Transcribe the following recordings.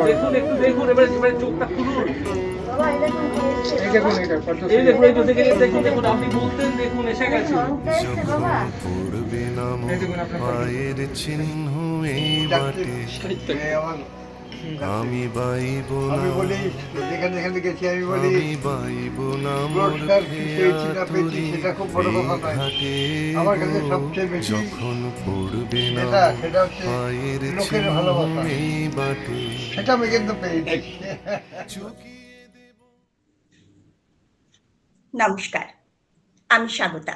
দেখুন একটু দেখুন, এবারে চোখটা খুলুন। এই দেখুন, এই দেখুন দেখুন, আপনি বলতেন দেখুন এসে গেছে। পড়বে নাম পায়ের চিহ্ন এই বাটে, আমি বাইব না, আমি বাইব না মোর খেয়া তরি এই ঘাটে যখন পড়বে না পায়ের চিহ্ন এই বাটে। সেটা আমি কিন্তু পেয়েছি। নমস্কার, আমি স্বাগতা।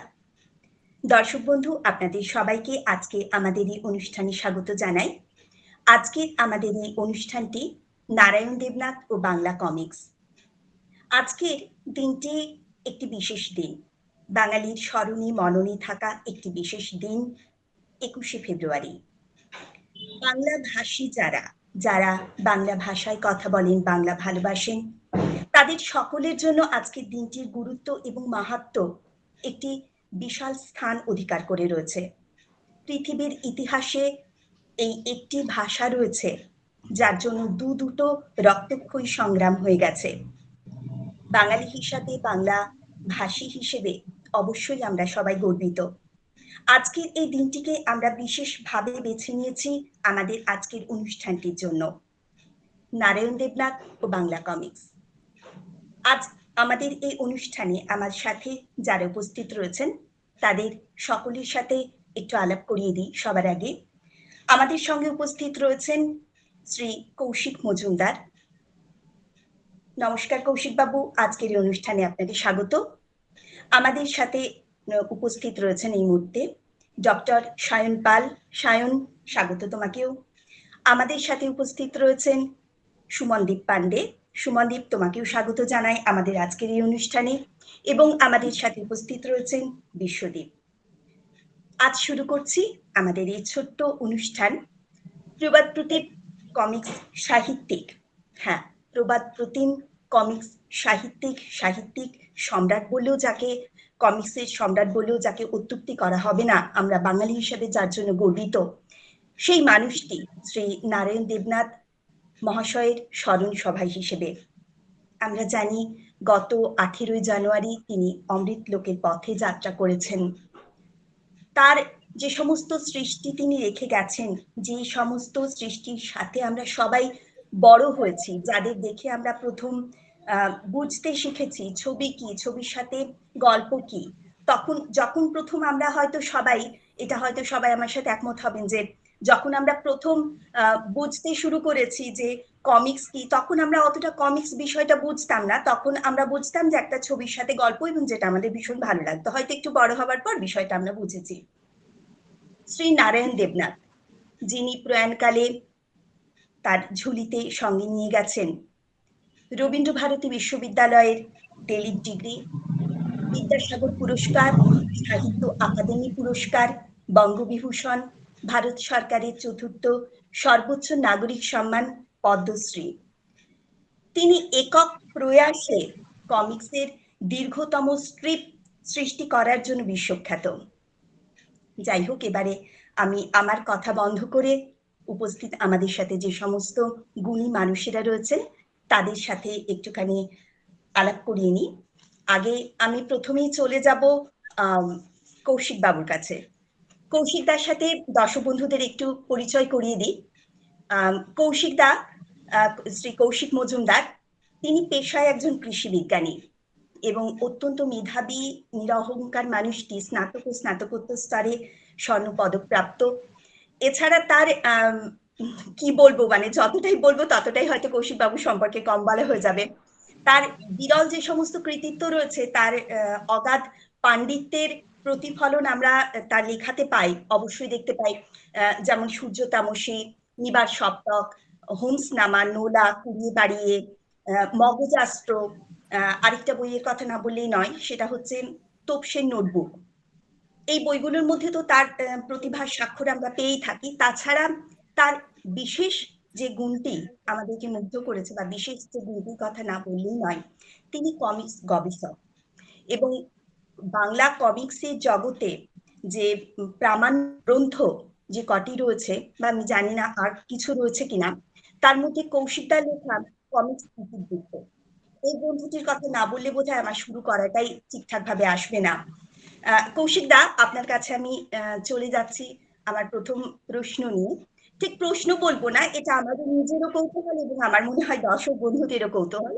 দর্শক বন্ধু, আপনাদের সবাইকে আজকে আমাদের এই অনুষ্ঠানে স্বাগত জানাই। আজকে আমাদের এই অনুষ্ঠানটি নারায়ণ দেবনাথ ও বাংলা কমিক্স। আজকের দিনটি একটি বিশেষ দিন, বাঙালির স্মরণে মননে থাকা একটি বিশেষ দিন, 21শে ফেব্রুয়ারি। বাংলা ভাষী যারা বাংলা ভাষায় কথা বলেন, বাংলা ভালোবাসেন, তাদের সকলের জন্য আজকের দিনটির গুরুত্ব এবং মাহাত্ম্য একটি বিশাল স্থান অধিকার করে রয়েছে। পৃথিবীর ইতিহাসে এই একটি ভাষা রয়েছে যার জন্য দুটো রক্তক্ষয়ী সংগ্রাম হয়ে গেছে। বাঙালি হিসাবে, বাংলা ভাষী হিসেবে অবশ্যই আমরা সবাই গর্বিত। আজকের এই দিনটিকে আমরা বিশেষভাবে বেছে নিয়েছি আমাদের আজকের অনুষ্ঠানটির জন্য, নারায়ণ দেবনাথ ও বাংলা কমিক্স। আজ আমাদের এই অনুষ্ঠানে আমার সাথে যারা উপস্থিত রয়েছেন তাদের সকলের সাথে একটু আলাপ করিয়ে দিই। সবার আগে আমাদের সঙ্গে উপস্থিত রয়েছেন শ্রী কৌশিক মজুমদার। নমস্কার কৌশিক বাবু, আজকের এই অনুষ্ঠানে আপনাকে স্বাগত। আমাদের সাথে উপস্থিত রয়েছেন এই মুহূর্তে ডক্টর সায়ন পাল। সায়ন, স্বাগত তোমাকেও। আমাদের সাথে উপস্থিত রয়েছেন সুমনদীপ পান্ডে। সুমনদীপ, তোমাকেও স্বাগত জানাই আমাদের আজকের এই অনুষ্ঠানে। এবং আমাদের সাথে উপস্থিত রয়েছেন বিশ্বদীপ। আজ শুরু করছি আমাদের এই ছোট্ট অনুষ্ঠান। প্রবাদ প্রতিম কমিক্স সাহিত্যিক, হ্যাঁ, প্রবাদ প্রতিম কমিক্স সাহিত্যিক সম্রাট বলেও যাকে, কমিক্সের সম্রাট বলেও যাকে অত্যুক্তি করা হবে না, আমরা বাঙালি হিসেবে যার জন্য গর্বিত, সেই মানুষটি শ্রী নারায়ণ দেবনাথ মহাশয়ের স্মরণ সভায় হিসেবে আমরা জানি গত 18ই জানুয়ারি তিনি অমৃত লোকের পথে যাত্রা করেছেন। তার যে সমস্ত সৃষ্টি তিনি রেখে গেছেন, যে সমস্ত সৃষ্টির সাথে আমরা সবাই বড় হয়েছি, যাদের দেখে আমরা প্রথম বুঝতে শিখেছি ছবি কি, ছবির সাথে গল্প কি, যখন প্রথম আমরা হয়তো সবাই আমার সাথে একমত হবেন যে যখন আমরা প্রথম বুঝতে শুরু করেছি যে কমিক্স কি, তখন আমরা অতটা কমিক্স বিষয়টা বুঝতাম না। তখন আমরা বুঝতাম যে একটা ছবির সাথে গল্প, এবং যেটা আমাদের ভীষণ ভালো লাগতো। হয়তো একটু বড় হবার পর বিষয়টা আমরা বুঝেছি। শ্রী নারায়ণ দেবনাথ, যিনি প্রয়াণকালে তার ঝুলিতে সঙ্গে নিয়ে গেছেন রবীন্দ্রভারতী বিশ্ববিদ্যালয়ের ডেলিট ডিগ্রি, বিদ্যাসাগর পুরস্কার, সাহিত্য আকাদেমি পুরস্কার, বঙ্গবিভূষণ, ভারত সরকারের 4র্থ সর্বোচ্চ নাগরিক সম্মান পদ্মশ্রী। তিনি একক প্রয়াসে কমিক্সের দীর্ঘতম স্ট্রিপ সৃষ্টি করার জন্য বিশ্বখ্যাত। যাই হোক, এবারে আমি আমার কথা বন্ধ করে উপস্থিত আমাদের সাথে যে সমস্ত গুণী মানুষেরা রয়েছেন তাদের সাথে একটুখানি আলাপ করিয়ে নিই। আগে আমি প্রথমেই চলে যাব কৌশিক বাবুর কাছে। কৌশিক দার সাথে দর্শক বন্ধুদের একটু পরিচয় করিয়ে দিই। কৌশিক দা, শ্রী কৌশিক মজুমদার, তিনি পেশায় একজন কৃষি বিজ্ঞানী এবং অত্যন্ত মেধাবী নিরহংকার মানুষটি, স্নাতক ও স্নাতকোত্তর স্তরে স্বর্ণ পদক প্রাপ্ত। এছাড়া তার কি বলবো, মানে যতটাই বলবো ততটাই হয়তো কৌশিক বাবু সম্পর্কে কম বলা হয়ে যাবে। তার বিরল যে সমস্ত কৃতিত্ব রয়েছে, তার অগাধ পাণ্ডিত্যের প্রতিফলন আমরা তার লেখাতে পাই, অবশ্যই দেখতে পাই। যেমন সূর্য তামসী, নিবার সপ্তক, হোমসনামা, নোলা, কুড়িয়ে বাড়িয়ে, মগজাস্ত্র, আরেকটা বইয়ের কথা না বললেই নয়, সেটা হচ্ছে তোপসের নোটবুক। এই বইগুলোর মধ্যে তো তার প্রতিভার স্বাক্ষর আমরা পেয়েই থাকি। তাছাড়া তার বিশেষ যে গুণটি আমাদেরকে মুগ্ধ করেছে, বা বিশেষ যে গুণটির কথা না বললেই নয়, তিনি কমিক্স গবেষক। এবং বাংলা কমিক্সের জগতে যে প্রামাণ্য গ্রন্থ যে কটি রয়েছে, বা আমি জানি না আর কিছু রয়েছে কিনা, তার মধ্যে কৌশিকদার লেখা কমিক্স ইতিবৃত্ত। এই বন্ধুটির কথা না বললে বোধহয় আমার শুরু করাটাই ঠিকঠাক ভাবে আসবে না। কৌশিকদা, আপনার কাছে আমি চলে যাচ্ছি আমার প্রথম প্রশ্ন নিয়ে। ঠিক প্রশ্ন বলবো না, এটা আমাদের নিজেরও কৌতূহল এবং আমার মনে হয় দর্শক বন্ধুদেরও কৌতূহল।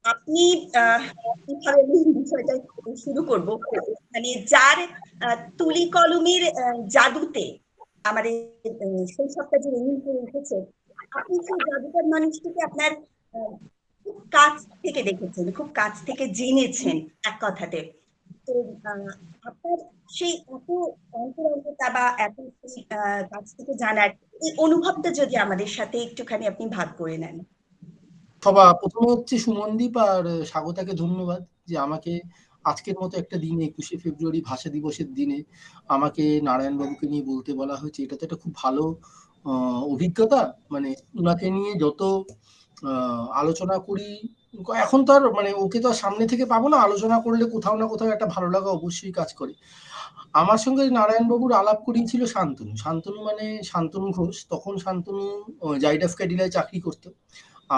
আপনি কিভাবে বিষয়টা শুরু করব, মানে যার তুলি কলমের জাদুতে আমাদের শৈশবটা যে রঙিন করে উঠেছে, আপনি সেই জাদুটার মানুষটিকে আপনার খুব কাছ থেকে দেখেছেন, খুব কাছ থেকে জেনেছেন এক কথাতে। তো আপনার সেই এত অন্তরঙ্গতা বা এত কাছ থেকে জানার এই অনুভবটা যদি আমাদের সাথে একটুখানি আপনি ভাগ করে নেন। প্রথমে হচ্ছে সুমনদীপ আর স্বাগতাকে ধন্যবাদ যে আমাকে আজকের মতো একটা দিনে 21শে ফেব্রুয়ারি ভাষা দিবসের দিনে আমাকে নারায়ণবাবুকে নিয়ে বলতে বলা হয়েছে। এটা তো একটা খুব ভালো অভিজ্ঞতা। মানে ওনাকে নিয়ে যত আলোচনা করি, এখন তো আর মানে ওকে তো আর সামনে থেকে পাবো না, আলোচনা করলে কোথাও না কোথাও একটা ভালো লাগা অবশ্যই কাজ করে। আমার সঙ্গে নারায়ণবাবুর আলাপ করিয়েছিল শান্তনু। শান্তনু মানে শান্তনু ঘোষ। তখন শান্তনু জাইডাস ক্যাডিলায় চাকরি করতো।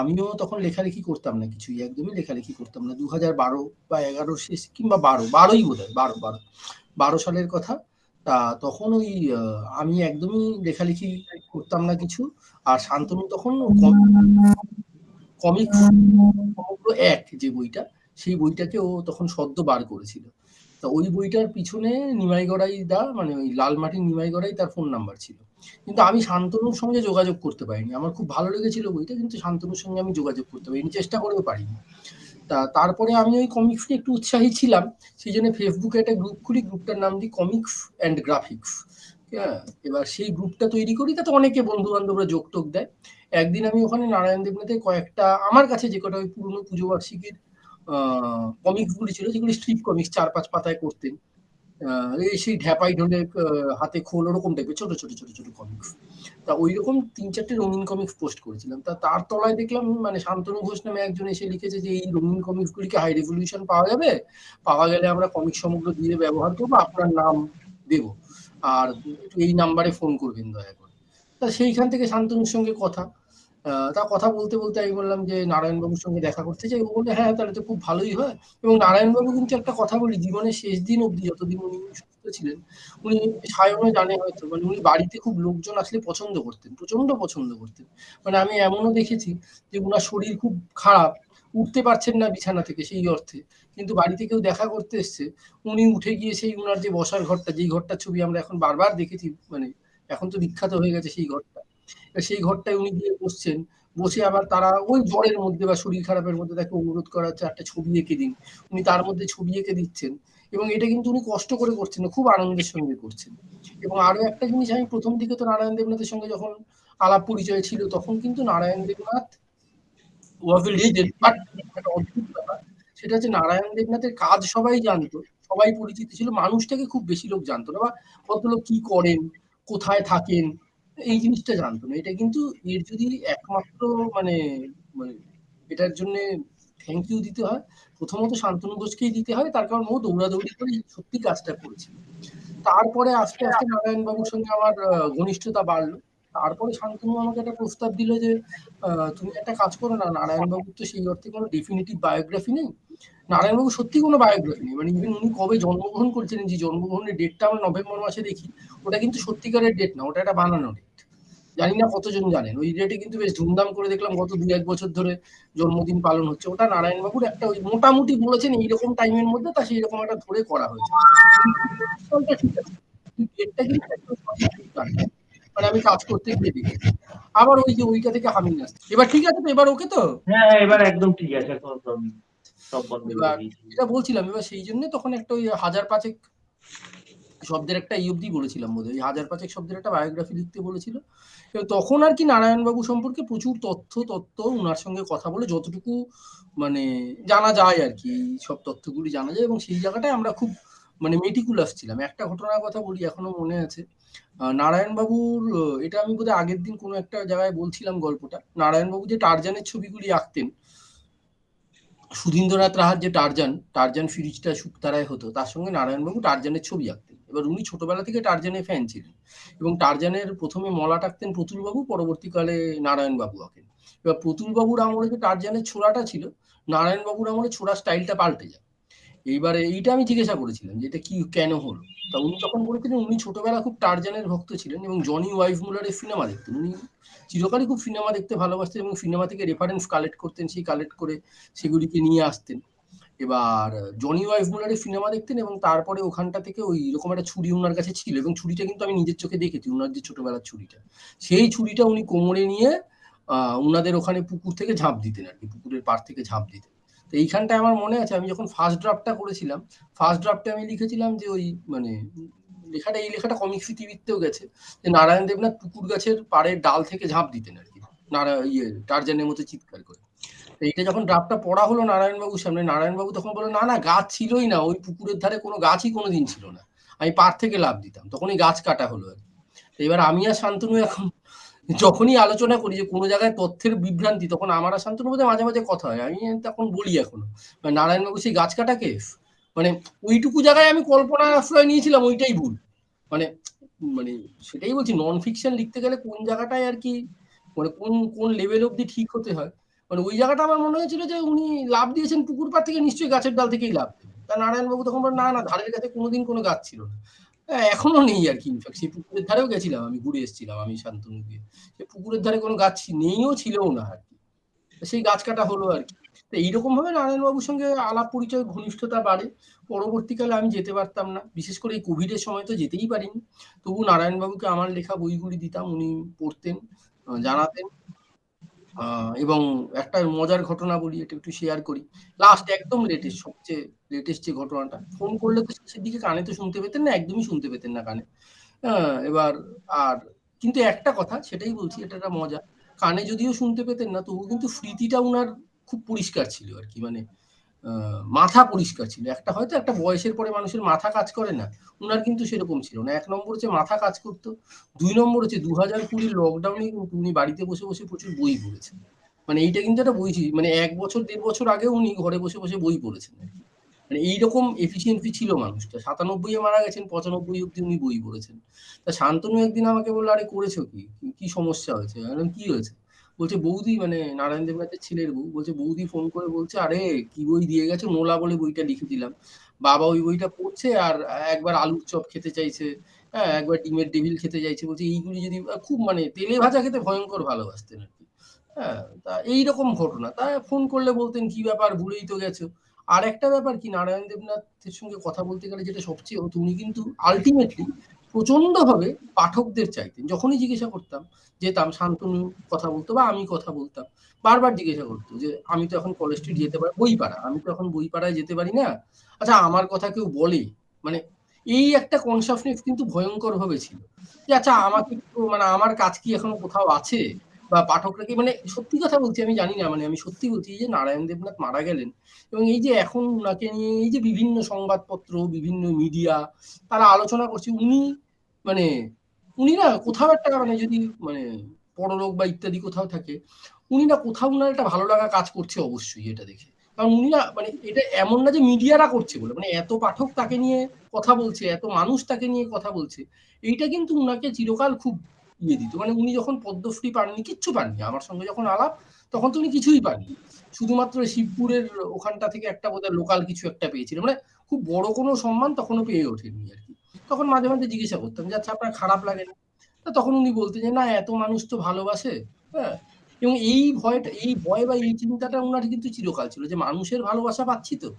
আমিও তখন লেখালেখি করতাম না কিছুই, একদমই লেখালেখি করতাম না। 2012 বা 11 শেষ কিংবা 12ই বোধহয়, 12 সালের কথা। তা তখন ওই আমি একদমই লেখালেখি করতাম না কিছু। আর শান্তনু তখন কমিক সমগ্র এক যে বইটা, সেই বইটাকে ও তখন সদ্য বার করেছিল। তা ওই বইটার পিছনে নিমাই গড়াই দা, মানে ওই লালমাটির নিমাই গড়াই তার ফোন নাম্বার ছিল। কিন্তু আমি শান্তনুর সঙ্গে যোগাযোগ করতে পারিনি। আমার খুব ভালো লেগেছিল বইটা, কিন্তু শান্তনুর সঙ্গে আমি যোগাযোগ করতে পারিনি, চেষ্টা করেও পারিনি। তারপরে আমি ওই কমিক্স নিয়ে একটু উৎসাহী ছিলাম, সেই জন্য ফেসবুকে একটা গ্রুপ খুলি, গ্রুপটার নাম দিই কমিক্স অ্যান্ড গ্রাফিক্স। হ্যাঁ, এবার সেই গ্রুপটা তৈরি করি, তাতে অনেকে বন্ধু বান্ধবরা যোগ টোক দেয়। একদিন আমি ওখানে নারায়ণ দেবনাথে কয়েকটা আমার কাছে যে কটা ওই পুরনো পুজো বার্ষিকীর কমিক্স গুলি ছিল, যেগুলি স্ট্রিপ কমিক্স 4-5 পাতায় করতেন, সেই ঢ্যাপাই ঢোলে হাতে খোল ওরকম টাইপের ছোট ছোট ছোট ছোট কমিক্স। তা ওই রকম 3-4টে রঙিন কমিক্স পোস্ট করেছিলাম। তার তলায় দেখলাম মানে শান্তনু ঘোষ নামে একজন এসে লিখেছে যে এই রঙিন কমিক্স গুলিকে হাই রেজলিউশন পাওয়া যাবে, পাওয়া গেলে আমরা কমিক সমগ্র দিয়ে ব্যবহার করবো, আপনার নাম দেবো, আর এই নাম্বারে ফোন করবেন দয়া করে। তা সেইখান থেকে শান্তনুর সঙ্গে কথা। তা কথা বলতে বলতে আমি বললাম যে নারায়ণবাবুর সঙ্গে দেখা করতে চাই। ও বললে হ্যাঁ, তাহলে তো খুব ভালোই হয়। এবং নারায়ণবাবু কিন্তু একটা কথা বলি, জীবনের শেষ দিন অবধি, যতদিন উনি সুস্থ ছিলেন, উনি সায়নও জানে হয়তো, মানে উনি বাড়িতে খুব লোকজন আসলে পছন্দ করতেন, প্রচন্ড পছন্দ করতেন। মানে আমি এমনও দেখেছি যে উনার শরীর খুব খারাপ, উঠতে পারছেন না বিছানা থেকে সেই অর্থে, কিন্তু বাড়িতে কেউ দেখা করতে এসছে, উনি উঠে গিয়ে সেই উনার যে বসার ঘরটা, যেই ঘরটার ছবি আমরা এখন বারবার দেখেছি, মানে এখন তো বিখ্যাত হয়ে গেছে সেই ঘরটা, সেই ঘরটায় উনি গিয়ে বসছেন। বসে আবার তারা ওই জ্বরের মধ্যে বা শরীর খারাপের মধ্যে তাকে অনুরোধ করা হচ্ছে একটা ছবি এঁকে দিন, উনি তার মধ্যে ছবি এঁকে দিচ্ছেন। এবং এটা কিন্তু উনি কষ্ট করে করছেন না, খুব আনন্দের সঙ্গে করছেন। এবং আরো একটা জিনিস, আমি প্রথম দিকে তো নারায়ণ দেবনাথের সঙ্গে যখন আলাপ পরিচয় ছিল, তখন কিন্তু নারায়ণ দেবনাথ ওয়াজ এ লিজেন্ড, বাট একটা অদ্ভুত ব্যাপার, সেটা হচ্ছে নারায়ণ দেবনাথের কাজ সবাই জানতো, সবাই পরিচিত ছিল, মানুষটাকে খুব বেশি লোক জানতো না, বা ভদ্রলোক কি করেন, কোথায় থাকেন, এই জিনিসটা জানতো না। এটা কিন্তু এর যদি একমাত্র মানে এটার জন্য থ্যাংক ইউ দিতে হয়, প্রথমত শান্তনু ঘোষকেই দিতে হয়, তার কারণ ও দৌড়াদৌড়ি করে সত্যি কাজটা করেছিল। তারপরে আস্তে আস্তে নারায়ণবাবুর সঙ্গে আমার ঘনিষ্ঠতা বাড়লো। তারপরে শান্তনু আমাকে একটা প্রস্তাব দিল যে তুমি একটা কাজ করো না, নারায়ণবাবুর তো সেই অর্থে কোনো ডেফিনিটিভ বায়োগ্রাফি নেই, নারায়ণবাবু সত্যি কোনো বায়োগ্রাফি নেই, মানে ইভেন উনি কবে জন্মগ্রহণ করেছিলেন, যে জন্মগ্রহণের ডেটটা আমরা নভেম্বর মাসে দেখি, ওটা কিন্তু সত্যিকারের ডেট না, ওটা একটা বানানো ডেট। জানি না কতজন জানেন, ওই ডেটে কিন্তু বেশ ধুমধাম করে দেখলাম গত 2-1 বছর ধরে জন্মদিন পালন হচ্ছে। ওটা নারায়ণবাবুর একটা ওই মোটামুটি বলেছেন এইরকম টাইমের মধ্যে, তা সেই রকম একটা ধরে করা হয়েছে। ঠিক আছে, ডেটটা কিন্তু একদম সঠিক জানি, মানে আমি কাজ করতে গিয়ে দেখি। আবার ওই যে ওইটা থেকে হামিং আসছে। এবার ঠিক আছে তো, এবার ওকে তো? হ্যাঁ, এবার একদম ঠিক আছে, কোনো প্রবলেম নেই, সব বন্ধ করে দিয়েছি। এটা বলছিলাম, এবার সেই জন্য তখন একটা ওই 1005 শব্দের একটা এই অবধি বলেছিলাম বোধহয়, 1005 শব্দের একটা বায়োগ্রাফি লিখতে বলেছিল। তখন আর কি নারায়ণবাবু সম্পর্কে প্রচুর তথ্য উনার সঙ্গে কথা বলে যতটুকু মানে জানা যায় আর কি, সব তথ্যগুলি জানা যায়, এবং সেই জায়গাটায় আমরা খুব মানে মেটিকুলাস ছিলাম। একটা ঘটনার কথা বলি, এখনো মনে আছে। নারায়ণবাবুর, এটা আমি বোধহয় আগের দিন কোনো একটা জায়গায় বলছিলাম গল্পটা, নারায়ণবাবু যে টারজানের ছবিগুলি আঁকতেন, সুধীন্দ্রনাথ রাহার যে টারজান সিরিজটা শুকতারায় হতো, তার সঙ্গে নারায়ণবাবু টারজানের ছবি আঁকতেন। এবার উনি ছোটবেলা থেকে টারজানের ফ্যান ছিলেন এবং টারজানের প্রথমে মলা টাকতেন প্রতুলবাবু, পরবর্তীকালে নারায়ণবাবু আঁকেন। এবার প্রতুলবাবুর আমলে যে টারজানের ছোড়াটা ছিল, নারায়ণবাবুর আমলে ছোড়ার স্টাইলটা পাল্টে যায়। এইবারে এইটা আমি জিজ্ঞাসা করেছিলাম যে এটা কি কেন হলো। তা উনি তখন বলেছিলেন উনি ছোটবেলা খুব টারজানের ভক্ত ছিলেন এবং জনি ওয়াইফমুলারের সিনেমা দেখতেন। উনি চিরকালই খুব সিনেমা দেখতে ভালোবাসতেন এবং সিনেমা থেকে রেফারেন্স কালেক্ট করতেন, সেই কালেক্ট করে সেগুলিকে নিয়ে আসতেন। এবার জনি ওয়াইফমুলারের সিনেমা দেখতেন এবং তারপরে ওখানটা থেকে ওই রকম একটা ছুরি ওনার কাছে ছিল এবং ছুরিটা কিন্তু আমি নিজের চোখে দেখেছি, ওনার যে ছোটবেলার ছুরিটা, সেই ছুরিটা উনি কোমরে নিয়ে উনাদের ওখানে পুকুর থেকে ঝাঁপ দিতেন আর কি, পুকুরের পাড় থেকে ঝাঁপ দিতেন। তো এইখানটায় আমার মনে আছে আমি যখন ফার্স্ট ড্রাফটটা করেছিলাম, ফার্স্ট ড্রাফটে আমি লিখেছিলাম যে ওই মানে এই লেখাটা কমিক্স টিভিতেও গেছে যে নারায়ণ দেবনাথ পুকুর গাছের পাড়ের ডাল থেকে ঝাঁপ দিতেন আর কি, টারজানের মতো চিৎকার করে। তো এইটা যখন ড্রাফটটা পড়া হলো নারায়ণবাবুর সামনে, নারায়ণবাবু তখন বললো না না গাছ ছিলই না, ওই পুকুরের ধারে কোনো গাছই কোনোদিন ছিল না, আমি পাড় থেকে লাফ দিতাম, তখন এই গাছ কাটা হলো আর কি। এবার আমি আর শান্তনু এখন যখনই আলোচনা করি যে কোনো জায়গায় তথ্যের বিভ্রান্তি, তখন আমার আর শান্তনুর মধ্যে মাঝে মাঝে কথা হয়, আমি তখন বলি এখনো নারায়ণবাবু সেই গাছ কাটা কেস, মানে ওইটুকু জায়গায় আমি কল্পনার আশ্রয় নিয়েছিলাম, ওইটাই ভুল। মানে মানে সেটাই বলছি, নন ফিকশন লিখতে গেলে কোন জায়গাটায় আর কি মানে কোন কোন লেভেল অব্দি ঠিক হতে হয়, মানে ওই জায়গাটা আমার মনে হয়েছিল যে উনি লাভ দিয়েছেন পুকুর পাড় থেকে, নিশ্চয়ই গাছের ডাল থেকেই লাভ দেবেন। তা নারায়ণবাবু তখন বলেন না না ধারের কাছে কোনোদিন কোনো গাছ ছিল না। এখনো নেই আর কি, ইনফ্যাক্ট সেই পুকুরের ধারেও গেছিলাম, আমি ঘুরে এসেছিলাম আমি শান্তনু দিয়ে, সেই পুকুরের ধারে কোনো গাছ নেইও ছিলও না আর কি, সেই গাছ কাটা হলো আর কি। তো এইরকম ভাবে নারায়ণবাবুর সঙ্গে আলাপ পরিচয় ঘনিষ্ঠতা বাড়ে। পরবর্তীকালে আমি যেতে পারতাম না, বিশেষ করে এই কোভিডের সময় তো যেতেই পারিনি, তবু নারায়ণবাবুকে আমার লেখা বইগুলি দিতাম, উনি পড়তেন, জানাতেন। এবং একটা মজার ঘটনা বলি, এটা একটু শেয়ার করি, লাস্ট একদম লেটেস্ট, সবচেয়ে লেটেস্ট যে ঘটনাটা, ফোন করলে তো শেষের দিকে কানে তো শুনতে পেতেন না, একদমই শুনতে পেতেন না কানে। এবার আর কিন্তু একটা কথা সেটাই বলছি, এটা একটা মজা, কানে যদিও শুনতে পেতেন না তবু কিন্তু স্মৃতিটা উনার খুব পরিষ্কার ছিল আর কি, মানে মাথা পরিষ্কার ছিল। একটা হয়তো একটা বয়সের পরে মানুষের মাথা কাজ করে না, উনার কিন্তু সেরকম ছিল না। 1 নম্বর হচ্ছে মাথা কাজ করতো, 2 নম্বর হচ্ছে 2020 লকডাউনে কিন্তু উনি বাড়িতে বসে বসে প্রচুর বই পড়েছেন। মানে এইটা কিন্তু একটা বই, মানে 1 বছর 1.5 বছর আগে উনি ঘরে বসে বসে বই পড়েছেন আর কি। মানে এইরকম এফিসিয়েন্সি ছিল মানুষটা। 97 মারা গেছেন, 95 অব্দি উনি বই পড়েছেন। তা শান্তনু একদিন আমাকে বললো আরে করেছো কি, কি সমস্যা হয়েছে? আমি বললাম কি হয়েছে? বলছে বৌদি, মানে নারায়ণ দেবনাথের ছেলের বউ, বলছে বৌদি ফোন করে বলছে আরে কি বই দিয়ে গেছো, নোলা বলে বইটা লিখে দিলাম, বাবা ওই বইটা পড়ছে আর একবার আলুর চপ খেতে চাইছে, হ্যাঁ একবার ডিমের ডেভিল খেতে চাইছে, বলছে এইগুলি যদি খুব মানে তেলে ভাজা খেতে ভয়ঙ্কর ভালোবাসতেন আর কি। হ্যাঁ, তা এইরকম ঘটনা, তা ফোন করলে বলতেন কি ব্যাপার ভুলেই তো গেছো। আর একটা ব্যাপার কি, নারায়ণ দেবনাথের সঙ্গে কথা বলতে গেলে যেটা সবচেয়ে হতো, উনি কিন্তু আলটিমেটলি প্রচন্ড ভাবে পাঠকদের চাইতেন। যখনই জিজ্ঞাসা করতাম, যেতাম, শান্তনু কথা বলতো বা আমি কথা বলতাম, বারবার জিজ্ঞাসা করতো যে আমি তো এখন কলেজ স্ট্রিট যেতে পারি, বইপাড়া, আমি তো এখন বইপাড়ায় যেতে পারি না, আচ্ছা আমার কথা কেউ বলে, মানে এই একটা কনসাসনেস কিন্তু ভয়ঙ্কর ভাবে ছিল যে আচ্ছা আমাকে মানে আমার কাজ কি এখনো কোথাও আছে, বা পাঠকরা কি, মানে সত্যি কথা বলছি আমি জানি না, মানে আমি সত্যি বলছি, এই যে নারায়ণ দেবনাথ মারা গেলেন এবং এই যে এখন ওনাকে নিয়ে এই যে বিভিন্ন সংবাদপত্র বিভিন্ন মিডিয়া তারা আলোচনা করছে, মানে উনি না কোথাও একটা, মানে যদি মানে পরলোক বা ইত্যাদি কোথাও থাকে, উনি না কোথাও উনার একটা ভালো লাগা কাজ করছে অবশ্যই এটা দেখে। কারণ উনি না, মানে এটা এমন না যে মিডিয়ারা করছে বলে, মানে এত পাঠক তাকে নিয়ে কথা বলছে, এত মানুষ তাকে নিয়ে কথা বলছে, এইটা কিন্তু উনাকে চিরকাল খুব দিত। মানে উনি যখন পদ্মশ্রী পাননি, কিচ্ছু পাননি, আমার সঙ্গে যখন আলাপ তখন তো উনি কিছুই পাননি, শুধুমাত্র শিবপুরের ওখানটা থেকে একটা বোধহয় লোকাল কিছু একটা পেয়েছিল, মানে খুব বড় কোনো সম্মান তখনও পেয়ে ওঠেননি আর কি। তখন মাঝে মাঝে জিজ্ঞাসা করতাম যে আচ্ছা আপনার খারাপ লাগে না, তখন উনি বলতেন যে না এত মানুষ তো ভালোবাসে, হ্যাঁ, এবং এই ভয়টা, এই ভয় বা এই চিন্তাটা উনার কিন্তু চিরকাল ছিল যে মানুষের ভালোবাসা পাচ্ছি তো।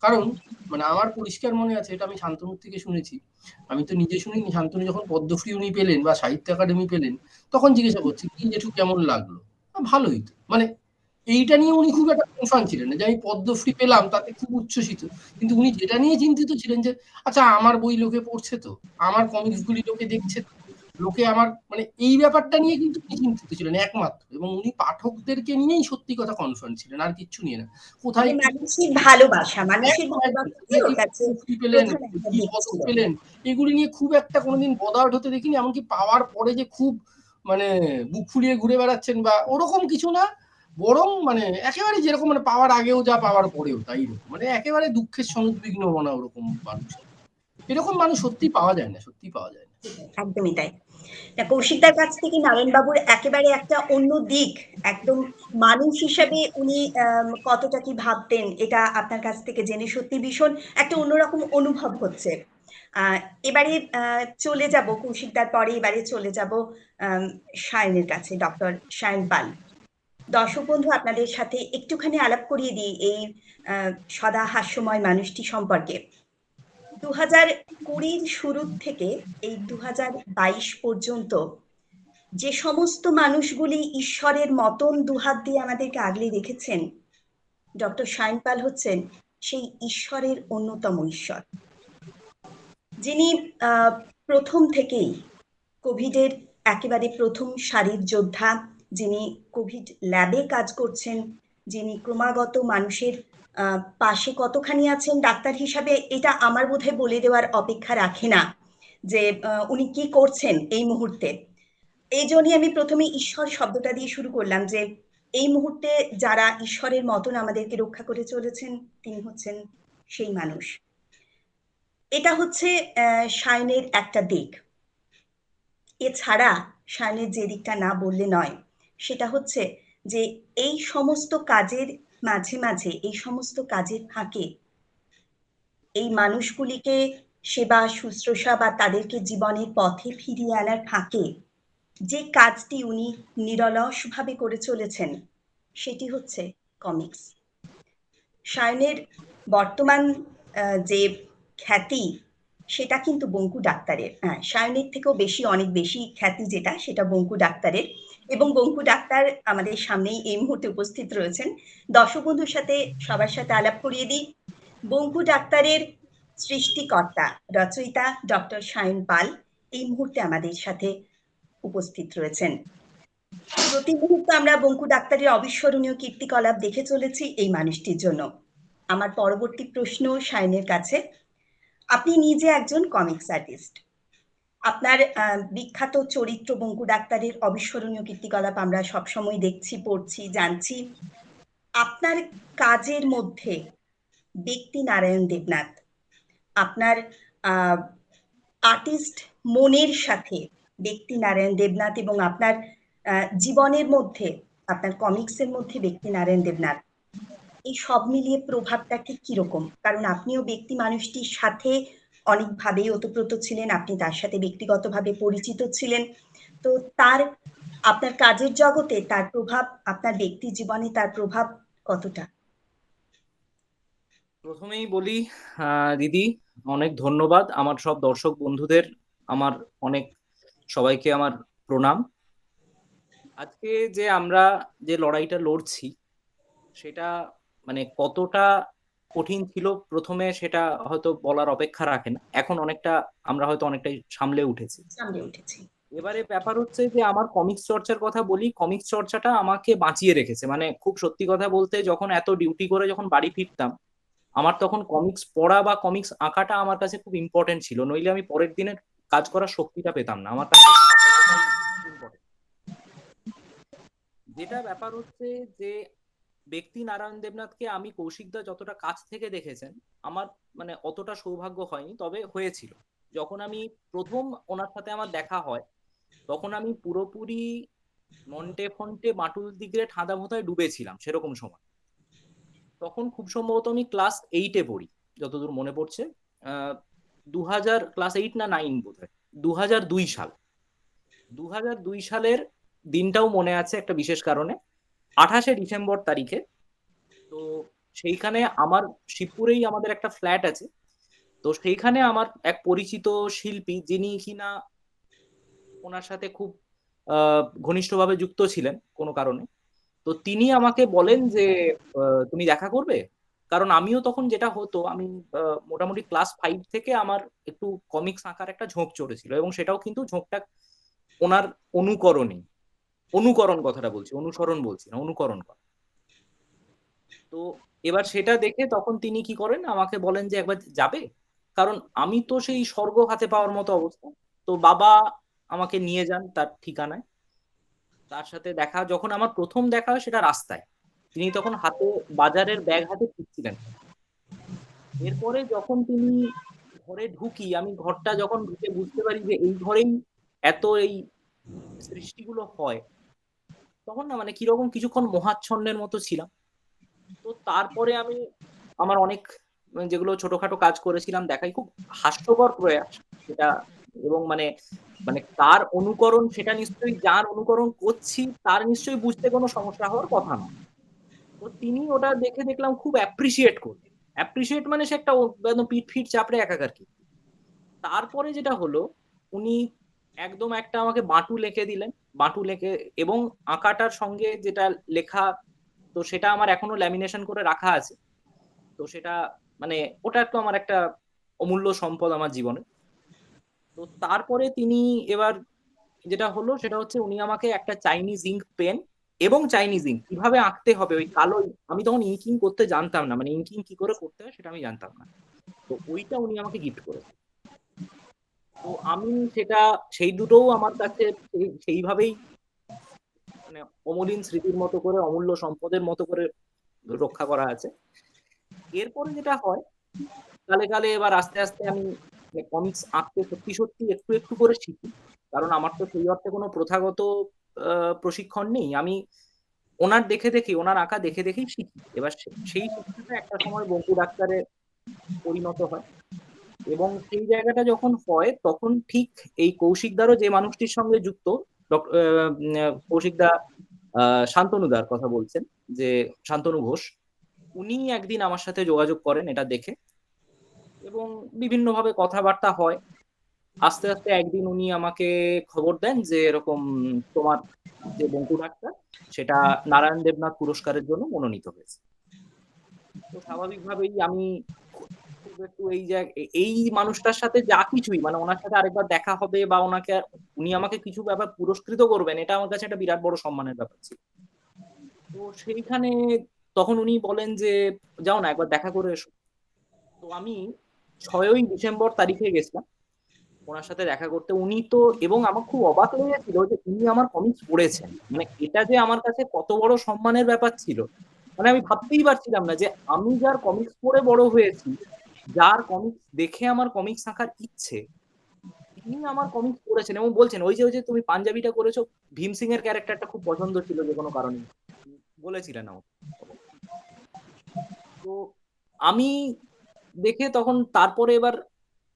কারণ মানে আমার পরিষ্কার মনে আছে, এটা আমি শান্তনুর থেকে শুনেছি, আমি তো নিজে শুনিনি, শান্তনু যখন পদ্মশ্রী উনি পেলেন বা সাহিত্য একাডেমি পেলেন, তখন জিজ্ঞাসা করছে কি জেঠু কেমন লাগলো, ভালোই তো, মানে এইটা নিয়ে উনি খুব একটা কনফার্ম ছিলেন না যে আমি পদ্মশ্রী পেলাম তাতে খুব উচ্ছ্বসিত, কিন্তু উনি যেটা নিয়ে চিন্তিত ছিলেন যে আচ্ছা আমার বই লোকে পড়ছে তো, আমার কমিক্স গুলি লোকে দেখছে তো, লোকে আমার, মানে এই ব্যাপারটা নিয়ে কিন্তু উনি চিন্তিত ছিলেন একমাত্র, এবং উনি পাঠকদেরকে নিয়েই সত্যি কথা কনফার্ম ছিলেন, আর কিচ্ছু নিয়ে না। কোথায় মানুষের ভালোবাসা, মানুষের পেলেন, কি পদক পেলেন, এগুলি নিয়ে খুব একটা কোনোদিন বদার্ড হতে দেখিনি, এমনকি পাওয়ার পরে যে খুব মানে বুক ফুলিয়ে ঘুরে বেড়াচ্ছেন বা ওরকম কিছু না, বরং মানে একেবারে যেরকম, মানে পাওয়ার আগেও যা পাওয়ার পরেও তাই, মানে একেবারে দুঃখের সনুদ্বিগ্ন মনা ওরকম মানুষ। এরকম মানুষ সত্যি পাওয়া যায় না, সত্যি পাওয়া যায় না। একদমই তাই। কৌশিকদার কাছ থেকে নারায়ণবাবুর একেবারে একটা অন্য দিক, একদম মানুষ হিসাবে উনি কতটা কি ভাবতেন, এটা আপনার কাছ থেকে জেনে সত্যি ভীষণ একটা অন্যরকম অনুভব হচ্ছে। এবারে চলে যাব কৌশিকদার পরে, এবারে চলে যাব সায়নের কাছে, ডক্টর সায়ন পাল। দর্শক বন্ধু, আপনাদের সাথে একটুখানি আলাপ করিয়ে দিই এই সদা হাস্যময় মানুষটি সম্পর্কে। 2020 শুরুর থেকে এই 2022 পর্যন্ত যে সমস্ত মানুষগুলি ঈশ্বরের মতন দুহাত দিয়ে আমাদেরকে আগলে রেখেছেন, ডক্টর সায়ন পাল হচ্ছেন সেই ঈশ্বরের অন্যতম ঈশ্বর, যিনি প্রথম থেকেই কোভিডের একেবারে প্রথম সারির যোদ্ধা, যিনি কোভিড ল্যাবে কাজ করছেন, যিনি ক্রমাগত মানুষের পাশে কতখানি আছেন ডাক্তার হিসাবে এটা আমার বোধহয় বলে দেওয়ার অপেক্ষা রাখে না যে উনি কি করছেন এই মুহূর্তে। এই জন্যই আমি প্রথমে ঈশ্বর শব্দটা দিয়ে শুরু করলাম, যে এই মুহূর্তে যারা ঈশ্বরের মতন আমাদেরকে রক্ষা করে চলেছেন তিনি হচ্ছেন সেই মানুষ। এটা হচ্ছে সায়নের একটা দিক। এছাড়া সায়নের যে দিকটা না বললে নয়, সেটা হচ্ছে যে এই সমস্ত কাজের মাঝে মাঝে, এই সমস্ত কাজের ফাঁকে এই মানুষগুলিকে সেবা শুশ্রূষা বা তাদেরকে জীবনের পথে ফিরিয়ে আনার ফাঁকে যে কাজটি উনি নিরলসভাবে করে চলেছেন সেটি হচ্ছে কমিক্স। সায়নের বর্তমান যে খ্যাতি সেটা কিন্তু বঙ্কু ডাক্তারের, সায়নের থেকেও বেশি, অনেক বেশি খ্যাতি যেটা, সেটা বঙ্কু ডাক্তারের। এবং বঙ্কু ডাক্তার আমাদের সামনেই এই মুহূর্তে উপস্থিত রয়েছেন। দর্শক বন্ধুর সাথে সবার সাথে আলাপ করিয়ে দিই, বঙ্কু ডাক্তারের সৃষ্টিকর্তা রচয়িতা ডক্টর সায়ন পাল এই মুহূর্তে আমাদের সাথে উপস্থিত রয়েছেন। প্রতি মুহূর্তে আমরা বঙ্কু ডাক্তারের অবিস্মরণীয় কীর্তিকলাপ দেখে চলেছি এই মানুষটির জন্য। আমার পরবর্তী প্রশ্ন সায়নের কাছে, আপনি নিজে একজন কমিক্স আর্টিস্ট, আপনার বিখ্যাত চরিত্র বঙ্কু ডাক্তারের অবিস্মরণীয় কীর্তিকলাপ আমরা সবসময় দেখছি, পড়ছি, জানছি। আপনার কাজের মধ্যে ব্যক্তি নারায়ণ দেবনাথ, আপনার আর্টিস্ট মনের সাথে ব্যক্তি নারায়ণ দেবনাথ, এবং আপনার জীবনের মধ্যে, আপনার কমিক্সের মধ্যে ব্যক্তি নারায়ণ দেবনাথ, এই সব মিলিয়ে প্রভাবটা ঠিক কিরকম? কারণ আপনিও ব্যক্তি মানুষটির সাথে অনেকভাবেই ওতপ্রোত ছিলেন, আপনি তার সাথে ব্যক্তিগতভাবে পরিচিত ছিলেন, তো তার, আপনার কাজের জগতে তার প্রভাব, আপনার ব্যক্তি জীবনে তার প্রভাব কতটা? প্রথমেই বলি দিদি, অনেক ধন্যবাদ আমার সব দর্শক বন্ধুদের, আমার অনেক সবাইকে আমার প্রণাম। আজকে যে আমরা যে লড়াইটা লড়ছি সেটা মানে কতটা কঠিন ছিল প্রথমে সেটা হয়তো বলার অপেক্ষা রাখে না, এখন অনেকটা আমরা হয়তো অনেকটাই সামলে উঠেছি। এবারে ব্যাপার হচ্ছে যে আমার কমিক্স চর্চার কথা বলি, কমিক্স চর্চাটা আমাকে বাঁচিয়ে রেখেছে। মানে খুব সত্যি কথা বলতে, যখন এত ডিউটি করে যখন বাড়ি ফিরতাম, আমার তখন কমিক্স পড়া বা কমিক্স আঁকাটা আমার কাছে খুব ইম্পর্টেন্ট ছিল, নইলে আমি পরের দিনের কাজ করার শক্তিটা পেতাম না। আমার কাছে যেটা ব্যাপার হচ্ছে যে ব্যক্তি নারায়ণ দেবনাথকে আমি কৌশিকদা যতটা কাছ থেকে দেখেছেন, আমার মানে অতটা সৌভাগ্য হয়নি, তবে হয়েছিল। যখন আমি প্রথম ওনার সাথে আমার দেখা হয়, তখন আমি পুরোপুরি নন্টে ফন্টে মাটুল দিকে ঠাঁদা মোথায় ডুবেছিলাম সেরকম সময়। তখন খুব সম্ভবত আমি ক্লাস 8-এ পড়ি, যতদূর মনে পড়ছে। 2000 ক্লাস 8 না 9 বোধ হয়, 2002 সাল। 2002 সালের দিনটাও মনে আছে একটা বিশেষ কারণে, 28শে ডিসেম্বর তারিখে। তো সেইখানে আমার শিবপুরেই আমাদের একটা ফ্ল্যাট আছে, তো সেইখানে আমার এক পরিচিত শিল্পী, যিনি কিনা ওনার সাথে খুব ঘনিষ্ঠভাবে যুক্ত ছিলেন কোনো কারণে, তো তিনি আমাকে বলেন যে তুমি দেখা করবে। কারণ আমিও তখন, যেটা হতো, আমি মোটামুটি ক্লাস 5 থেকে আমার একটু কমিক্স আঁকার একটা ঝোঁক চড়েছিল, এবং সেটাও কিন্তু ঝোঁকটা ওনার অনুকরণ কথাটা বলছি, অনুসরণ বলছি না, অনুকরণ করা। তো এবার সেটা দেখে তখন তিনি কি করেন, আমাকে বলেন যে একবার যাবে। কারণ আমি তো সেই স্বর্গ হাতে পাওয়ার মতো অবস্থা। তো বাবা আমাকে নিয়ে যান তার ঠিকানায়, তার সাথে দেখা, যখন আমার প্রথম দেখা হয় সেটা রাস্তায়, তিনি তখন হাতে বাজারের ব্যাগ হাতে ফিরছিলেন। এরপরে যখন তিনি ঘরে ঢুকি, আমি ঘরটা যখন ঢুকে বুঝতে পারি যে এই ঘরেই এত এই সৃষ্টিগুলো হয়, তখন না মানে কিরকম কিছুক্ষণ মোহাচ্ছন্নের মতো ছিলাম। তো তারপরে আমি আমার অনেক যেগুলো ছোটখাটো কাজ করেছিলাম দেখাই, খুব হাস্যকর প্রয়াস সেটা। এবং মানে মানে তার অনুকরণ, সেটা নিশ্চয়ই যার অনুকরণ করছি তার নিশ্চয়ই বুঝতে কোনো সমস্যা হওয়ার কথা না। তো তিনি ওটা দেখে দেখলাম খুব অ্যাপ্রিসিয়েট করলেন। অ্যাপ্রিসিয়েট মানে সে একটা একদম পিঠ ফিট চাপড়ে একাকার কি। তারপরে যেটা হলো, উনি একদম একটা আমাকে বাঁটুল এঁকে দিলেন। বাঁটুল এঁকে, এবং আঁকাটার সঙ্গে যেটা লেখা, তো সেটা আমার এখনো ল্যামিনেশন করে রাখা আছে। তো সেটা মানে ওটা তো আমার একটা অমূল্য সম্পদ আমার জীবনে। তো তারপরে তিনি এবার যেটা হলো সেটা হচ্ছে উনি আমাকে একটা চাইনিজ ইঙ্ক পেন এবং চাইনিজ ইঙ্ক কিভাবে আঁকতে হবে ওই কালো, আমি তখন ইঙ্কিং করতে জানতাম না, মানে ইঙ্কিং কি করে করতে হয় সেটা আমি জানতাম না। তো ওইটা উনি আমাকে গিফট করেছেন। তো আমি সেটা, সেই দুটোও আমার কাছে সেইভাবেই মানে অমলিন স্মৃতির মতো করে, অমূল্য সম্পদের মতো করে রক্ষা করা আছে। এরপরে যেটা হয়, কালে কালে এবার আস্তে আস্তে আমি কমিক্স আঁকতে সত্যি সত্যি একটু একটু করে শিখি। কারণ আমার তো সেই অর্থে কোনো প্রথাগত প্রশিক্ষণ নেই। আমি ওনার দেখে দেখে, ওনার আঁকা দেখে দেখেই শিখি। এবার সেই শিক্ষাটা একটা সময় বঙ্কু ডাক্তারে পরিণত হয়। এবং সেই জায়গাটা যখন হয় তখন ঠিক এই কৌশিকদারও যে মানুষটির সঙ্গে যুক্ত, কৌশিকদা শান্তনুদার কথা বলছেন, যে শান্তনু ঘোষ, উনি একদিন আমার সাথে যোগাযোগ করেন এটা দেখে, এবং বিভিন্নভাবে কথাবার্তা হয়। আস্তে আস্তে একদিন উনি আমাকে খবর দেন যে এরকম তোমার যে বঙ্কু ডাক্তার, সেটা নারায়ণ দেবনাথ পুরস্কারের জন্য মনোনীত হয়েছে। তো স্বাভাবিকভাবেই আমি খুব একটু এই মানুষটার সাথে যা কিছুই মানে ওনার সাথে আরেকবার দেখা হবে বা ওনাকে, উনি আমাকে কিছু ব্যাপার পুরস্কৃত করবেন, এটা আমার কাছে একটা বিরাট বড় সম্মানের ব্যাপার ছিল। তো সেইখানে তখন উনি বলেন যে যাও না একবার দেখা করে এসো। তো আমি 6ই ডিসেম্বর তারিখে গেছিলাম ওনার সাথে দেখা করতে। উনি তো, এবং আমার খুব অবাক লেগেছিল যে উনি আমার কমিক্স পড়েছেন, মানে এটা যে আমার কাছে কত বড় সম্মানের ব্যাপার ছিল, মানে আমি ভাবতেই পারছিলাম না যে আমি যার কমিক্স পড়ে বড় হয়েছি, যার কমিক্স দেখে আমার কমিক্স আঁকার ইচ্ছে, তিনি আমার কমিক্স পড়েছেন এবং বলছেন ওই যে তুমি পাঞ্জাবিটা করেছো, ভীম সিং এর ক্যারেক্টারটা খুব পছন্দ ছিল যে কোনো কারণে, বলেছিলেন আমাকে। তো আমি দেখে তখন তারপরে এবার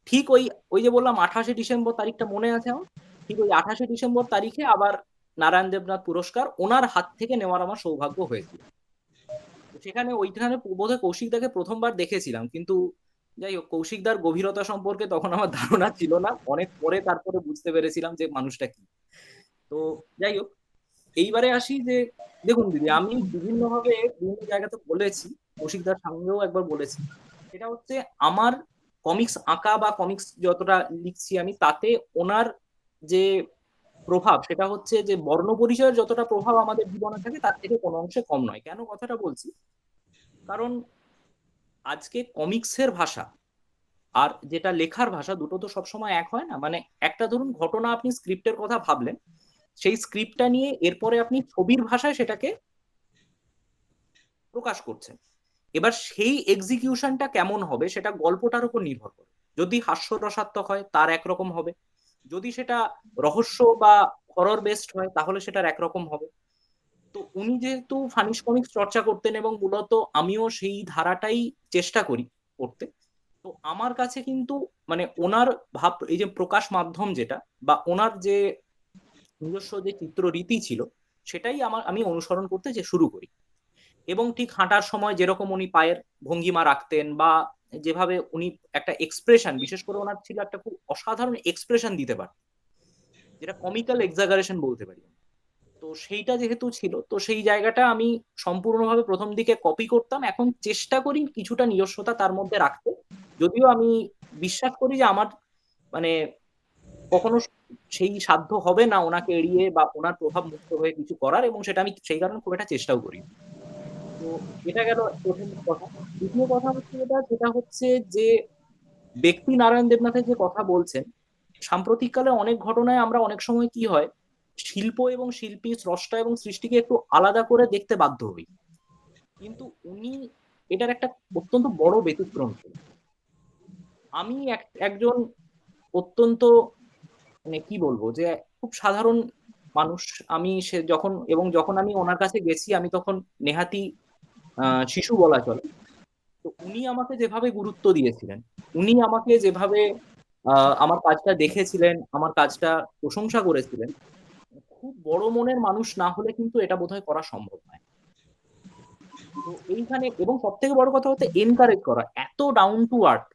ঠিক ওই ওই যে বললাম 28শে ডিসেম্বর তারিখটা মনে আছে আমার, ঠিক ওই 28শে ডিসেম্বর তারিখে আবার নারায়ণ দেবনাথ পুরস্কার ওনার হাত থেকে নেওয়ার আমার সৌভাগ্য হয়েছিল। সেখানে ওইখানে বোধহয় কৌশিকদাকে প্রথমবার দেখেছিলাম, কিন্তু যাই হোক কৌশিকদার গভীরতা সম্পর্কে তখন আমার ধারণা ছিল না, অনেক পরে তারপরে বুঝতে পেরেছিলাম যে মানুষটা কি। তো যাই হোক, এইবারে আসি যে দেখুন দিদি, আমি বিভিন্নভাবে বিভিন্ন জায়গাতে বলেছি, কৌশিকদার সঙ্গেও একবার বলেছি, সেটা হচ্ছে আমার কমিক্স আঁকা বা কমিক্স যতটা লিখছি আমি, তাতে ওনার যে প্রভাব, সেটা হচ্ছে যে বর্ণ পরিচয়ের যতটা প্রভাব আমাদের জীবনে থাকে তার থেকে কোনো অংশে কম নয়। কেন কথাটা বলছি, কারণ আজকে কমিক্সের ভাষা আর যেটা লেখার ভাষা, দুটো তো সবসময় এক হয় না। মানে একটা ধরুন ঘটনা আপনি স্ক্রিপ্টের কথা ভাবলেন, সেই স্ক্রিপ্টটা নিয়ে এরপরে আপনি ছবির ভাষায় সেটাকে প্রকাশ করছেন। এবার সেই এক্সিকিউশনটা কেমন হবে সেটা গল্পটার উপর নির্ভর করে। যদি হাস্যরসাত্মক হয় তার একরকম হবে, যদি সেটা রহস্য বা হরর বেসড হয় তাহলে সেটার একরকম হবে। তো উনি যেহেতু ফানিশ কমিক্স চর্চা করতেন এবং মূলত আমিও সেই ধারাটাই চেষ্টা করি করতে, তো আমার কাছে কিন্তু মানে ওনার ভাব, এই যে প্রকাশ মাধ্যম যেটা বা ওনার যে নিজস্ব যে চিত্ররীতি ছিল, সেটাই আমি অনুসরণ করতে যে শুরু করি। এবং ঠিক হাঁটার সময় যেরকম উনি পায়ের ভঙ্গিমা রাখতেন বা যেভাবে উনি একটা এক্সপ্রেশন, বিশেষ করে ওনার ছিল একটা খুব অসাধারণ এক্সপ্রেশন দিতে পারতেন, যেটা কমিক্যাল এক্সাগারেশন বলতে পারি। তো সেইটা যেহেতু ছিল, তো সেই জায়গাটা আমি সম্পূর্ণভাবে প্রথম দিকে কপি করতাম, এখন চেষ্টা করি কিছুটা নিজস্বতা তার মধ্যে রাখতে। যদিও আমি বিশ্বাস করি যে আমার মানে কখনো সেই সাধ্য হবে না ওনাকে এড়িয়ে বা ওনার প্রভাব মুক্ত হয়ে কিছু করার, এবং সেটা আমি সেই কারণে খুব একটা চেষ্টাও করি। তো এটা গেল প্রথম কথা। দ্বিতীয় কথা হচ্ছে যেটা হচ্ছে যে ব্যক্তি নারায়ণ দেবনাথের যে কথা বলছেন, সাম্প্রতিককালে অনেক ঘটনায় আমরা অনেক সময় কি হয়, শিল্প এবং শিল্পী, স্রষ্টা এবং সৃষ্টিকে একটু আলাদা করে দেখতে বাধ্য হই। কিন্তু উনি এটার একটা অত্যন্ত বড় ব্যতিক্রম ছিলেন। আমি একজন অত্যন্ত, মানে কি বলবো, যে খুব সাধারণ মানুষ। আমি যখন আমি ওনার কাছে গেছি, আমি তখন নেহাতি শিশু বলা চলে। তো উনি আমাকে যেভাবে গুরুত্ব দিয়েছিলেন, উনি আমাকে যেভাবে আমার কাজটা দেখেছিলেন, আমার কাজটা প্রশংসা করেছিলেন, খুব বড় মনের মানুষ না হলে কিন্তু এটা বোধহয় করা সম্ভব নয়। তো এইখানে, এবং সব থেকে বড় কথা হচ্ছে এনকারেজ করা, এত ডাউন টু আর্থ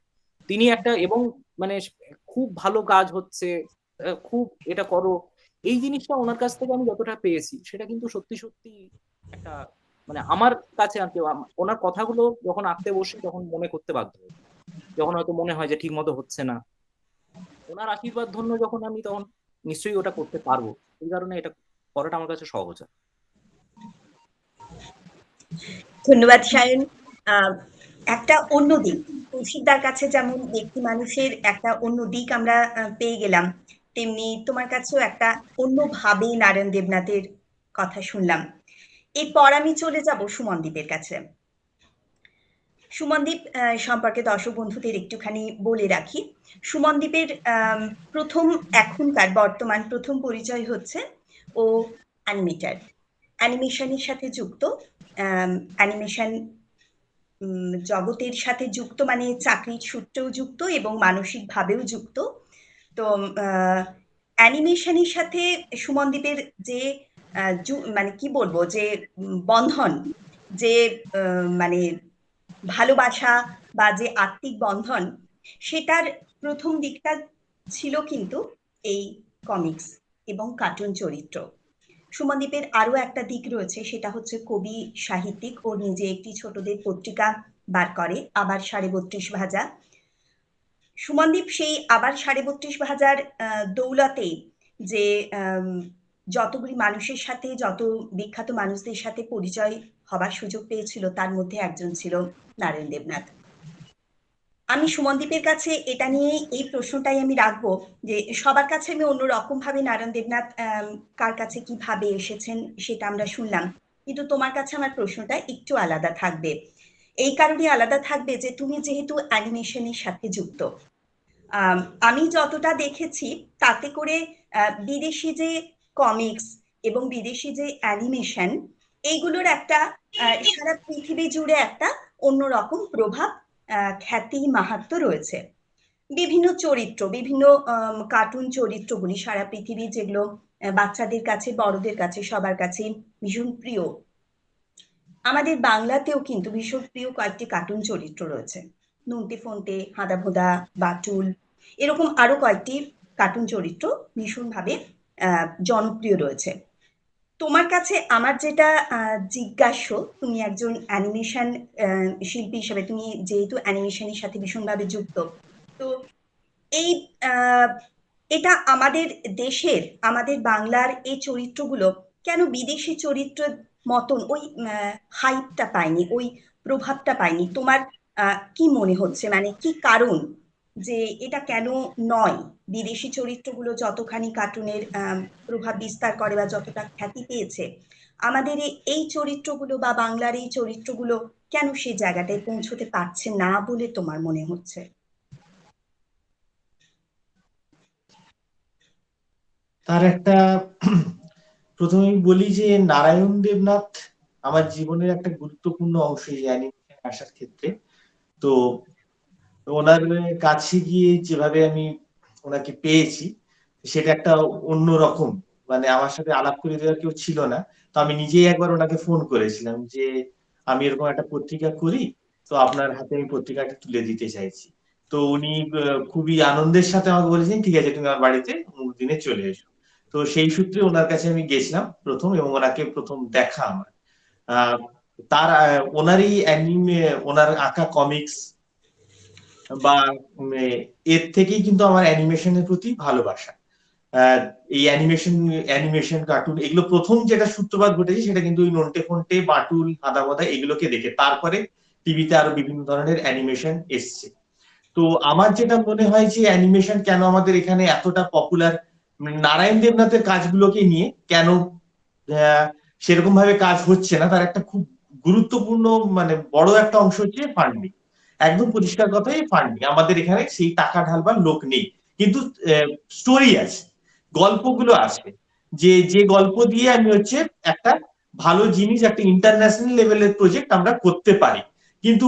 তিনি একটা, এবং মানে খুব ভালো কাজ হচ্ছে, খুব এটা করো, এই জিনিসটা ওনার কাছ থেকে আমি যতটা পেয়েছি সেটা কিন্তু সত্যি সত্যি একটা, মানে আমার কাছে আর কি ওনার কথাগুলো যখন আঁকতে বসি তখন মনে করতে বাধ্য হই, যখন হয়তো মনে হয় যে ঠিক মতো হচ্ছে না, ওনার আশীর্বাদ ধন্য যখন আমি, তখন নিশ্চয়ই ওটা করতে পারবো। এই কারণে এটা করাটা আমার কাছে সহজ হয়। ধন্যবাদ সায়ন। একটা অন্য দিক, কৌশিকদার কাছে যেমন ব্যক্তি মানুষের একটা অন্য দিক আমরা পেয়ে গেলাম, তেমনি তোমার কাছেও একটা অন্যভাবে নারায়ণ দেবনাথের কথা শুনলাম। এরপর আমি চলে যাব সুমনদীপের কাছে। সুমনদীপ সম্পর্কে দর্শক বন্ধুদের একটুখানি বলে রাখি। সুমনদীপের প্রথম, এখনকার বর্তমান প্রথম পরিচয় হচ্ছে ও অ্যানিমেটার, অ্যানিমেশনের সাথে যুক্ত, অ্যানিমেশন জগতের সাথে যুক্ত, মানে চাকরির সূত্রেও যুক্ত এবং মানসিকভাবেও যুক্ত। তো অ্যানিমেশনের সাথে সুমনদীপের যে মানে কি বলবো, যে বন্ধন, যে মানে ভালোবাসা বা যে আত্মিক বন্ধন, সেটার প্রথম দিকটা ছিল কিন্তু এই কমিক্স এবং কার্টুন চরিত্র। সুমনদীপের আরো একটা দিক রয়েছে, সেটা হচ্ছে কবি সাহিত্যিক। ও নিজে একটি ছোটদের পত্রিকা বার করে, আবার 32.5 ভাজা। সুমনদীপ সেই আবার 32.5 ভাজার দৌলতে যে যতগুলি মানুষের সাথে, যত বিখ্যাত মানুষদের সাথে পরিচয় হবার সুযোগ পেয়েছিল, তার মধ্যে একজন ছিল নারায়ণ দেবনাথ। আমি সুমনদীপের কাছে এটা নিয়ে এই প্রশ্নটাই আমি রাখবো, যে সবার কাছে আমি অন্যরকম ভাবে নারায়ণ দেবনাথ কার কাছে কিভাবে এসেছেন সেটা আমরা শুনলাম, কিন্তু তোমার কাছে আমার প্রশ্নটা একটু আলাদা থাকবে। এই কারণে আলাদা থাকবে যে তুমি যেহেতু অ্যানিমেশনের সাথে যুক্ত। আমি যতটা দেখেছি তাতে করে বিদেশি যে কমিক্স এবং বিদেশি যে অ্যানিমেশন, এইগুলোর একটা সারা পৃথিবী জুড়ে একটা অন্যরকম প্রভাব, খ্যাতি, মাহাত্ম্য রয়েছে। বিভিন্ন চরিত্র, বিভিন্ন কার্টুন চরিত্রগুলি সারা পৃথিবী, যেগুলো বাচ্চাদের কাছে, বড়দের কাছে, সবার কাছে ভীষণ প্রিয়। আমাদের বাংলাতেও কিন্তু ভীষণ প্রিয় কয়েকটি কার্টুন চরিত্র রয়েছে। নুনটে ফন্টে, হাঁদাভোঁদা, বাটুল, এরকম আরো কয়েকটি কার্টুন চরিত্র ভীষণভাবে জনপ্রিয় রয়েছে। তোমার কাছে আমার যেটা জিজ্ঞাস্য, তুমি একজন অ্যানিমেশন শিল্পী হিসেবে, তুমি যেহেতু অ্যানিমেশনের সাথে ভীষণভাবে যুক্ত, তো এই এটা আমাদের দেশের, আমাদের বাংলার এই চরিত্রগুলো কেন বিদেশি চরিত্রের মতন ওই হাইপটা পায়নি, ওই প্রভাবটা পায়নি? তোমার কি মনে হচ্ছে, মানে কি কারণ যে এটা কেন নয়? বিদেশি চরিত্রগুলো যতখানি কার্টুনের প্রভাব বিস্তার করে বা যতটা খ্যাতি পেয়েছে, আমাদের এই চরিত্রগুলো বা বাংলার এই চরিত্রগুলো কেন সেই জায়গাটায় পৌঁছতে পারছে না বলে তোমার মনে হচ্ছে? তার একটা প্রথমেই বলি যে নারায়ণ দেবনাথ আমার জীবনের একটা গুরুত্বপূর্ণ অংশ এই অ্যানিমেশন আসার ক্ষেত্রে। তো ওনার কাছে গিয়ে যেভাবে আমি ওনাকে পেয়েছি সেটা একটা অন্যরকম, মানে আমার সাথে আলাপ করে দেওয়ার কেউ ছিল না। তো আমি নিজেই একবার ওনাকে ফোন করেছিলাম যে আমি এরকম একটা পত্রিকা করি, তো আপনার হাতে আমি পত্রিকাটা তুলে দিতে চাইছি। তো উনি খুবই আনন্দের সাথে আমাকে বলেছেন ঠিক আছে তুমি আমার বাড়িতে অমুক দিনে চলে এসো। তো সেই সূত্রে ওনার কাছে আমি গেছিলাম প্রথম, এবং ওনাকে প্রথম দেখা আমার আহ তার ওনারই ওনার আঁকা কমিক্স বা এর থেকেই কিন্তু আমার অ্যানিমেশনের প্রতি ভালোবাসা। এই অ্যানিমেশন কার্টুন এগুলো প্রথম যেটা সূত্রপাত ঘটেছে সেটা কিন্তু ওই নন্টে ফন্টে, বাটুল, হাদাবদা এগুলোকে দেখে, তারপরে টিভিতে আরো বিভিন্ন ধরনের অ্যানিমেশন এসছে। তো আমার যেটা মনে হয় যে অ্যানিমেশন কেন আমাদের এখানে এতটা পপুলার, নারায়ণ দেবনাথের কাজগুলোকে নিয়ে কেন সেরকম ভাবে কাজ হচ্ছে না, তার একটা খুব গুরুত্বপূর্ণ মানে বড় একটা অংশ হচ্ছে ফান্ডিং। একদম পরিষ্কার কথাই ফান্ডিং, আমাদের এখানে সেই টাকা ঢালবার লোক নেই, কিন্তু স্টোরি আছে, গল্পগুলো আছে, যে গল্প দিয়ে আমি হচ্ছে একটা ভালো জিনিস, একটা ইন্টারন্যাশনাল লেভেলের প্রজেক্ট আমরা করতে পারি। কিন্তু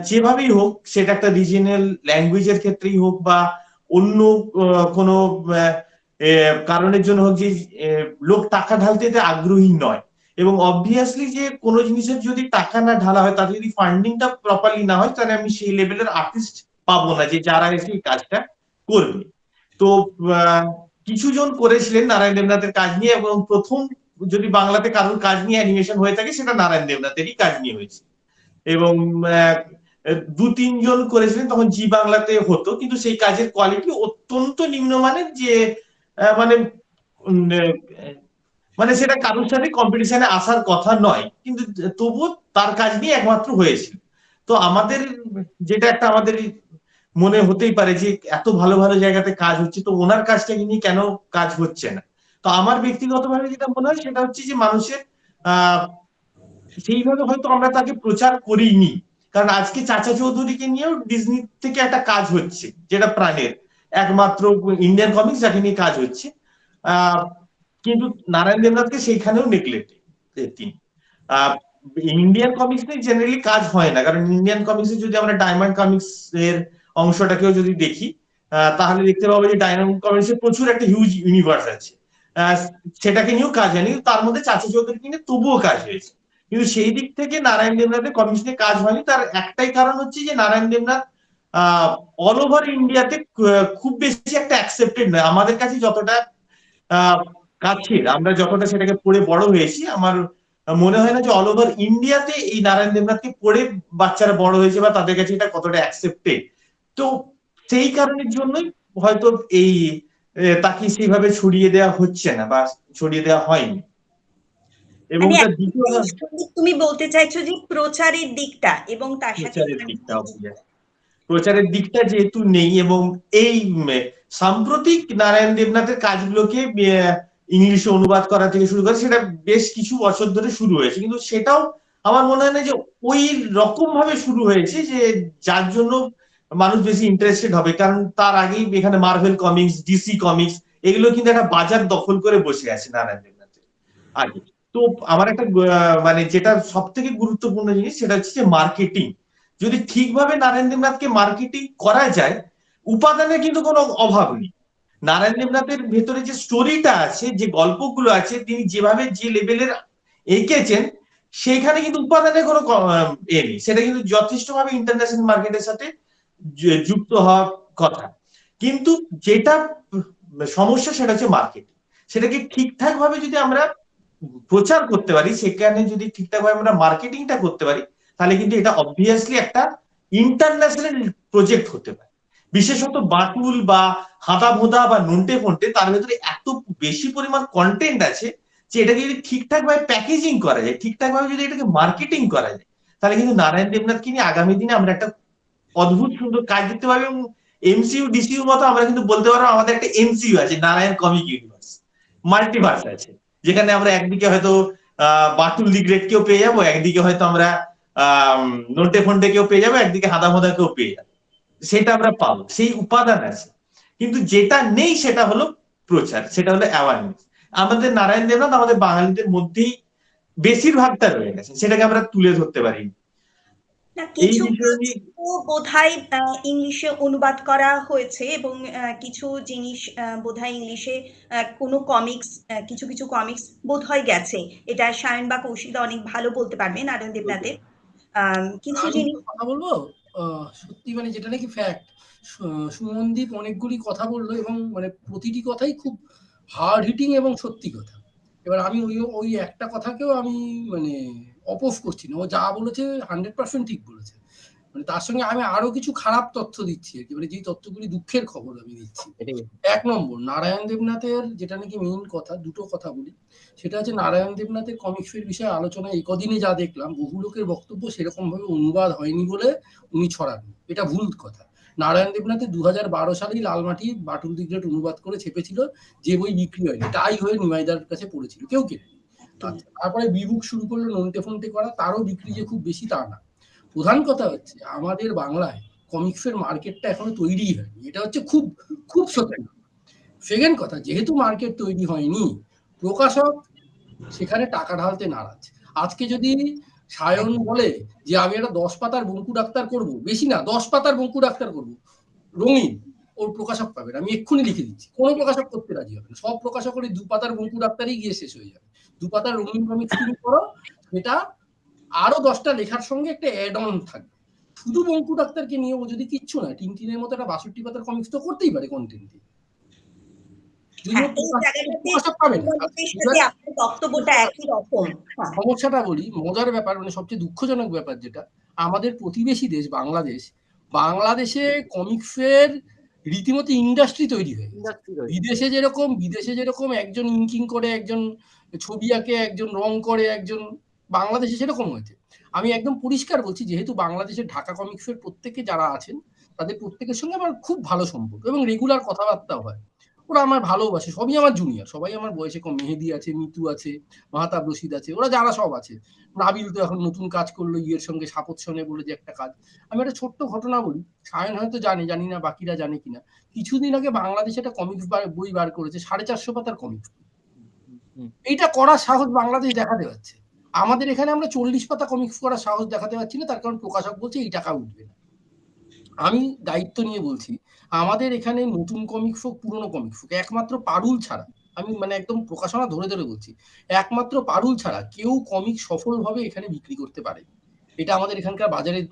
যেভাবেই হোক, সেটা একটা রিজিয়নাল ল্যাঙ্গুয়েজের ক্ষেত্রেই হোক বা অন্য কোনো কারণের জন্য হোক, যে লোক টাকা ঢালতে আগ্রহী নয়। এবং অবভিয়াসলি যে কোনো জিনিসের যদি টাকা না ঢালা হয়, তার যদি ফান্ডিংটা প্রপারলি না হয়, তাহলে আমি সেই লেভেলের আর্টিস্ট পাবো না যে যারা এসে এই কাজটা করবে। তো কিছু জন করেছিলেন নারায়ণ দেবনাথের কাজ নিয়ে, এবং প্রথম যদি বাংলাতে কারোর কাজ নিয়ে অ্যানিমেশন হয়ে থাকে, সেটা নারায়ণ দেবনাথেরই কাজ নিয়ে হয়েছে। এবং 2-3 জন করেছিলেন, তখন জি বাংলাতে হতো, কিন্তু সেই কাজের কোয়ালিটি অত্যন্ত নিম্নমানের, যে মানে মানে সেটা কারোর সাথে কম্পিটিশনে আসার কথা নয়, কিন্তু তবুও তার কাজ নিয়ে একমাত্র হয়েছিল। তো আমাদের যেটা একটা আমাদের মনে হতেই পারে যে এত ভালো ভালো জায়গাতে কাজ হচ্ছে, তো ওনার কাজটাকে নিয়ে কেন কাজ হচ্ছে না। তো আমার ব্যক্তিগতভাবে যেটা মনে হয়, সেটা হচ্ছে যে মানুষের সেইভাবে হয়তো আমরা তাকে প্রচার করিনি। কারণ আজকে চাচা চৌধুরীকে নিয়েও ডিজনি থেকে একটা কাজ হচ্ছে, যেটা প্রাণের একমাত্র ইন্ডিয়ান কমিক্স যাকে নিয়ে কাজ হচ্ছে। কিন্তু নারায়ণ দেবনাথকে সেইখানেও নেগলেক্ট তিনি। ইন্ডিয়ান কমিক্স নিয়ে জেনারেলি কাজ হয় না, কারণ ইন্ডিয়ান কমিক্সে যদি আমরা ডায়মন্ড কমিক্স এর অংশটাকেও যদি দেখি, তাহলে দেখতে পাবো যে ডায়মন্ড কমিক্সে প্রচুর একটা হিউজ ইউনিভার্স আছে, সেটাকে নিয়েও কাজ হয়নি, কিন্তু তার মধ্যে চাচা চৌধুরীকে নিয়ে তবুও কাজ হয়েছে। কিন্তু সেই দিক থেকে নারায়ণ দেবনাথের কমিক্স নিয়ে কাজ হয়নি, তার একটাই কারণ হচ্ছে যে নারায়ণ দেবনাথ অল ওভার ইন্ডিয়াতে খুব বেশি একটা অ্যাকসেপ্টেড নয়। আমাদের কাছে যতটা কাছের, আমরা যতটা সেটাকে পড়ে বড় হয়েছি, আমার মনে হয় না যে অল ওভার ইন্ডিয়াতে এই নারায়ণ দেবনাথকে পড়ে বাচ্চারা বড় হয়েছে বা তাদের কাছে এটা কতটা অ্যাকসেপ্টেড। তো সেই কারণের জন্যই হয়তো এই তাকে সেইভাবে ছড়িয়ে দেওয়া হচ্ছে না বা ছড়িয়ে দেওয়া হয়নি। এবং মানে তার দ্বিতীয় তুমি বলতে চাইছো যে প্রচারের দিকটা এবং তার সাথে প্রচারের দিকটা যেহেতু নেই, এবং এই সাম্প্রতিক নারায়ণ দেবনাথের কাজগুলোকে ইংলিশে অনুবাদ করা থেকে শুরু করে, সেটা বেশ কিছু বছর ধরে শুরু হয়েছে, কিন্তু সেটাও আমার মনে হয় না যে ওই রকম ভাবে শুরু হয়েছে যে যার জন্য মানুষ বেশি ইন্টারেস্টেড হবে। কারণ তার আগেই এখানে মার্ভেল কমিক্স, ডিসি কমিক্স, এগুলো কিন্তু একটা বাজার দখল করে বসে আছে নারায়ণ দেবনাথের আগে। তো আমার একটা মানে যেটা সব থেকে গুরুত্বপূর্ণ জিনিস, সেটা হচ্ছে যে মার্কেটিং। যদি ঠিকভাবে নারায়ণ দেবনাথকে মার্কেটিং করা যায়, উপাদানের কিন্তু কোনো অভাব নেই। নারায়ণ দেবনাথের ভেতরে যে স্টোরিটা আছে, যে গল্পগুলো আছে, তিনি যেভাবে যে লেভেলের এঁকেছেন, সেখানে কিন্তু উপাদানের কোনো নেই। সেটা কিন্তু যথেষ্টভাবে ইন্টারন্যাশনাল মার্কেটের সাথে যুক্ত হওয়ার কথা। কিন্তু যেটা সমস্যা, সেটা হচ্ছে মার্কেটিং। সেটাকে ঠিকঠাক ভাবে যদি আমরা প্রচার করতে পারি, সেখানে যদি ঠিকঠাক ভাবে আমরা মার্কেটিংটা করতে পারি, তাহলে কিন্তু এটা অবভিয়াসলি একটা ইন্টারন্যাশনাল প্রজেক্ট হতে পারে। বিশেষত বাটুল বা হাদা ভোদা বা নন্টে ফন্টে, তার ভেতরে এত বেশি পরিমাণ কন্টেন্ট আছে যে এটাকে যদি ঠিকঠাক ভাবে প্যাকেজিং করা যায়, ঠিকঠাক ভাবে যদি এটাকে মার্কেটিং করা যায়, তাহলে কিন্তু নারায়ণ দেবনাথকে নিয়ে আগামী দিনে আমরা একটা অদ্ভুত সুন্দর কাজ দেখতে পাবো। এবং এমসিইউ ডিসিইউ মতো আমরা কিন্তু বলতে পারবো আমাদের একটা এমসিইউ আছে, নারায়ণ কমিক ইউনিভার্স, মাল্টিভার্স আছে, যেখানে আমরা একদিকে হয়তো বাটুল দি গ্রেট কেও পেয়ে যাবো, একদিকে হয়তো আমরা নন্টে ফন্টে কেও পেয়ে যাবো, একদিকে হাদা মোদা কেও পেয়ে যাবো। সেটা আমরা পাবো, সেই উপাদান আছে। কিন্তু যেটা নেই সেটা হলো প্রচার, সেটা হলো অ্যাওয়ারনেস। আমাদের নারায়ণ দেবনাথ আমাদের বাঙালিদের মধ্যেই বেশিরভাগটা রয়ে গেছে, সেটাকে আমরা তুলে ধরতে পারি। এই বিষয়ে বোধহয় ইংলিশে অনুবাদ করা হয়েছে, এবং কিছু জিনিস বোধহয় ইংলিশে কোনো কমিক্স, কিছু কিছু কমিক্স বোধহয় গেছে। এটা সায়ন বা কৌশিকদা অনেক ভালো বলতে পারবে নারায়ণ দেবনাথের কিছু জিনিস। কথা বলবো, সত্যি মানে যেটা নাকি ফ্যাক্ট, সুমনদীপ অনেকগুলি কথা বললো, এবং মানে প্রতিটি কথাই খুব হার্ড হিটিং এবং সত্যি কথা। এবার আমি ওই একটা কথাকেও আমি মানে অপোজ করছি না, ও যা বলেছে 100% ঠিক বলেছে। মানে তার সঙ্গে আমি আরো কিছু খারাপ তথ্য দিচ্ছি আর কি, মানে যে তথ্যগুলি দুঃখের খবর আমি দিচ্ছি। 1 নম্বর, নারায়ণ দেবনাথের যেটা নাকি মেইন কথা, দুটো কথা বলি, সেটা হচ্ছে নারায়ণ দেবনাথের কমিক্সের বিষয়ে আলোচনা এই কদিনে যা দেখলাম, বহু লোকের বক্তব্য সেরকম ভাবে অনুবাদ হয়নি বলে উনি ছড়াননি, এটা ভুল কথা। নারায়ণ দেবনাথের 2012 সালেই লালমাটি বাটুল দি গ্রেট অনুবাদ করে ছেপেছিল, যে বই বিক্রি হয়নি, তাই হয়ে নিমাইদার কাছে পড়েছিল, কেউ কেনেনি। তারপরে বিবুক শুরু করলো নন্টে ফন্টে করা, তারও বিক্রি যে খুব বেশি তা না। প্রধান কথা হচ্ছে আমাদের বাংলায় কমিক্সের মার্কেটটা এখনো তৈরি হয়নি, এটা হচ্ছে খুব খুব সত্যি। সেকেন্ড কথা, যেহেতু মার্কেট তৈরি হয়নি, প্রকাশক সেখানে টাকা ঢালতে নারাজ। আজকে যদি সায়ন বলে যে আমি একটা 10 পাতার বঙ্কু ডাক্তার করব, বেশি না 10 পাতার বঙ্কু ডাক্তার করব, রঙিন, ওর প্রকাশক পাবে না, আমি এক্ষুনি লিখে দিচ্ছি, কোনো প্রকাশক করতে রাজি হবে না। সব প্রকাশকেরই 2 পাতার বঙ্কু ডাক্তারই গিয়ে শেষ হয়ে যাবে। 2 পাতার রঙিন কমিক্স তুমি করো, সেটা আরো 10টা লেখার সঙ্গে একটা অ্যাড অন থাকবে। শুধু বঙ্কু ডাক্তারকে নিয়ে ও যদি কিচ্ছু না, টিনটিনের মতো একটা 62 পাতার কমিক্স তো করতেই পারে কন্টেন্ট দিয়ে। হ্যাঁ, এই জায়গাটাতে সাথে আপনার বক্তব্যটা একই রকম। সমস্যাটা বলি, মজার ব্যাপার, মানে সবচেয়ে দুঃখজনক ব্যাপার যেটা, আমাদের প্রতিবেশী দেশ বাংলাদেশে কমিক্সের রীতিমতো ইন্ডাস্ট্রি তৈরি হয়ে গেছে। বিদেশে যেরকম একজন ইঙ্কিং করে, একজন ছবি আঁকে, একজন রং করে, একজন, বাংলাদেশে সেরকম হয়েছে। আমি একদম পরিষ্কার বলছি, যেহেতু বাংলাদেশের ঢাকা কমিক্সের প্রত্যেকে যারা আছেন তাদের প্রত্যেকের সঙ্গে আমার খুব ভালো সম্পর্ক এবং রেগুলার কথাবার্তাও হয়। ওরা আমার ভালোবাসে, সবই আমার জুনিয়র, সবাই আমার বয়সে কম। মেহেদি আছে, মিতু আছে, মাহতাব রশিদ আছে, ওরা যারা সব আছে। নাবিল তো এখন নতুন কাজ করলো ইয়ের সঙ্গে, সাপোৎসনে বলে যে একটা কাজ। আমি একটা ছোট্ট ঘটনা বলি, সায়ন হয়তো জানি না বাকিরা জানে কিনা। কিছুদিন আগে বাংলাদেশে একটা কমিক্স বই বার করেছে, 450 পাতার কমিক্স। এইটা করার সাহস বাংলাদেশ দেখাতে পারছে। আমাদের এখানে আমরা 40 পাতা কমিক্স করার সাহস দেখাতে পারছি না, তার কারণ প্রকাশক বলছে এই টাকা উঠবে না। আমি দায়িত্ব নিয়ে বলছি, আমাদের এখানে নতুন কমিক্স হোক, পুরনো কমিক্স হোক, একমাত্র পারুল ছাড়া, আমি মানে একদম প্রকাশনা ধরে বলছি, একমাত্র পারুল ছাড়া কেউ কমিক্স সফলভাবে এখানে বিক্রি করতে পারে। এটা আমাদের এখানকার বাজারের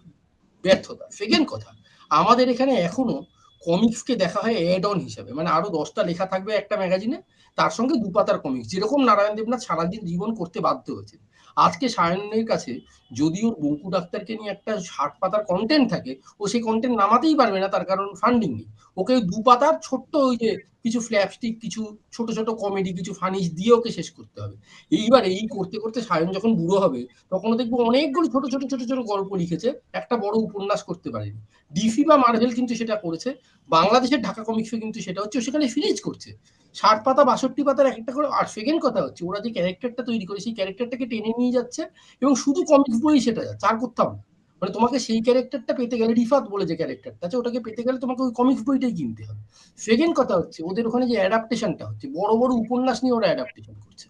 ব্যর্থতা। সেকেন্ড কথা, আমাদের এখানে এখনো কমিক্সকে দেখা হয় অ্যাড অন হিসাবে, মানে আরো 10টা লেখা থাকবে একটা ম্যাগাজিনে, তার সঙ্গে 2 পাতার কমিক্স, যেরকম নারায়ণ দেবনাথ সারাদিন জীবন করতে বাধ্য হয়েছে। আজকে সায়নের কাছে যদি ওর বঙ্কু ডাক্তারকে নিয়ে একটা 60 পাতার কন্টেন্ট থাকে, ও সেই কন্টেন্ট নামাতেই পারবে না, তার কারণ ফান্ডিং নেই। ওকে 2 পাতার ছোট্ট ওই যে কিছু ফ্ল্যাপস্টিক, কিছু ছোট ছোট কমেডি, কিছু ফানিশ দিয়ে ওকে শেষ করতে হবে। এইবার এই করতে করতে সায়ন যখন বুড়ো হবে, তখন দেখবো অনেকগুলো ছোট ছোট ছোট ছোট গল্প লিখেছে, একটা বড় উপন্যাস করতে পারেনি। ডিসি বা মার্ভেল কিন্তু সেটা করেছে, বাংলাদেশের ঢাকা কমিক্সে কিন্তু সেটা হচ্ছে সেখানে ফিনিশ করছে 60 পাতা 62 পাতার একটা করে। আর সেকেন্ড কথা হচ্ছে, ওরা যে ক্যারেক্টারটা তৈরি করে সেই ক্যারেক্টারটাকে টেনে নিয়ে যাচ্ছে এবং শুধু কমিক্স বই সেটা যাচ্ছে, আর কোথাও না। মানে তোমাকে সেই ক্যারেক্টারটা পেতে গেলে, রিফাত বলে যে ক্যারেক্টারটা আছে, ওটাকে পেতে গেলে তোমাকে ওই কমিক্স বইটাই কিনতে হবে। সেকেন্ড কথা হচ্ছে, ওদের ওখানে যে অ্যাডাপ্টেশনটা হচ্ছে, বড় বড় উপন্যাস নিয়ে ওরা অ্যাডাপ্টেশন করছে।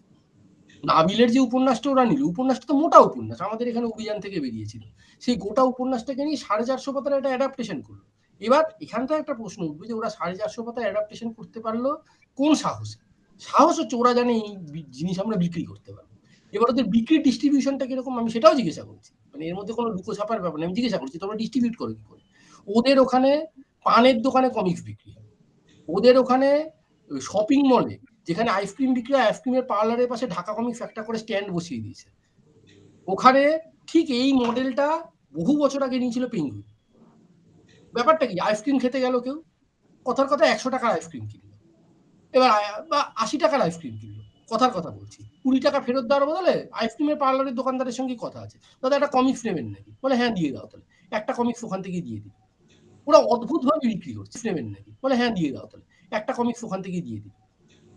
নাবিলের যে উপন্যাসটা ওরা নিল, উপন্যাসটা তো মোটা উপন্যাস, আমাদের এখানে অভিযান থেকে বেরিয়েছিল, সেই গোটা উপন্যাসটাকে নিয়ে 450 পাতার একটা অ্যাডাপ্টেশন করলো। এবার এখানটা একটা প্রশ্ন উঠবে যে ওরা 450 পাতা অ্যাডাপ্টেশন করতে পারলো কোন সাহসে? সাহস হচ্ছে ওরা জানে এই জিনিস আমরা বিক্রি করতে পারবো। এবার ওদের বিক্রির ডিস্ট্রিবিউশনটা কিরকম আমি সেটাও জিজ্ঞাসা করছি, মানে এর মধ্যে কোনো লুকো ছাপার ব্যাপার নেই, আমি জিজ্ঞাসা করছি তোমরা ডিস্ট্রিবিউট করো কি করে? ওদের ওখানে পানের দোকানে কমিক্স বিক্রি হয়, ওদের ওখানে শপিং মলে যেখানে আইসক্রিম বিক্রি হয়, আইসক্রিমের পার্লারের পাশে ঢাকা কমিক্স একটা করে স্ট্যান্ড বসিয়ে দিয়েছে। ওখানে ঠিক এই মডেলটা বহু বছর আগে নিয়েছিল পেঙ্গুইন। ব্যাপারটা কি, আইসক্রিম খেতে গেল কেউ, কথার কথা 100 টাকার আইসক্রিম কিনলো, এবার বা 80 টাকার আইসক্রিম কিনলো, কথার কথা বলছি, 20 টাকা ফেরত দেওয়ার বদলে আইসক্রিমের পার্লারের দোকানদারের সঙ্গে কথা আছে, দাদা একটা কমিক্স নেবেন নাকি, বলে হ্যাঁ দিয়ে দাও, তাহলে একটা কমিক্স ওখান থেকে দিয়ে দিই। ওরা অদ্ভুতভাবে বিক্রি করছে, নেবেন নাকি, বলে হ্যাঁ দিয়ে দাও, তাহলে একটা কমিক্স ওখান থেকে দিয়ে দিই।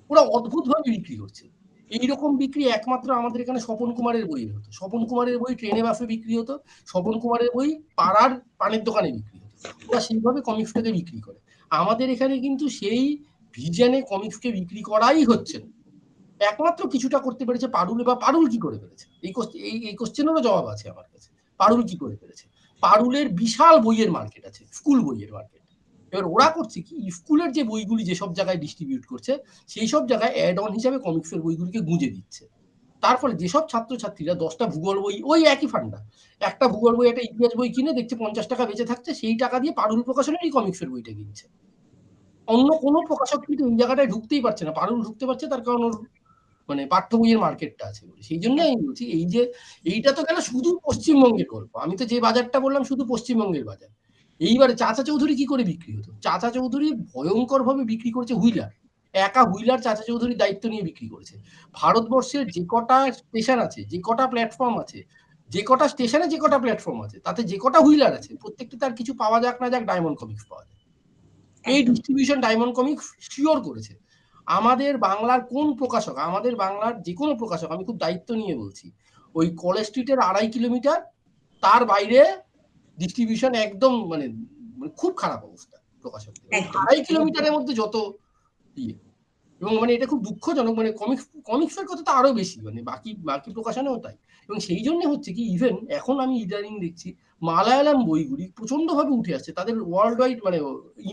ওরা অদ্ভুতভাবে বিক্রি করছে। এইরকম বিক্রি একমাত্র আমাদের এখানে স্বপন কুমারের বই হতো। স্বপন কুমারের বই ট্রেনে বাসে বিক্রি হতো, স্বপন কুমারের বই পাড়ার পানের দোকানে বিক্রি হতো। ওরা সেইভাবে কমিক্সটাকে বিক্রি করে। আমাদের এখানে কিন্তু সেই ভিজনে কমিক্সকে বিক্রি করাই হচ্ছে না। একমাত্র কিছুটা করতে পেরেছে পারুল। বা পারুল কি করে পেরেছে, এই কোশ্চেনেরও জবাব আছে আমার কাছে। পারুল কি করে পেরেছে? পারুলের বিশাল বইয়ের মার্কেট আছে, স্কুল বইয়ের মার্কেট। এবার ওরা করছে কি, স্কুলের যে বইগুলি যেসব জায়গায় ডিস্ট্রিবিউট করছে, সেই সব জায়গায় অ্যাড অন হিসাবে কমিক্সের বইগুলিকে গুঁজে দিচ্ছে। তার ফলে যেসব ছাত্রছাত্রীরা 10টা ভূগোল বই, ওই একই ফান্ডা, একটা ভূগোল বই একটা ইতিহাস বই কিনে দেখছে 50 টাকা বেঁচে থাকছে, সেই টাকা দিয়ে পারুল প্রকাশনেরই কমিক্সের বইটা কিনছে। অন্য কোনো প্রকাশক কিন্তু এই জায়গাটায় ঢুকতেই পারছে না, পারুল ঢুকতে পারছে, তার কারণ ওর মানে পাঠ্য বইয়ের মার্কেটটা আছে। সেই জন্য আমি বলছি, এই যে এইটা তো গেল শুধু পশ্চিমবঙ্গের গল্প। আমি তো যে বাজারটা বললাম শুধু পশ্চিমবঙ্গের বাজার। এইবারে চাচা চৌধুরী কি করে বিক্রি হতো? চাচা চৌধুরী ভয়ঙ্কর ভাবে বিক্রি করেছে হুইলার, একা হুইলার চাচা চৌধুরীর দায়িত্ব নিয়ে বিক্রি করেছে। ভারতবর্ষের যে কটা স্টেশন আছে, যে কটা প্ল্যাটফর্ম আছে, যে কটা স্টেশনে যে কটা প্ল্যাটফর্ম আছে, তাতে যে কটা হুইলার আছে, প্রত্যেকটা তার কিছু পাওয়া যাক না যাক ডায়মন্ড কমিক্স পাওয়া যায়। এই ডিস্ট্রিবিউশন ডায়মন্ড কমিক্স শিওর করেছে। আমাদের বাংলার কোন প্রকাশক, আমাদের বাংলার যে কোনো প্রকাশক, আমি খুব দায়িত্ব নিয়ে বলছি, ওই কলেজ স্ট্রিটের 2.5 কিলোমিটার তার বাইরে ডিস্ট্রিবিউশন একদম মানে খুব খারাপ অবস্থা প্রকাশকদের, একদম। 2.5 কিলোমিটারের মধ্যে যত ইয়ে। এবং মানে এটা খুব দুঃখজনক, মানে কমিক্সের কথা তো আরো বেশি, মানে বাকি বাকি প্রকাশনেও তাই। এবং সেই জন্য হচ্ছে কি, ইভেন এখন আমি ইদানিং দেখছি মালায়ালাম বইগুলি প্রচন্ড ভাবে উঠে আসছে, তাদের ওয়ার্ল্ড ওয়াইড মানে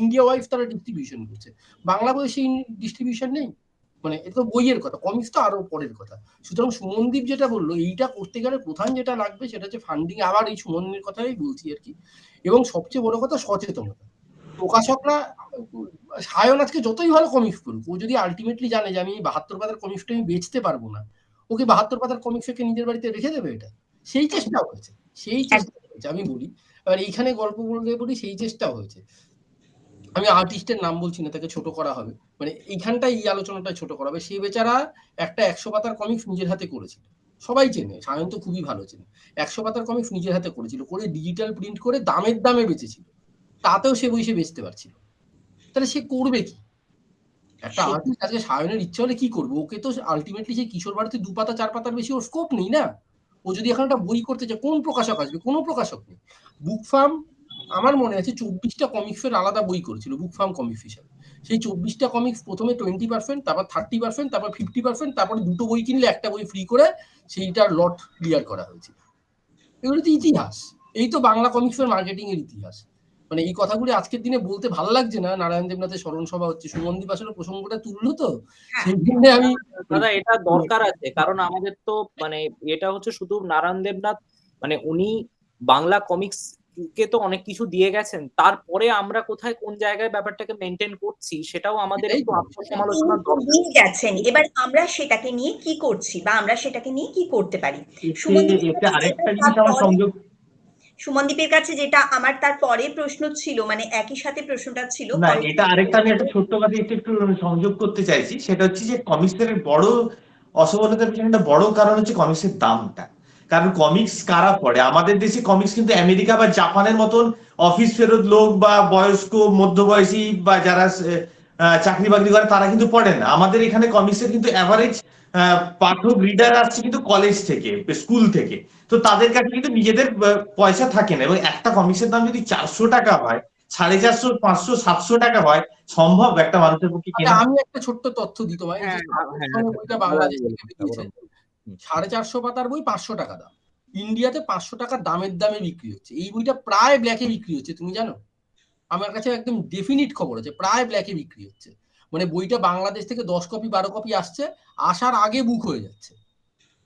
ইন্ডিয়া ওয়াইড তারা ডিস্ট্রিবিউশন করছে, বাংলা বই সেই ডিস্ট্রিবিউশন নেই। মানে এটা তো বইয়ের কথা, কমিক্স তো আরো পরের কথা। সুতরাং সুমনদীপ যেটা বললো, এইটা করতে গেলে প্রধান যেটা লাগবে সেটা হচ্ছে ফান্ডিং। আবার এই সুমনের কথাই বলছি আর কি। এবং সবচেয়ে বড় কথা সচেতনতা। প্রকাশকরা, সায়ন আজকে যতই ভালো কমিক্স করুক, ও যদি আলটিমেটলি জানে যে আমি 72 পাতার কমিক্সটা আমি বেচতে পারবো না, ওকে 72 পাতার কমিক্সকে নিজের বাড়িতে রেখে দেবে? এটা সেই চেষ্টা হয়েছে, সেই চেষ্টা হয়েছে আমি বলি। এবার এইখানে গল্প বলতে বলি, সেই চেষ্টা হয়েছে। আমি আর্টিস্টের নাম বলছি না, তাকে ছোট করা হবে, মানে এইখানটাই এই আলোচনাটা ছোট করা হবে। সেই বেচারা একটা 100 পাতার কমিক্স নিজের হাতে করেছিল, সবাই চেনে, সায়ন তো খুবই ভালো চেনে। 100 পাতার কমিক্স নিজের হাতে করেছিল, করে ডিজিটাল প্রিন্ট করে দামের দামে বেচেছিল, তাতেও সে বই সে বেচতে পারছিল। তাহলে সে করবে কি? একটা আর্টিস্ট আজকে সায়নের ইচ্ছা হলে কি করবে? ওকে তো আলটিমেটলি সেই কিশোর ভারতী 2 পাতা 4 পাতার বেশি ওর স্কোপ নেই না। ও যদি এখন একটা বই করতে চায়, কোন প্রকাশক আসবে? কোনো প্রকাশক নেই। বুক ফার্ম, আমার মনে আছে 24টা কমিক্সের আলাদা বই করেছিল বুক ফার্ম কমিক্স হিসাবে। সেই 24টা কমিক্স প্রথমে 20%, তারপর 30%, তারপর 50%, তারপরে দুটো বই কিনলে একটা বই ফ্রি করে সেইটার লট ক্লিয়ার করা হয়েছিল। এগুলো তো ইতিহাস। এই তো বাংলা কমিক্সের মার্কেটিং এর ইতিহাস। মানে এই কথাগুলি আজকের দিনে বলতে ভালো লাগছে না, নারায়ণ দেবনাথের স্মরণ সভা হচ্ছে, সুমনদীপ আসলে প্রসঙ্গটা তুললো তো, সেই জন্য আমি দাদা এটা দরকার আছে, কারণ আমাদের তো মানে এটা হচ্ছে শুধু নারায়ণ দেবনাথ, মানে উনি বাংলা কমিক্স কে তো অনেক কিছু দিয়ে গেছেন, তারপরে আমরা কোথায় কোন জায়গায় ব্যাপারটাকে মেনটেন করছি সেটাও আমাদের একটু আত্মসমালোচনার দরকার। তিনি গেছেন, এবার আমরা সেটাকে নিয়ে কি করছি বা আমরা সেটাকে নিয়ে কি করতে পারি। এতে আরেকটা জিনিস আমার সংযোগ, সুমনদীপের কাছে যেটা আমার তারপরে প্রশ্ন ছিল, মানে একই সাথে প্রশ্নটা ছিল। না এটা আরেকটা, আমি একটা ছোট্ট কথা একটু সংযোগ করতে চাইছি, সেটা হচ্ছে যে কমিক্সের বড় অসফলতার পিছনে একটা বড় কারণ হচ্ছে কমিক্সের দামটা। কারণ কমিক্স কারা পড়ে? আমাদের দেশে কমিক্স কিন্তু আমেরিকা বা জাপানের মতন অফিস ফেরত লোক বা বয়স্ক মধ্যবয়সী বা যারা চাকরি বাকরি করে তারা কিন্তু পড়ে না। আমাদের এখানে কমিক্সের কিন্তু অ্যাভারেজ পাঠক রিডার আসছে কিন্তু কলেজ থেকে, স্কুল থেকে। তো তাদের কাছে কিন্তু নিজেদের পয়সা থাকে না, এবং একটা কমিক্সের দাম যদি 400 টাকা হয়, 450, 500, 700 টাকা হয়, সম্ভব একটা মানুষের পক্ষে কেনা? আমি একটা ছোট্ট তথ্য দিই তোমায়। এই যে বইটা বাংলাদেশ থেকে বেরিয়েছে, 450 পাতার বই 500 টাকা দাম। ইন্ডিয়াতে 500 টাকা দামের দামে বিক্রি হচ্ছে। এই বইটা প্রায় ব্ল্যাকে বিক্রি হচ্ছে, তুমি জানো? আমার কাছে একদম ডেফিনিট খবর আছে, প্রায় ব্ল্যাকে বিক্রি হচ্ছে। মানে বইটা বাংলাদেশ থেকে 10 কপি 12 কপি আসছে, আসার আগে বুক হয়ে যাচ্ছে।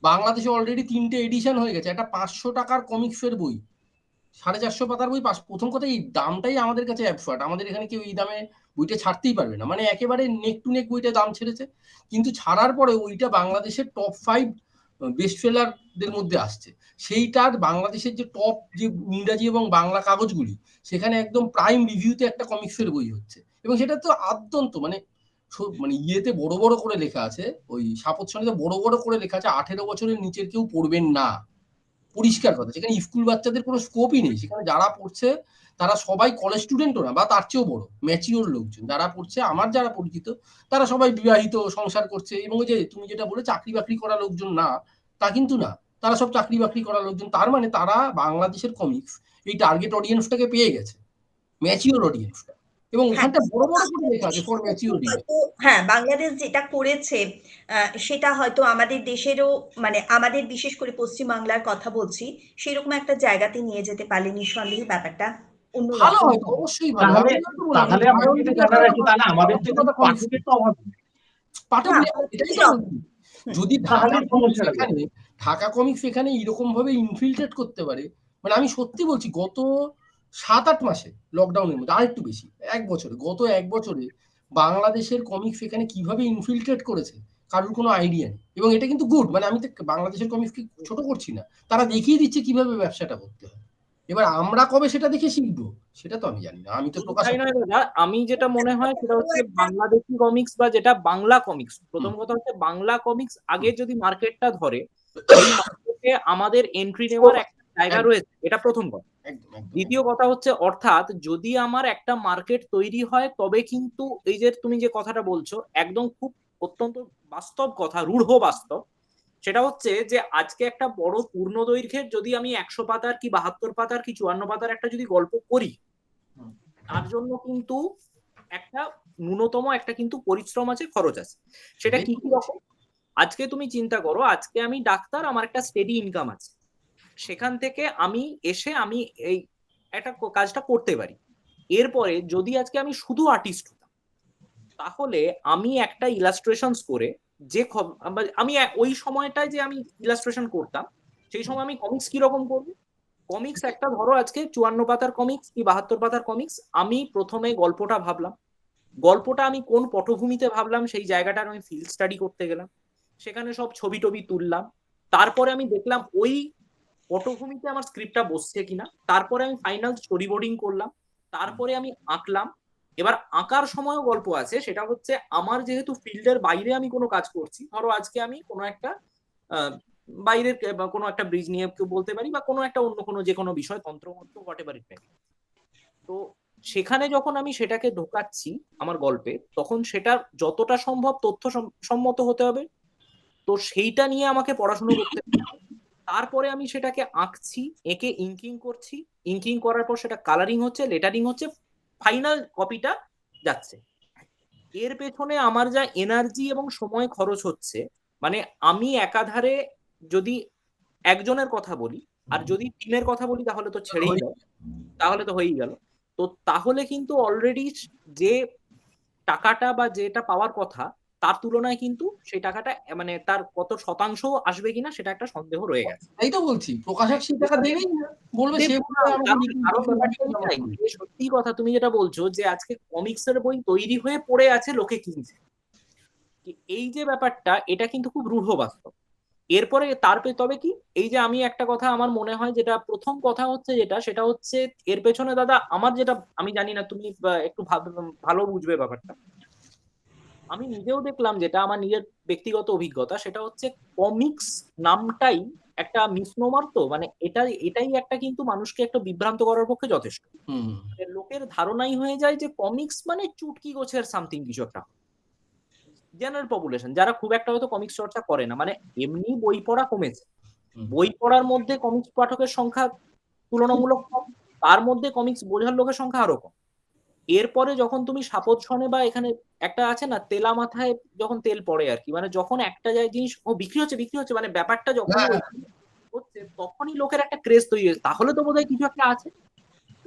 বাংলাদেশে অলরেডি 3টে এডিশন হয়ে গেছে। একটা 500 টাকার কমিক্সের বই, 450 পাতার বই, প্রথম কথা এই দামটাই আমাদের কাছে অ্যাবসার্ড। আমাদের এখানে কেউ এই দামে বইটা ছাড়তেই পারবে না, মানে একেবারে নেক টু নেক বইটা দাম ছেড়েছে। কিন্তু ছাড়ার পরে ওইটা বাংলাদেশের টপ 5 বেস্ট সেলারদের মধ্যে আসছে। সেইটার বাংলাদেশের যে টপ যে ইংরাজি এবং বাংলা কাগজগুলি, সেখানে একদম প্রাইম রিভিউতে একটা কমিক্সের বই হচ্ছে। এবং সেটা তো আদ্যন্ত মানে মানে ইয়েতে বড় বড় করে লেখা আছে, ওই সাপোৎসনীতে বড় বড় করে লেখা আছে 18 বছরের নিচের কেউ পড়বেন না। পরিষ্কার কথা, সেখানে স্কুল বাচ্চাদের কোনো স্কোপই নেই। সেখানে যারা পড়ছে তারা সবাই কলেজ স্টুডেন্টও না, বা তার চেয়েও বড় ম্যাচিওর লোকজন যারা পড়ছে। আমার যারা পরিচিত তারা সবাই বিবাহিত, সংসার করছে। এবং যে তুমি যেটা বলে চাকরি বাকরি করা লোকজন না, তা কিন্তু না, তারা সব চাকরি বাকরি করা লোকজন। তার মানে তারা বাংলাদেশের কমিক্স এই টার্গেট অডিয়েন্সটাকে পেয়ে গেছে, ম্যাচিওর অডিয়েন্সটা। এবং ওখানটা বড় বড় করে লেখা আছে ফর ম্যাচিওর রিডার। হ্যাঁ, বাংলাদেশ যেটা করেছে সেটা হয়তো আমাদের দেশেরও, মানে আমাদের বিশেষ করে পশ্চিমবাংলার কথা বলছি, সেরকম একটা জায়গাতে নিয়ে যেতে পারলে নিঃসন্দেহে ব্যাপারটা ভালো অন্যরকম। হয়তো, অবশ্যই ভালো। তাহলে তাহলে আমার যেটা জানার আছে, তাহলে আমাদের তো কোনো পাঠকের তো অভাব নেই। পাঠক না, এটাই তো বলছি। যদি তাহলে ঢাকা কমিক্স এখানে এরকম ভাবে ইনফিল্ট্রেট করতে পারে, মানে আমি সত্যি বলছি, গত 7-8 মাসে লকডাউনের মধ্যে, আর একটু বেশি, গত এক বছরে বাংলাদেশের কমিক্স এখানে কিভাবে ইনফিল্ট্রেট করেছে কারোর কোনো আইডিয়া নেই। এবং এটা কিন্তু গুড, মানে আমি তো বাংলাদেশের কমিক্সকে ছোট করছি না, তারা দেখিয়ে দিচ্ছে কিভাবে ব্যবসাটা করতে হয়। এবার আমরা কবে সেটা দেখে শিখবো সেটা তো আমি জানি না, আমি তো প্রকাশক। আমি যেটা মনে হয় সেটা হচ্ছে বাংলাদেশি কমিক্স বা যেটা বাংলা কমিক্স, প্রথম কথা হচ্ছে বাংলা কমিক্স আগে যদি মার্কেটটা ধরে, এই মার্কেটে আমাদের এন্ট্রি নেওয়ার একটা জায়গা রয়েছে, এটা প্রথম কথা। দ্বিতীয় কথা হচ্ছে, অর্থাৎ যদি আমার একটা মার্কেট তৈরি হয় তবে কিন্তু এই যে তুমি যে কথাটা বলছো একদম খুব অত্যন্ত বাস্তব কথা, রূঢ় বাস্তব, সেটা হচ্ছে যে আজকে একটা বড় পূর্ণ দৈর্ঘ্যের যদি আমি 100 পাতার কি 72 পাতার কি 54 পাতার একটা যদি গল্প করি, তার জন্য কিন্তু একটা ন্যূনতম একটা কিন্তু পরিশ্রম আছে, খরচ আছে। সেটা কি কি রকম? আজকে তুমি চিন্তা করো, আজকে আমি ডাক্তার, আমার একটা স্টেডি ইনকাম আছে, সেখান থেকে আমি এসে আমি এই একটা কাজটা করতে পারি। এরপরে যদি আজকে আমি শুধু আর্টিস্ট হতাম, তাহলে আমি একটা ইলাস্ট্রেশনস করে যে আমি ওই সময়টায় যে আমি ইলাস্ট্রেশন করতাম, সেই সময় আমি কমিক্স কিরকম করবো? কমিক্স একটা ধরো আজকে 54 পাতার কমিক্স কি 72 পাতার কমিক্স, আমি প্রথমে গল্পটা ভাবলাম, গল্পটা আমি কোন পটভূমিতে ভাবলাম সেই জায়গাটার আমি ফিল্ড স্টাডি করতে গেলাম, সেখানে সব ছবি টবি তুললাম, তারপরে আমি দেখলাম ওই পটভূমিতে আমার স্ক্রিপ্টটা বসছে কিনা, তারপরে আমি ফাইনাল স্টোরি বোর্ডিং করলাম, তারপরে আমি আঁকলাম। এবার আঁকার সময়ও গল্প আছে, সেটা হচ্ছে আমার যেহেতু ফিল্ডের বাইরে আমি কোনো কাজ করছি, ধরো আজকে আমি কোনো একটা বাইরের কোনো একটা ব্রিজ নিয়ে কেউ বলতে পারি, বা কোনো একটা অন্য কোনো যে কোনো বিষয়, তন্ত্রমন্ত্র whatever it may be. তো সেখানে যখন আমি সেটাকে ঢোকাচ্ছি আমার গল্পে, তখন সেটা যতটা সম্ভব তথ্য সম্মত হতে হবে, তো সেইটা নিয়ে আমাকে পড়াশোনা করতে হবে। তারপরে আমি সেটাকে আঁকছি, এঁকে ইঙ্কিং করছি, ইঙ্কিং করার পর সেটা কালারিং হচ্ছে, লেটারিং হচ্ছে, ফাইনাল কপিটা যাচ্ছে। এর পেছনে আমার যা এনার্জি এবং সময় খরচ হচ্ছে, মানে আমি একাধারে যদি একজনের কথা বলি, আর যদি টিমের কথা বলি তাহলে তো ছেড়েই দাও, তাহলে তো হয়েই গেল। তো তাহলে কিন্তু অলরেডি যে টাকাটা বা যেটা পাওয়ার কথা, তার তুলনায় কিন্তু সেই টাকাটা মানে তার কত শতাংশ আসবে কিনা সেটা একটা সন্দেহ রয়ে গেছে। তাই তো বলছি, প্রকাশক সেই টাকা দেবেই না, বলবে সে সত্যি কথা তুমি যেটা বলছো যে আজকে কমিক্স এর বই তৈরি হয়ে পড়ে আছে, লোকে কিনছে, এই যে ব্যাপারটা, এটা কিন্তু খুব রূঢ় বাস্তব। এরপরে তবে কি, এই যে আমি একটা কথা আমার মনে হয়, যেটা প্রথম কথা হচ্ছে যেটা, সেটা হচ্ছে এর পেছনে দাদা আমার যেটা, আমি জানি না তুমি একটু ভালো বুঝবে ব্যাপারটা, আমি নিজেও দেখলাম, যেটা আমার নিজের ব্যক্তিগত অভিজ্ঞতা, সেটা হচ্ছে কমিক্স নামটাই একটা মিসনোমার, তো মানে এটাই একটা কিন্তু মানুষকে একটা বিভ্রান্ত করার পক্ষে যথেষ্ট। লোকের ধারণাই হয়ে যায় যে কমিক্স মানে চুটকি গোছের সামথিং কিছু একটা। জেনারেল পপুলেশন যারা খুব একটা হয়তো কমিক্স চর্চা করে না, মানে এমনি বই পড়া কমেছে, বই পড়ার মধ্যে কমিক্স পাঠকের সংখ্যা তুলনামূলক কম, তার মধ্যে কমিক্স বোঝার লোকের সংখ্যা আরো কম। এরপরে যখন তুমি সাপোজ শনে বা এখানে একটা আছে না, তেলা মাথায় যখন তেল পড়ে আর কি, মানে যখন একটা জিনিস ও বিক্রি হচ্ছে মানে ব্যাপারটা যখন হচ্ছে, তখনই লোকের একটা ক্রেজ তৈরি হয়েছে, তাহলে তো বোধহয় কিছু একটা আছে।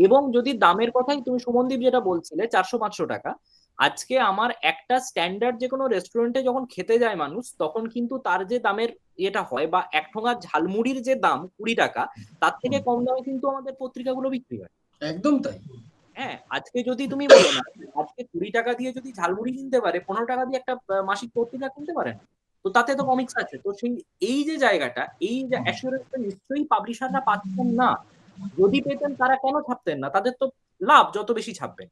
এবং যদি দামের কথাই তুমি সুমনদীপ যেটা বলছিলে 400-500 টাকা, আজকে আমার একটা স্ট্যান্ডার্ড যে কোনো রেস্টুরেন্টে যখন খেতে যায় মানুষ, তখন কিন্তু তার যে দামের এটা হয়, বা এক ঠোঙা ঝালমুড়ির যে দাম 20 টাকা, তার থেকে কম দামে কিন্তু আমাদের পত্রিকাগুলো বিক্রি হয়। একদম তাই। হ্যাঁ, আজকে যদি তুমি বলো না, আজকে 20 টাকা দিয়ে যদি ঝালমুড়ি কিনতে পারে, 15 টাকা দিয়ে একটা মাসিক পত্রিকা কিনতে পারে না, তো তাতে তো কমিক্স আছে। তো সেই এই যে জায়গাটা, এই যে অ্যাসুরেন্সটা নিশ্চয়ই পাবলিশাররা পাচ্ছেন না। যদি পেতেন তারা কেন ছাপতেন না? তাদের তো লাভ, যত বেশি ছাপবেন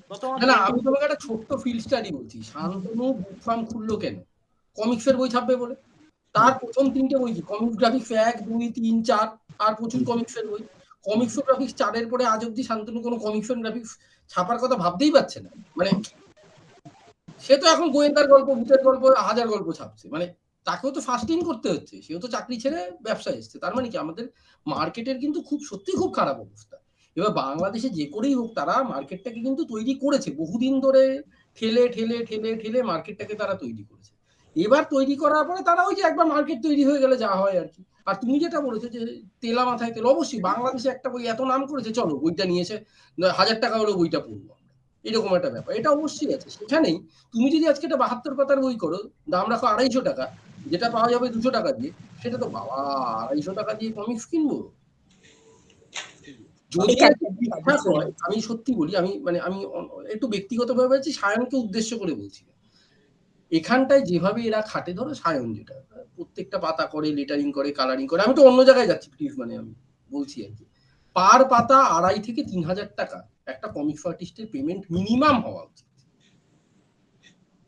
তত। না, আমি তোমাকে একটা ছোট্ট ফিল্ড স্টাডি বলছি। শান্তনু বুক ফার্ম খুললো কেন? কমিক্সের বই ছাপবে বলে। তার প্রথম 3টে বই কি? কমিক্স গ্রাফিক্স 1, 2, 3, 4, আর প্রচুর কমিক্সের বই। কমিক্স গ্রাফিক্স 4 পরে আজ অব্দি শান্তনু কোনো কমিক্স গ্রাফিক্স ছাপার কথা ভাবতেই পারছে না। মানে সে তো এখন গোয়েন্দার গল্প, ভূতের গল্প, হাজার গল্প ছাপছে। মানে তাকেও তো ফাস্টিং করতে হচ্ছে, সেও তো চাকরি ছেড়ে ব্যবসায় এসছে। তার মানে কি, আমাদের মার্কেটের কিন্তু সত্যি খুব খারাপ অবস্থা। এবার বাংলাদেশে যে করেই হোক, তারা মার্কেটটাকে কিন্তু তৈরি করেছে বহুদিন ধরে, ঠেলে ঠেলে ঠেলে ঠেলে মার্কেটটাকে তারা তৈরি করেছে। এবার তৈরি করার পরে তারা ওই যে একবার মার্কেট তৈরি হয়ে গেলে যা হয় আর কি। আর তুমি যেটা বলেছো যে তেলা মাথায় তেল, অবশ্যই বাংলাদেশে একটা বই এত নাম করেছে, চলো বইটা নিয়েছে 1000 টাকা হলো, বইটা পড়বো, এরকম একটা ব্যাপার। এটা অবশ্যই আছে। সেখানেই তুমি যদি আজকে একটা 72 পাতার বই করো, দাম রাখো 250 টাকা, যেটা পাওয়া যাবে 200 টাকা দিয়ে, সেটা তো বাবা 250 টাকা দিয়ে কমিক্স কিনবো? যদি ঠিকঠাক হয়, আমি সত্যি বলি, আমি একটু ব্যক্তিগতভাবে বলছি, সায়নকে উদ্দেশ্য করে বলছি। এখানটায় যেভাবে এরা খাটে, ধরো সায়ন যেটা প্রত্যেকটা পাতা করে, লেটারিং করে, কালারিং করে, আমি তো অন্য জায়গায় যাচ্ছি প্লিজ, মানে আমি বলছি আর কি, পার পাতা 2,500 থেকে 3,000 টাকা একটা কমিক্স আর্টিস্টের পেমেন্ট মিনিমাম হওয়া উচিত।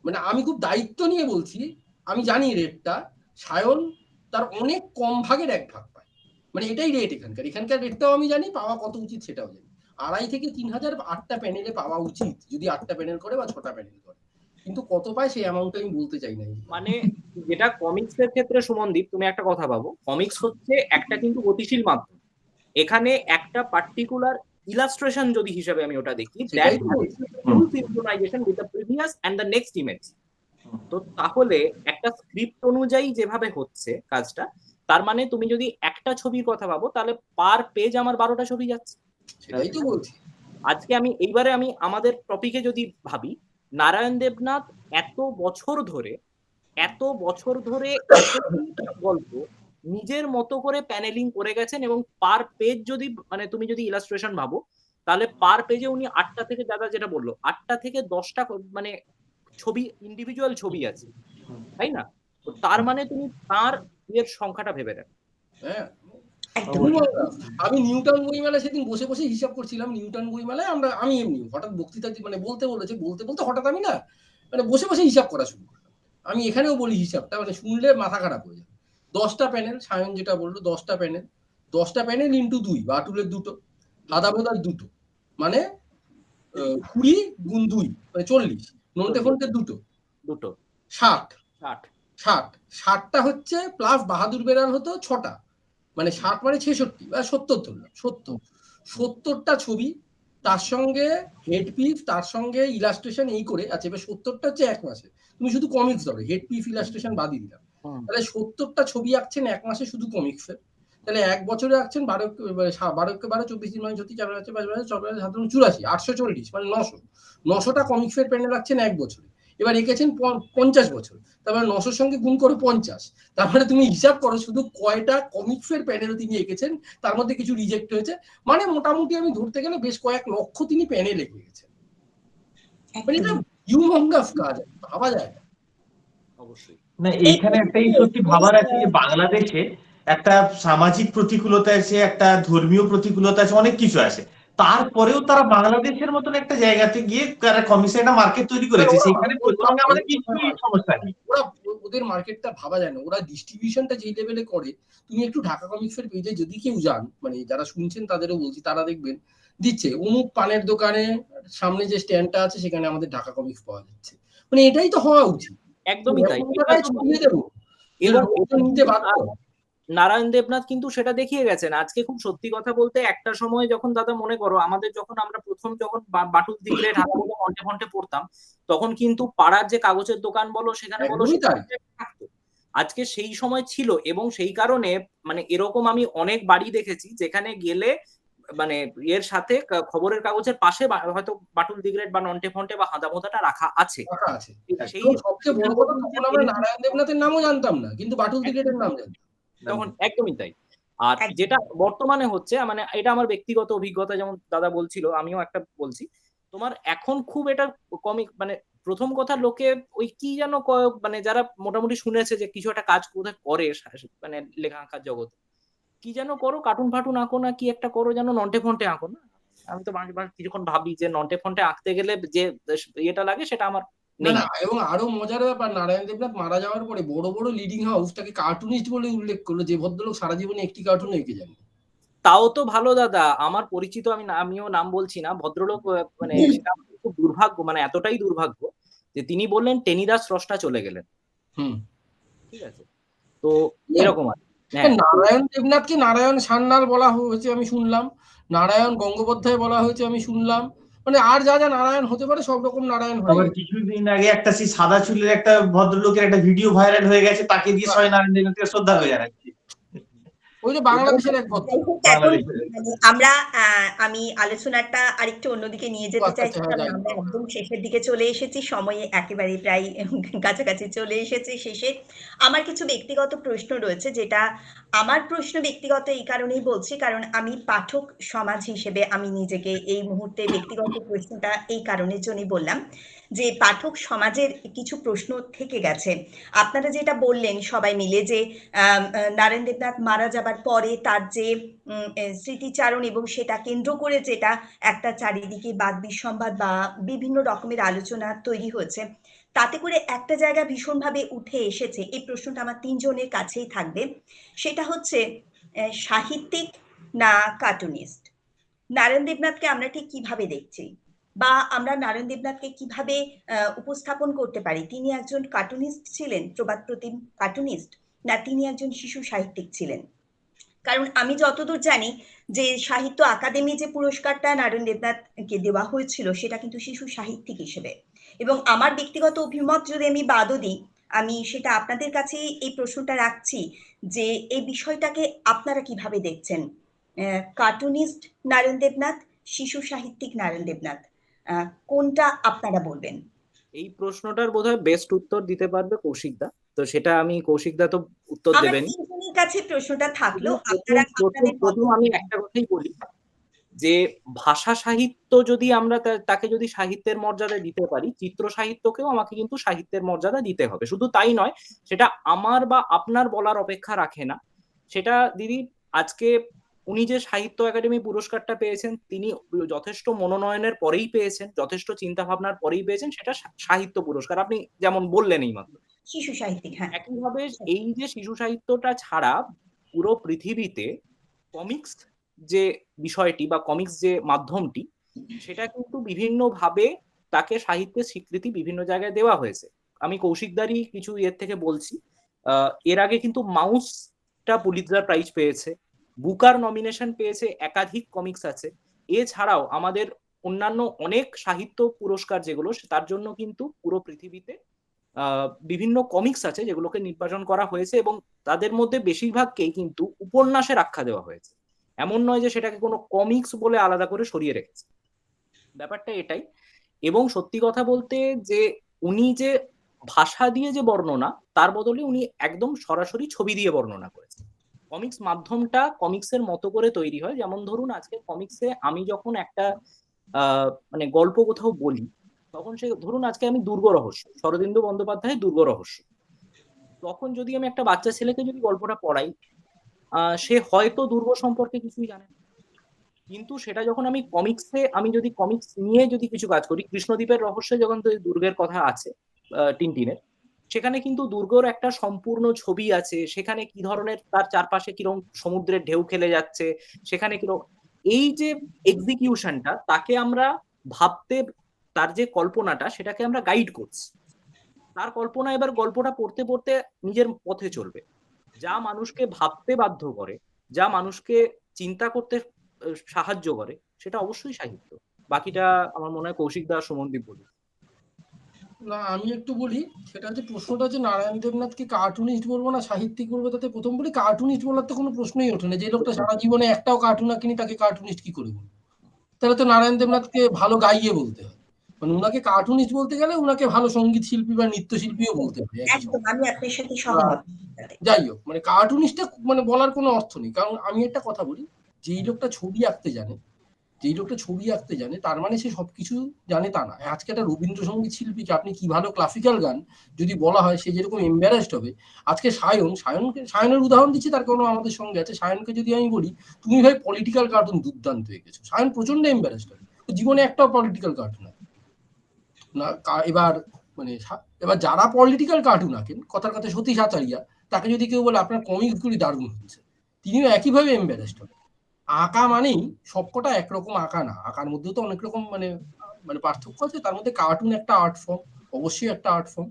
মানে আমি খুব দায়িত্ব নিয়ে বলছি, আমি জানি রেটটা, সায়ন তার অনেক কম ভাগের 1 ভাগ পায়। মানে এটাই রেট এখানকার রেটটাও আমি জানি, পাওয়া কত উচিত সেটাও জানি। 2,500 থেকে 3,000 8টা প্যানেলে পাওয়া উচিত, যদি 8টা প্যানেল করে বা 6টা প্যানেল করে। কিন্তু কত পায় সেই অ্যামাউন্ট আমি বলতে চাই না। মানে যেটা কমিক্স এর ক্ষেত্রে সুমনদীপ, তুমি একটা কথা ভাবো, কমিক্স হচ্ছে একটা কিন্তু গতিশীল মাধ্যম। এখানে একটা পার্টিকুলার ইলাস্ট্রেশন যদি হিসাবে আমি ওটা দেখি, দ্যাট সেটাই তো বলছি। Full synchronization with the previous and the next image. তো তাহলে একটা স্ক্রিপ্ট অনুযায়ী যেভাবে হচ্ছে কাজটা, তার মানে তুমি যদি একটা ছবির কথা ভাবো, তাহলে পার পেজ আমার 12টা ছবি যাচ্ছে। সেটাই তো বলছি। আজকে এইবারে আমি আমাদের টপিকে যদি ভাবি, নারায়ণ দেবনাথ এত বছর ধরে এত গল্প নিজের মতো করে প্যানেলিং করে গেছেন, এবং পার পেজ যদি মানে তুমি যদি ইলাস্ট্রেশন ভাবো, তাহলে পার পেজে উনি 8টা থেকে, দাদা যেটা বললো, 8টা থেকে 10টা মানে ছবি, ইন্ডিভিজুয়াল ছবি আছে, তাই না? তো তার মানে তুমি তার এর সংখ্যাটা ভেবে দেখো। হ্যাঁ, একদম আমি নিউটন বইমেলা সেদিন বসে বসে হিসাব করছিলাম। নিউটন বইমেলায় আমি এমনি হঠাৎ বক্তৃতা মানে বলতে বলতে হঠাৎ আমি না মানে বসে বসে হিসাব করা শুরু করলাম। আমি এখানেও বলি হিসাবটা মানে শুনলে মাথা খারাপ হয়ে যাবে। 10টা প্যানেল, সায়ন যেটা বললো 10টা প্যানেল, 10টা প্যানেল ইন্টু 2, বাটুলের 2টো, হাদাবোদার 2টো, মানে 20 গুণ 2 মানে 40, নন্টে ফন্টের 2টো, 60 60টা হচ্ছে, প্লাস বাহাদুর বেড়াল হতো 6টা, মানে 60 মানে 66 বা 70 ধরলাম, 70টা ছবি, তার সঙ্গে হেড পিস, তার সঙ্গে ইলাস্ট্রেশন, এই করে আছে। এবার 70টা হচ্ছে 1 মাসে, তুমি শুধু কমিক্স ধরো, হেড পিস ইলাস্ট্রেশন বাদই দিলাম, তাহলে 70টা ছবি আঁকছেন 1 মাসে শুধু কমিক্সের। তাহলে 1 বছরে আঁকছেন 12 কে 12, 24 দিন, 9 4 4 5 84, 840, মানে 900টা কমিক্সের প্যানেল আঁকছেন 1 বছরে। এবার এঁকেছেন 50 বছর, তারপরে 900 সঙ্গে গুণ করো 50, তারপরে তুমি হিসাব করো শুধু কয়টা কমিক্সের প্যানেল তিনি এঁকেছেন, তার মধ্যে কিছু রিজেক্ট হয়েছে, মানে মোটামুটি আমি ধরতে গেলে বেশ কয়েক লক্ষ তিনি প্যানেল এঁকে গেছেন। মানে এটা হিউম্যাঙ্গাস কাজ, ভাবা যায় না। অবশ্যই না, এইখানে একটাই সত্যি ভাবার আছে যে বাংলাদেশে একটা সামাজিক প্রতিকূলতা আছে, একটা ধর্মীয় প্রতিকূলতা আছে, অনেক কিছু আছে। তারপরেও তারা বাংলাদেশের মতন একটা জায়গাতে গিয়ে তারা কমিশন একটা মার্কেট তৈরি করেছে, সেখানে পশ্চিমবঙ্গে আমাদের কিছুই সমস্যা নেই। ওদের মার্কেটটা ভাবা যায় না, ওরা ডিস্ট্রিবিউশনটা যেই লেভেলে করে। তুমি একটু ঢাকা কমিক্সের পেজে যদি কেউ যান, মানে যারা শুনছেন তাদেরও বলছি, তারা দেখবেন দিচ্ছে অমুক পানের দোকানে সামনে যে স্ট্যান্ডটা আছে সেখানে আমাদের ঢাকা কমিক্স পাওয়া যাচ্ছে। মানে এটাই তো হওয়া উচিত। একদমই তাই। নারায়ণ দেবনাথ কিন্তু সেটা দেখিয়ে গেছেন। আজকে খুব সত্যি কথা বলতে, একটা সময় যখন দাদা মনে করো আমাদের যখন আমরা প্রথম যখন বাটুল দিগরে ঢাকা মন্টে ফন্টে পড়তাম, তখন কিন্তু পাড়ার যে কাগজের দোকান বলো, সেখানে বলো, থাকতো। আজকে সেই সময় ছিল, এবং সেই কারণে মানে এরকম আমি অনেক বাড়ি দেখেছি যেখানে গেলে মানে এর সাথে খবরের কাগজের পাশে হয়তো বাটুল দিগরেট বা নন্টে ফন্টে বা হাঁদা ভোঁদাটা রাখা আছে। সেই সবচেয়ে বড় কথা, তখন আমরা নারায়ণ দেবনাথের নামও জানতাম না, কিন্তু বাটুল দিগরেটের নাম জানতাম তখন। একদমই তাই। আর যেটা বর্তমানে হচ্ছে, মানে এটা আমার ব্যক্তিগত অভিজ্ঞতা, যেমন দাদা বলছিল, আমিও একটা বলছি, তোমার এখন খুব এটা কমিক, মানে প্রথম কথা লোকে ওই কি যেন মানে যারা মোটামুটি শুনেছে যে কিছু একটা কাজ কোথায় করে, মানে লেখা আঁকার জগতে কি যেন করো, কার্টুন ফাটুন আঁকো না কি একটা করো, যেন নন্টে ফন্টে আঁকো না। আমি তো কিছুক্ষণ ভাবি যে নন্টে ফন্টে আঁকতে গেলে যে ইয়েটা লাগে সেটা আমার নেই। এবং আরো মজার ব্যাপার, নারায়ণ দেবনাথ মারা যাওয়ার পরে বড় বড় লিডিং হাউস তাকে কার্টুনিস্ট বলে উল্লেখ করলো, যে ভদ্রলোক সারা জীবনে একটি কার্টুন এঁকে যান। তাও তো ভালো দাদা, আমার পরিচিত, আমিও নাম বলছি না, ভদ্রলোক, মানে সেটা খুব দুর্ভাগ্য, মানে এতটাই দুর্ভাগ্য যে তিনি বললেন টেনিদাস স্রষ্টা চলে গেলেন। ঠিক আছে, তো এরকম আর নারায়ণ দেবনাথকে নারায়ণ সান্যাল বলা হয়েছে আমি শুনলাম, নারায়ণ গঙ্গোপাধ্যায় বলা হয়েছে আমি শুনলাম, মানে আর যা যা নারায়ণ হতে পারে সব রকম নারায়ণ হয়ে আবার কিছুদিন আগে একটা সেই সাদা চুলের একটা ভদ্রলোকের একটা ভিডিও ভাইরাল হয়ে গেছে, তাকে দিয়ে সবাই নারায়ণ দেবনাথকে শ্রদ্ধা করে জানাচ্ছে। ওই যে বাংলাদেশের এক আমরা আমি আলোচনাটা আরেকটু অন্যদিকে নিয়ে যেতে চাইছি, কারণ আমরা একদম শেষের দিকে চলে এসেছি, সময়ে একেবারে প্রায় কাছাকাছি চলে এসেছে শেষে। আমার কিছু ব্যক্তিগত প্রশ্ন রয়েছে, যেটা আমার প্রশ্ন ব্যক্তিগত এই কারণেই বলছি, কারণ আমি পাঠক সমাজ হিসেবে আমি নিজেকে এই মুহূর্তে ব্যক্তিগত প্রশ্নটা এই কারণের জন্যই বললাম যে পাঠক সমাজের কিছু প্রশ্ন থেকে গেছে। আপনারা যেটা বললেন সবাই মিলে যে নারায়ণ দেবনাথ মারা যাবার পরে তার যে স্মৃতিচারণ, এবং সেটা কেন্দ্র করে যেটা একটা চারিদিকে বাদ বিসম্বাদ বা বিভিন্ন রকমের আলোচনা তৈরি হয়েছে, তাতে করে একটা জায়গা ভীষণভাবে উঠে এসেছে। এই প্রশ্নটা আমার তিনজনের কাছেই থাকবে, সেটা হচ্ছে সাহিত্যিক না কার্টুনিস্ট? নারায়ণ দেবনাথকে আমরা ঠিক কিভাবে দেখছি? বা আমরা নারায়ণ দেবনাথকে কিভাবে উপস্থাপন করতে পারি? তিনি একজন কার্টুনিস্ট ছিলেন, প্রবাদ প্রতিম কার্টুনিস্ট, না তিনি একজন শিশু সাহিত্যিক ছিলেন? কারণ আমি যতদূর জানি যে সাহিত্য আকাদেমি যে পুরস্কারটা নারায়ণ দেবনাথকে দেওয়া হয়েছিল সেটা কিন্তু শিশু সাহিত্যিক হিসেবে। এবং আমার ব্যক্তিগত অভিমত যদি আমি বাদও দিই, আমি সেটা আপনাদের কাছে এই প্রশ্নটা রাখছি যে এই বিষয়টাকে আপনারা কিভাবে দেখছেন? কার্টুনিস্ট নারায়ণ দেবনাথ, শিশু সাহিত্যিক নারায়ণ দেবনাথ, কোনটা আপনারা বলবেন? এই প্রশ্নটার বোধহয় বেস্ট উত্তর দিতে পারবে কৌশিকদা। তো সেটা আমি কৌশিকদা তো উত্তর আমার দেবেন। তিনজনের কাছে প্রশ্নটা থাকলো, প্রথম আপনারা আপনাদের প্রথম আমি একটা কথাই বলি যে ভাষা সাহিত্য যদি আমরা তাকে যদি সাহিত্যের মর্যাদা দিতে পারি, চিত্র সাহিত্যকেও আমাকে কিন্তু সাহিত্যের মর্যাদা দিতে হবে। শুধু তাই নয়, সেটা আমার বা আপনার বলার অপেক্ষা রাখে না। সেটা দিদি আজকে উনি যে সাহিত্য একাডেমি পুরস্কারটা পেয়েছেন, তিনি যথেষ্ট মনোনয়নের পরেই পেয়েছেন, যথেষ্ট চিন্তা ভাবনার পরেই পেয়েছেন, সেটা সাহিত্য পুরস্কার, আপনি যেমন বললেন এই মাত্র। শিশু সাহিত্যিক, হ্যাঁ। একইভাবে এই যে শিশু সাহিত্যটা ছাড়া পুরো পৃথিবীতে কমিক্স যে বিষয়টি বা কমিক্স যে মাধ্যমটি, সেটা কিন্তু বিভিন্নভাবে তাকে সাহিত্যের স্বীকৃতি বিভিন্ন জায়গায় দেওয়া হয়েছে। আমি কৌশিকদারই কিছু এর থেকে বলছি। এর আগে কিন্তু মাউসটা পুলিৎজার প্রাইজ পেয়েছে, বুকার নমিনেশন পেয়েছে, একাধিক কমিক্স আছে। এছাড়াও আমাদের অন্যান্য অনেক সাহিত্য পুরস্কার যেগুলো, তার জন্য কিন্তু পুরো পৃথিবীতে বিভিন্ন কমিক্স আছে যেগুলোকে নির্বাচন করা হয়েছে, এবং তাদের মধ্যে বেশিরভাগকেই কিন্তু উপন্যাসের আখ্যা দেওয়া হয়েছে। এমন নয় যে সেটাকে কোনো কমিক্স বলে আলাদা করে সরিয়ে রেখেছে। ব্যাপারটা এটাই। এবং সত্যি কথা বলতে যে উনি যে ভাষা দিয়ে যে বর্ণনা, তার বদলে উনি একদম সরাসরি ছবি দিয়ে বর্ণনা করেছেন। কমিক্স মাধ্যমটা কমিক্সের মতো করে তৈরি হয়। যেমন ধরুন আজকে কমিক্সে আমি যখন একটা মানে গল্প কোথাও বলি, তখন সে ধরুন আজকে আমি দুর্গ রহস্য, শরদিন্দু বন্দ্যোপাধ্যায়ের দুর্গ রহস্য, তখন যদি আমি একটা বাচ্চা ছেলেকে যদি গল্পটা পড়াই, সে হয়তো দুর্গ সম্পর্কে কিছুই জানে না। কিন্তু সেটা যখন আমি কমিক্সে, আমি যদি কমিক্স নিয়ে যদি কিছু কাজ করি, কৃষ্ণদ্বীপের রহস্যে যখন তো দুর্গের কথা আছে টিনটিনের, সেখানে কিন্তু দুর্গর একটা সম্পূর্ণ ছবি আছে, সেখানে কি ধরনের তার চারপাশে কিরকম সমুদ্রের ঢেউ খেলে যাচ্ছে, সেখানে কিরকম এই যে এক্সিকিউশনটা, তাকে আমরা ভাবতে, তার যে কল্পনাটা, সেটাকে আমরা গাইড করছি। তার কল্পনা এবার গল্পটা পড়তে পড়তে নিজের পথে চলবে। যা মানুষকে ভাবতে বাধ্য করে, যা মানুষকে চিন্তা করতে সাহায্য করে, সেটা অবশ্যই সাহিত্য। বাকিটা আমার মনে হয় কৌশিক দা, সুমনদীপ বলুন। না, আমি একটু বলি। সেটা হচ্ছে, প্রশ্নটা হচ্ছে নারায়ণ দেবনাথকে কার্টুনিস্ট বলবো না সাহিত্যিক বলবো। তাতে প্রথম বলি, কার্টুনিস্ট বলার তো কোনো প্রশ্নই ওঠে না। যে লোকটা সারা জীবনে একটাও কার্টুন আঁকেনি, তাকে কার্টুনিস্ট কি করে বলবো? তাহলে তো নারায়ণ দেবনাথকে ভালো গাইয়ে বলতে হয়। মানে উনাকে কার্টুনিস্ট বলতে গেলে উনাকে ভালো সঙ্গীত শিল্পী বা নৃত্যশিল্পীও বলতে হয় একই একদম, সঙ্গে। আমি আপনার সাথে সহমত। যাই হোক, মানে কার্টুনিস্টটা মানে বলার কোনো অর্থ নেই। কারণ আমি একটা কথা বলি, যেই লোকটা ছবি আঁকতে জানে, যেই লোকটা ছবি আঁকতে জানে, তার মানে সে সবকিছু জানে তা না। আজকে একটা রবীন্দ্রসঙ্গীত শিল্পীকে আপনি কি ভালো ক্লাসিক্যাল গান যদি বলা হয়, সে যেরকম এম্বারাসড হবে। আজকে সায়নের উদাহরণ দিচ্ছি, তার কোনো আমাদের সঙ্গে আছে। সায়নকে যদি আমি বলি, তুমি ভাই পলিটিক্যাল কার্টুন দুর্দান্ত হয়ে গেছো, সায়ন প্রচন্ড এম্বারাসড হবে। জীবনে একটাও পলিটিক্যাল কার্টুন না। এবার যারা পলিটিক্যাল কার্টুন আঁকেন, কথার কথা সতীশ আচারিয়া, তাকে যদি কেউ বলে আপনার কমিক্স গুলি দারুণ হচ্ছে, তিনিও একইভাবে এম্বারাসড হবে। আঁকা মানেই সবকটা একরকম আঁকা না, আঁকার মধ্যেও তো অনেক রকম মানে মানে পার্থক্য আছে। তার মধ্যে কার্টুন একটা আর্ট ফর্ম, অবশ্যই একটা আর্ট ফর্ম।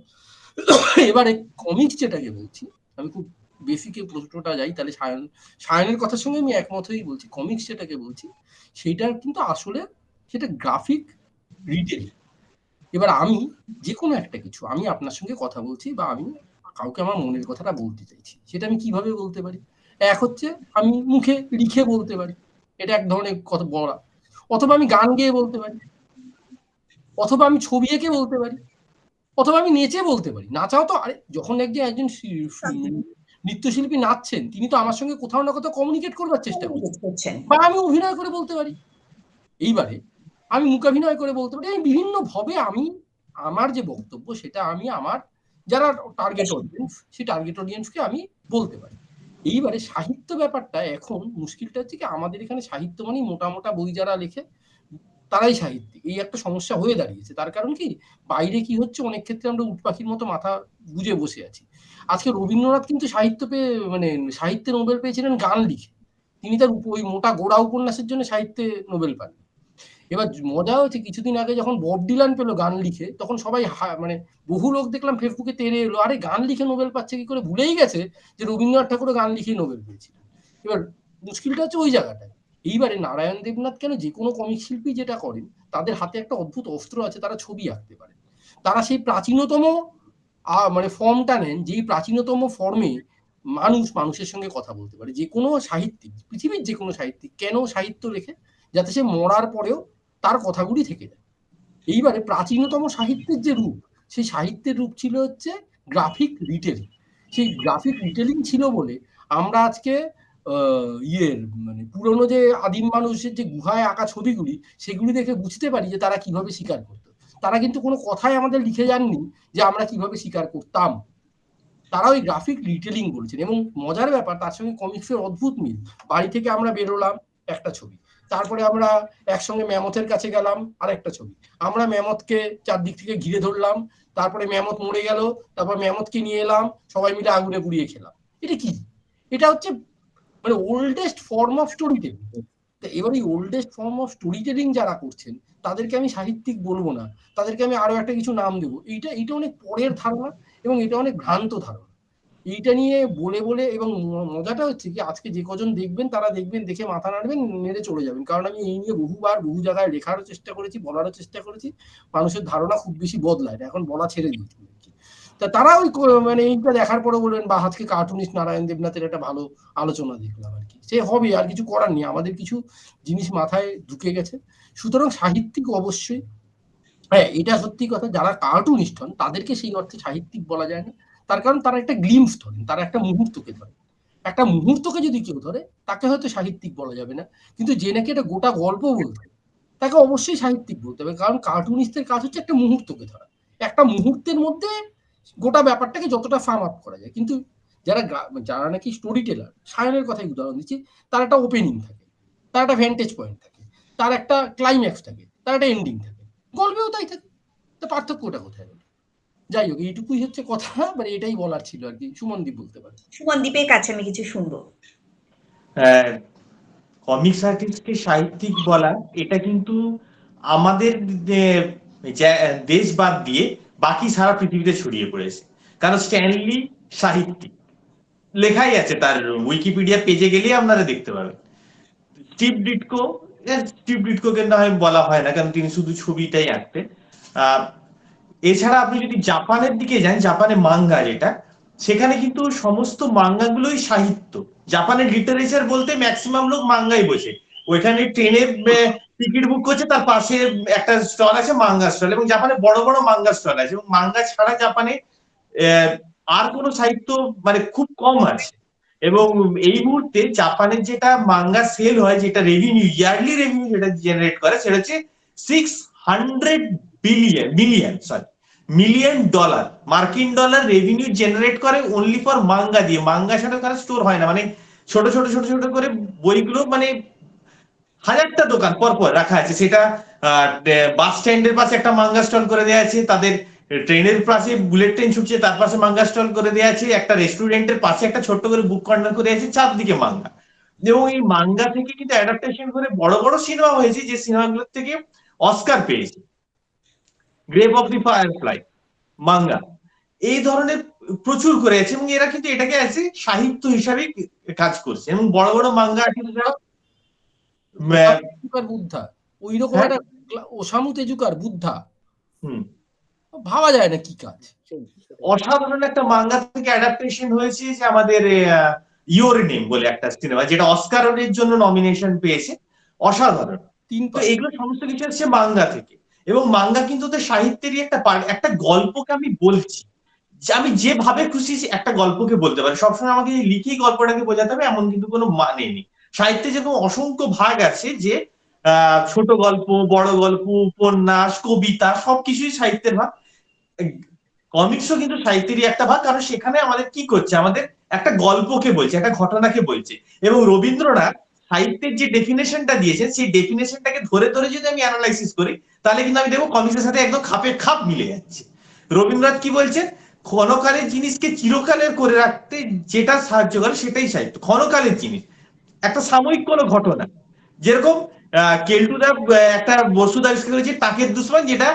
এবারে কমিক্স যেটাকে বলছি, আমি খুব বেসিকে প্রশ্নটা যাই, তাহলে সায়নের কথার সঙ্গে আমি একমত হয়েই বলছি। কমিক্স যেটাকে বলছি, সেইটা কিন্তু আসলে সেটা গ্রাফিক রিটেলিং। এবার আমি যে কোনো একটা কিছু, আমি আপনার সঙ্গে কথা বলছি বা আমি কাউকে আমার মনের কথাটা বলতে চাইছি, সেটা আমি কিভাবে বলতে পারি? এক হচ্ছে আমি মুখে লিখে বলতে পারি, এটা এক ধরনের কথা বলা। অথবা আমি গান গেয়ে বলতে পারি, অথবা আমি ছবি এঁকে বলতে পারি, অথবা আমি নেচে বলতে পারি। নাচাও তো, আরে যখন একজন নৃত্যশিল্পী নাচছেন, তিনি তো আমার সঙ্গে কোথাও না কোথাও কমিউনিকেট করবার চেষ্টা করছেন। বা আমি অভিনয় করে বলতে পারি। এইবারে আমি মূকাভিনয় করে বলতে পারি। আমি বিভিন্ন ভাবে আমি আমার যে বক্তব্য, সেটা আমি আমার যারা টার্গেট অডিয়েন্স, সেই টার্গেট অডিয়েন্সকে আমি বলতে পারি। এইবারে সাহিত্য ব্যাপারটা এখন মুশকিলটা হচ্ছে কি, আমাদের এখানে সাহিত্য মানে মোটা মোটা বই যারা লেখে তারাই সাহিত্যিক, এই একটা সমস্যা হয়ে দাঁড়িয়েছে। তার কারণ কি, বাইরে কি হচ্ছে, অনেক ক্ষেত্রে আমরা উট পাখির মতো মাথা গুজে বসে আছি। আজকে রবীন্দ্রনাথ কিন্তু সাহিত্য পেয়ে, মানে সাহিত্যে নোবেল পেয়েছিলেন গান লিখে। তিনি তার ওই মোটা গোড়া উপন্যাসের জন্য সাহিত্যে নোবেল পান। এবার মজা হচ্ছে কিছুদিন আগে যখন বব ডিলান পেলো গান লিখে, তখন সবাই মানে বহু লোক দেখলাম ফেসবুকে তেড়ে এলো, আরে গান লিখে নোবেল পাচ্ছে কি করে, ভুলেই গেছে যে রবীন্দ্রনাথ ঠাকুরও গান লিখে নোবেল পেয়েছিলেন। এবার মুশকিলটা হচ্ছে ওই জায়গাটায়। এইবারে নারায়ণ দেবনাথ কেন, যে কোনো কমিক শিল্পী যেটা করেন, তাদের হাতে একটা অদ্ভুত অস্ত্র আছে, তারা ছবি আঁকতে পারে। তারা সেই প্রাচীনতম মানে ফর্মটা নেন, যেই প্রাচীনতম ফর্মে মানুষের সঙ্গে কথা বলতে পারে। যে কোনো সাহিত্যিক, পৃথিবীর যে কোনো সাহিত্যিক কেন সাহিত্য লেখে, যাতে সে মরার পরেও তার কথাগুলি থেকে যায়। এইবারে প্রাচীনতম সাহিত্যের যে রূপ, সেই সাহিত্যের রূপ ছিল হচ্ছে গ্রাফিক রিটেলিং। সেই গ্রাফিক রিটেলিং ছিল বলে আমরা আজকে মানে পুরনো যে আদিম মানুষের যে গুহায় আঁকা ছবিগুলি, সেগুলি দেখে বুঝতে পারি যে তারা কিভাবে শিকার করতো। তারা কিন্তু কোনো কথাই আমাদের লিখে যাননি যে আমরা কিভাবে শিকার করতাম, তারা ওই গ্রাফিক রিটেলিং বলেছেন। এবং মজার ব্যাপার, তার সঙ্গে কমিক্সের অদ্ভুত মিল। বাড়ি থেকে আমরা বেরোলাম, একটা ছবি, তারপরে আমরা একসঙ্গে ম্যামথের কাছে গেলাম, আরেকটা ছবি, আমরা ম্যামথকে চারদিক থেকে ঘিরে ধরলাম, তারপরে ম্যামথ মরে গেল, তারপর ম্যামথকে নিয়ে এলাম, সবাই মিলে আগুনে পুড়িয়ে খেলাম। এটা কি? এটা হচ্ছে মানে oldest form of story telling. এবার এই oldest form of story telling যারা করছেন, তাদেরকে আমি সাহিত্যিক বলবো না, তাদেরকে আমি আরো একটা কিছু নাম দেবো। এইটা অনেক পরের ধারণা এবং এটা অনেক ভ্রান্ত ধারণা। এইটা নিয়ে বলে এবং মজাটা হচ্ছে কি, আজকে যে কজন দেখবেন তারা দেখবেন, দেখে মাথা নাড়বেন, নেড়ে চলে যাবেন। কারণ আমি এই নিয়ে বহু জায়গায় লেখারও চেষ্টা করেছি, বলারও চেষ্টা করেছি। মানুষের ধারণা খুব বেশি বদলায় না, এখন বলা ছেড়ে দিয়েছি। তা তারা ওই মানে এইটা দেখার পরে বলবেন, বা আজকে কার্টুনিস্ট নারায়ণ দেবনাথের একটা ভালো আলোচনা দেখলাম আর কি। সে হবে, আর কিছু করার নেই, আমাদের কিছু জিনিস মাথায় ঢুকে গেছে। সুতরাং সাহিত্যিক অবশ্যই, হ্যাঁ এটা সত্যি কথা, যারা কার্টুনিস্ট হন তাদেরকে সেই অর্থে সাহিত্যিক বলা যায় না। তার কারণ তারা একটা গ্লিমস ধরেন, তারা একটা মুহূর্তকে ধরে। একটা মুহূর্তকে যদি কেউ ধরে, তাকে হয়তো সাহিত্যিক বলা যাবে না। কিন্তু যে নাকি একটা গোটা গল্প বলতে, তাকে অবশ্যই সাহিত্যিক বলতে হবে। কারণ কার্টুনিস্টের কাজ হচ্ছে একটা মুহূর্তকে ধরা, একটা মুহূর্তের মধ্যে গোটা ব্যাপারটাকে যতটা সাম আপ করা যায়। কিন্তু যারা নাকি স্টোরি টেলার, সায়নের কথাই উদাহরণ দিচ্ছি, তার একটা ওপেনিং থাকে, তার একটা ভ্যান্টেজ পয়েন্ট থাকে, তার একটা ক্লাইম্যাক্স থাকে, তার একটা এন্ডিং থাকে। গল্পেও তাই থাকে। তো পার্থক্যটা কোথায়? যাই হোক, এইটুকুই হচ্ছে কথা, মানে এটাই বলার ছিল আর কি। সুমনদীপ বলতে পারে। সুমনদীপের কাছে আমি কিছু শুনবো। কমিক্স আর্টিস্টকে সাহিত্যিক বলা, এটা কিন্তু আমাদের দেশ বাদ দিয়ে বাকি সারা পৃথিবীতে ছড়িয়ে পড়েছে। কারণ স্ট্যানলি সাহিত্যিক, লেখাই আছে, তার উইকিপিডিয়া পেজে গেলেই আপনারা দেখতে পাবেন। স্টিভ ডিটকোকে না হয় বলা হয় না, কারণ তিনি শুধু ছবিটাই আঁকতেন। এছাড়া আপনি যদি জাপানের দিকে যান, জাপানে মাঙ্গা যেটা, সেখানে কিন্তু সমস্ত মাঙ্গাগুলোই সাহিত্য। জাপানের লিটারেচার বলতে ম্যাক্সিমাম লোক মাঙ্গাই বোঝে। ওইখানে ট্রেনের টিকিট বুক করছে, তার পাশে একটা স্টল আছে মাঙ্গা স্টল, এবং জাপানে বড় বড় মাঙ্গা স্টল আছে। এবং মাঙ্গা ছাড়া জাপানে আর কোনো সাহিত্য মানে খুব কম আছে। এবং এই মুহূর্তে জাপানের যেটা মাঙ্গা সেল হয়, যেটা রেভিনিউ, ইয়ারলি রেভিনিউ যেটা জেনারেট করে, সেটা হচ্ছে $600 $1 মার্কিন ডলার রেভিনিউ জেনারেট করে অনলি ফর মাঙ্গা দিয়ে। মাঙ্গা ছাড়া কারো স্টোর হয় না, মানে ছোট ছোট ছোট ছোট করে বইগুলো, মানে হাজারটা দোকান পরপর রাখা আছে। সেটা বাস স্ট্যান্ডের পাশে একটা মাঙ্গা স্টল করে দেওয়া আছে, তাদের ট্রেনের পাশে বুলেট ট্রেন ছুটছে তার পাশে মাঙ্গা স্টল করে দেওয়া আছে, একটা রেস্টুরেন্টের পাশে একটা ছোট্ট করে বুক কর্নার করে আছে, চারদিকে মাঙ্গা। এবং এই মাঙ্গা থেকে কিন্তু অ্যাডাপ্টেশন করে বড় বড় সিনেমা হয়েছে, যে সিনেমাগুলোর থেকে অস্কার পেয়েছে। Grave of the firefly, manga, এই ধরনের প্রচুর করেছে। এবং এরা কিন্তু এটাকে আছে সাহিত্য হিসাবে কাজ করছে। এবং বড় বড় মাঙ্গা আর্টিস্টরা বুদ্ধা, ওই রকম হ্যাঁ, একটা ওসামু তেজুকার বুদ্ধা, হুম, ভাবা যায় না কি কাজ। অসাধারণ একটা মাঙ্গা থেকে অ্যাডাপ্টেশন হয়েছে, যে আমাদের ইওর নেম বলে একটা সিনেমা, যেটা অস্কারের জন্য নমিনেশন পেয়েছে। অসাধারণ। তো এগুলো সমস্ত কিছু হচ্ছে মাঙ্গা থেকে। এবং মাঙ্গা কিন্তু ওদের সাহিত্যেরই একটা পার্ট। একটা গল্পকে আমি বলছি, যে আমি যেভাবে খুশি একটা গল্পকে বলতে পারি। সবসময় আমাকে লিখেই গল্পটাকে বোঝাতে হবে এমন কিন্তু কোনো মানে নেই। সাহিত্যে যেরকম অসংখ্য ভাগ আছে, যে ছোট গল্প, বড় গল্প, উপন্যাস, কবিতা, সবকিছুই সাহিত্যের ভাগ। কমিক্সও কিন্তু সাহিত্যেরই একটা ভাগ, কারণ সেখানে আমাদের কি করছে, আমাদের একটা গল্পকে বলছে, একটা ঘটনাকে বলছে। এবং রবীন্দ্রনাথ সাহিত্যের যে ডেফিনেশনটা দিয়েছেন, সেই ডেফিনেশনটাকে ধরে ধরে যদি আমি অ্যানালাইসিস করি, তাহলে কিন্তু আমি দেখবো কমিক্সের সাথে একদম খাপে খাপ মিলে যাচ্ছে। রবীন্দ্রনাথ কি বলছেন? ক্ষণকালের জিনিসকে চিরকালের করে রাখতে যেটা সাহায্য করে সেটাই সাহিত্য। ক্ষণকালের জিনিস, একটা সাময়িক কোনো ঘটনা, যেরকম কেলটুদা একটা ওষুধ আবিষ্কার করেছে টাকের দুশ্মন, যেটা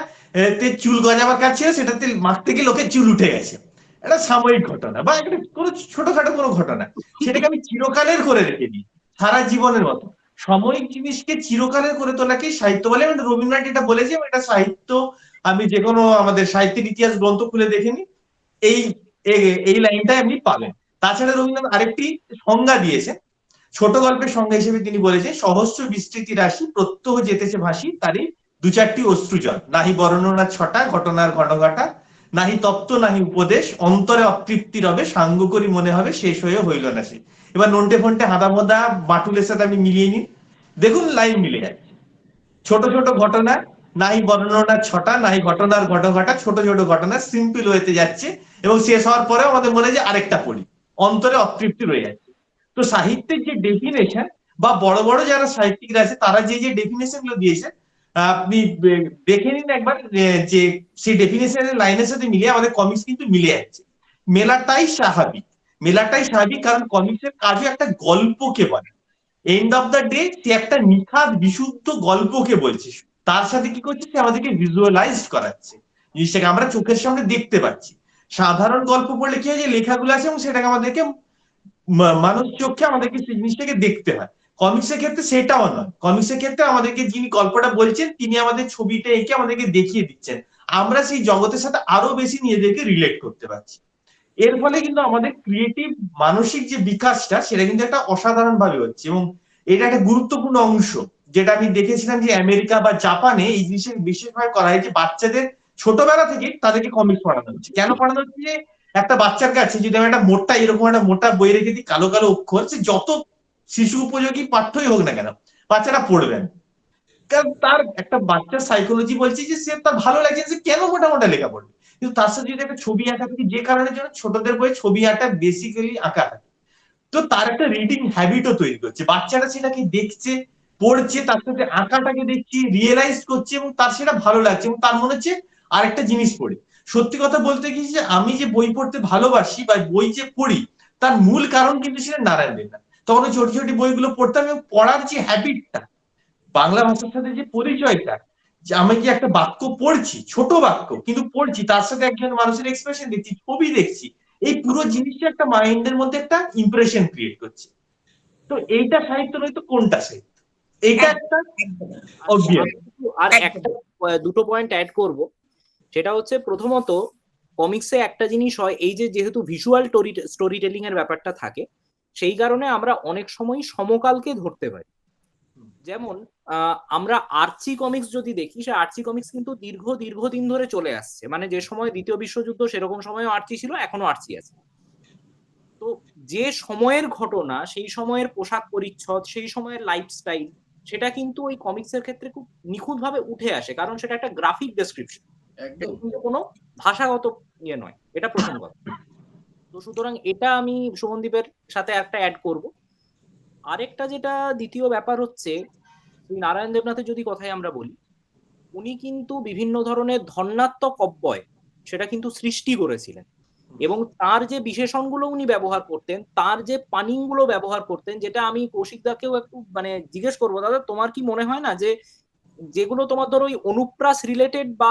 চুল গজাবার কাজ ছিল, সেটাতে মাখতে গিয়ে লোকের চুল উঠে গেছে। একটা সাময়িক ঘটনা বা একটা কোনো ছোটখাটো কোনো ঘটনা, সেটাকে আমি চিরকালের করে রেখে দিই সারা জীবনের মতো। সাময়িক জিনিসকে চিরকালের করে তোলাকে সাহিত্য বলে। আমি রবীন্দ্রনাথ এটা বলেছি, এটা সাহিত্য, আমি যে কোনো আমাদের সাহিত্যের ইতিহাস গ্রন্থ খুলে দেখিনি, এই এই লাইনটাই আপনি পাবেন। তাছাড়া রবীন্দ্রনাথ আরেকটি সংজ্ঞা দিয়েছে, ছোট গল্পের সংজ্ঞা হিসেবে তিনি বলেছেন, সহস্র বিস্তৃতি রাশি প্রত্যহ যেতেছে ভাসি, তারই দু চারটি অশ্রুজল, নাহি বর্ণনা ছটা ঘটনার ঘনঘটা, নাহি তত্ত্ব নাহি উপদেশ, অন্তরে অতৃপ্তি রবে, সাঙ্গ করি মনে হবে শেষ হয়ে হইল না সে। এবার নন্টে ফন্টে হাদা ভদা বাটুলের সাথে আপনি মিলিয়ে নিন, দেখুন লাইন মিলে যাচ্ছে। ছোট ছোট ঘটনা, নাহি বর্ণনার ছটা, নাহি ঘটনার ঘটঘটা, ছোট ছোট ঘটনা সিম্পল হইতে যাচ্ছে, এবং শেষ হওয়ার পরে আমাদের মনে হয় যে আরেকটা পড়ি, অন্তরে অতৃপ্তি রয়ে যাচ্ছে। তো সাহিত্যের যে ডেফিনেশন বা বড় বড় যারা সাহিত্যিকরা আছে তারা যে যে ডেফিনেশন গুলো দিয়েছে, আপনি দেখে নিন একবার, যে সেই ডেফিনেশনের লাইনের সাথে মিলিয়ে আমাদের কমিক্স কিন্তু মিলে যাচ্ছে। মেলাটাই স্বাভাবিক, মেলাটাই স্বাভাবিক, কারণ কমিক্সের কাজও একটা গল্পকে বলে। এন্ড অফ দ্য ডে সে একটা নিখাদ বিশুদ্ধ গল্পকে বলছে, তার সাথে কি করছে, সে আমাদেরকে ভিজুয়ালাইজ করাচ্ছে, জিনিসটাকে আমরা চোখের সামনে দেখতে পাচ্ছি। সাধারণ গল্প পড়লে কি হয়, যে লেখাগুলো আছে এবং সেটাকে আমাদেরকে মানুষ চোখে আমাদেরকে সেই জিনিসটাকে দেখতে হয়। কমিক্সের ক্ষেত্রে সেটাও নয়, কমিক্সের ক্ষেত্রে আমাদেরকে যিনি গল্পটা বলছেন তিনি আমাদের ছবিটা এঁকে আমাদেরকে দেখিয়ে দিচ্ছেন, আমরা সেই জগতের সাথে আরো বেশি নিজেদেরকে রিলেট করতে পারছি। এর ফলে কিন্তু আমাদের ক্রিয়েটিভ মানসিক যে বিকাশটা, সেটা কিন্তু একটা অসাধারণ ভাবে হচ্ছে, এবং এটা একটা গুরুত্বপূর্ণ অংশ, যেটা আমি দেখেছিলাম যে আমেরিকা বা জাপানে এই জিনিসের বিশেষভাবে করা হয়, যে বাচ্চাদের ছোটবেলা থেকে তাদেরকে কমিক্স পড়ানো হচ্ছে। কেন পড়ানো হচ্ছে, যে একটা বাচ্চার কাছে যদি আমি একটা মোটা, এরকম একটা মোটা বই রেখে দিই, কালো কালো অক্ষর, সে যত শিশু উপযোগী পাঠ্যই হোক না কেন, বাচ্চারা পড়বেন, কারণ তার একটা বাচ্চার সাইকোলজি বলছে যে সে তার ভালো লাগছে, সে কেন মোটা মোটা লেখা পড়বে। কিন্তু তার সাথে যদি একটা ছবি আঁকা থাকে, যে কারণের জন্য ছোটদের বই ছবি আঁকা বেসিক্যালি আঁকা থাকে, তো তার একটা রিডিং হ্যাবিটও তৈরি করছে, বাচ্চারা সেটাকে দেখছে, পড়ছে, তার সাথে আঁকাটাকে দেখছে, রিয়েলাইজ করছে, এবং তার সেটা ভালো লাগছে, এবং তার মনে হচ্ছে আরেকটা জিনিস পড়ে। সত্যি কথা বলতে কি, যে আমি যে বই পড়তে ভালোবাসি বা বই যে পড়ি, তার মূল কারণ কিন্তু ছিলেন নারায়ণ দেবনাথ। তখন ওই ছোট ছোট বইগুলো পড়তাম, এবং পড়ার যে হ্যাবিটটা, বাংলা ভাষার সাথে যে পরিচয়টা, যে আমি কি একটা বাক্য পড়ছি, ছোট বাক্য কিন্তু পড়ছি, তার সাথে একজন মানুষের এক্সপ্রেশন দেখছি, ছবি দেখছি, এই পুরো জিনিসটা একটা মাইন্ডের মধ্যে একটা ইমপ্রেশন ক্রিয়েট করছে। তো এইটা সাহিত্য নয় তো কোনটা সাহিত্য, এইটা একটা অবভিয়াস। আর একটা দুটো পয়েন্ট অ্যাড করব, সেটা হচ্ছে প্রথমত কমিক্সে একটা জিনিস হয়, এই যে যেহেতু ভিজুয়াল স্টোরি টেলিং এর ব্যাপারটা থাকে, সেই কারণে আমরা অনেক সময় সমকালকে ধরতে পারি। যেমন আমরা আর্চি কমিক্স যদি দেখি, সে আর্চি কমিক্স কিন্তু দীর্ঘদিন ধরে চলে আসছে, মানে যে সময় দ্বিতীয় বিশ্বযুদ্ধ সেরকম সময়ও আর্চি ছিল, এখনো আর্চি আছে। তো যে সময়ের ঘটনা, সেই সময়ের পোশাক পরিচ্ছদ, সেই সময়ের লাইফস্টাইল, সেটা কিন্তু ওই কমিক্সের ক্ষেত্রে খুব নিখুঁতভাবে উঠে আসে, কারণ সেটা একটা গ্রাফিক ডেসক্রিপশন, একদম কিন্তু কোনো ভাষাগত ইয়ে নয়। এটা প্রথম কথা। তো সুতরাং এটা আমি সুমনদীপের সাথে একটা অ্যাড করব। আরেকটা যেটা দ্বিতীয় ব্যাপার হচ্ছে, নারায়ণ দেবনাথের যদি কথাই আমরা বলি, উনি কিন্তু বিভিন্ন ধরনের ধন্যাত্মক অব্যয় সেটা কিন্তু সৃষ্টি করেছিলেন, এবং তার যে বিশেষণগুলো উনি ব্যবহার করতেন, তার যে পানিং গুলো ব্যবহার করতেন, যেটা আমি কৌশিকদাকেও একটু মানে জিজ্ঞেস করবো, দাদা তোমার কি মনে হয় না যে যেগুলো তোমার ধরো ওই অনুপ্রাস রিলেটেড বা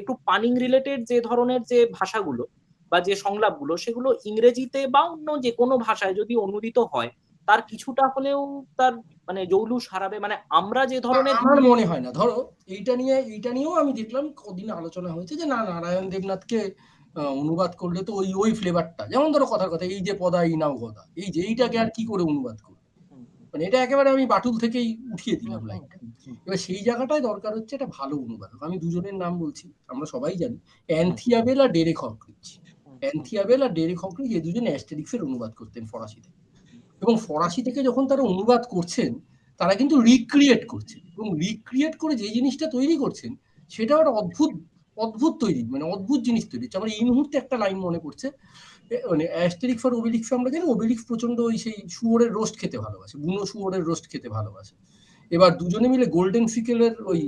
একটু পানিং রিলেটেড যে ধরনের যে ভাষাগুলো বা যে সংলাপগুলো, সেগুলো ইংরেজিতে বা অন্য যে কোনো ভাষায় যদি অনুদিত হয়, তার কিছুটা হলেও তার মানে জৌলুস হারাবে, মানে আমরা যে ধরনের। আমার মনে হয় না। ধরো এইটা নিয়েও আমি দেখলাম কদিন আলোচনা হয়েছে, যে না, নারায়ণ দেবনাথকে অনুবাদ করলে তো ওই ফ্লেভারটা, যেমন ধরো কথার কথা এই যে পদা ইনাও গদা, এই যে এইটাকে আর কি করে অনুবাদ করবে, মানে এটা একেবারে আমি বাটুল থেকেই উঠিয়ে দিলাম লাইনটা। এবার সেই জায়গাটায় দরকার হচ্ছে একটা ভালো অনুবাদক। আমি দুজনের নাম বলছি, আমরা সবাই জানি, অ্যান্থিয়াবেল আর ডেরেক হকরিচ। অ্যান্থিয়াবেল আর ডেরেক হকরিচ এই দুজন অ্যাস্টেরিক্সের অনুবাদ করতেন ফরাসি থেকে, এবং ফরাসি থেকে যখন তারা অনুবাদ করছেন, তারা কিন্তু রিক্রিয়েট করছেন, এবং রিক্রিয়েট করে যে জিনিসটা তৈরি করছেন, সেটা একটা অদ্ভুত তৈরি, মানে অদ্ভুত জিনিস তৈরি হচ্ছে। আমার এই মুহূর্তে একটা লাইন মনে পড়ছে, মানে অ্যাস্টেরিক্স আর ওবেলিক্স আমরা জানি, ওবেলিক্স প্রচন্ড ওই সেই শুয়োরের রোস্ট খেতে ভালোবাসে, বুনো শুয়োরের রোস্ট খেতে ভালোবাসে। এবার দুজনে মিলে গোল্ডেন ফিকেলের ওই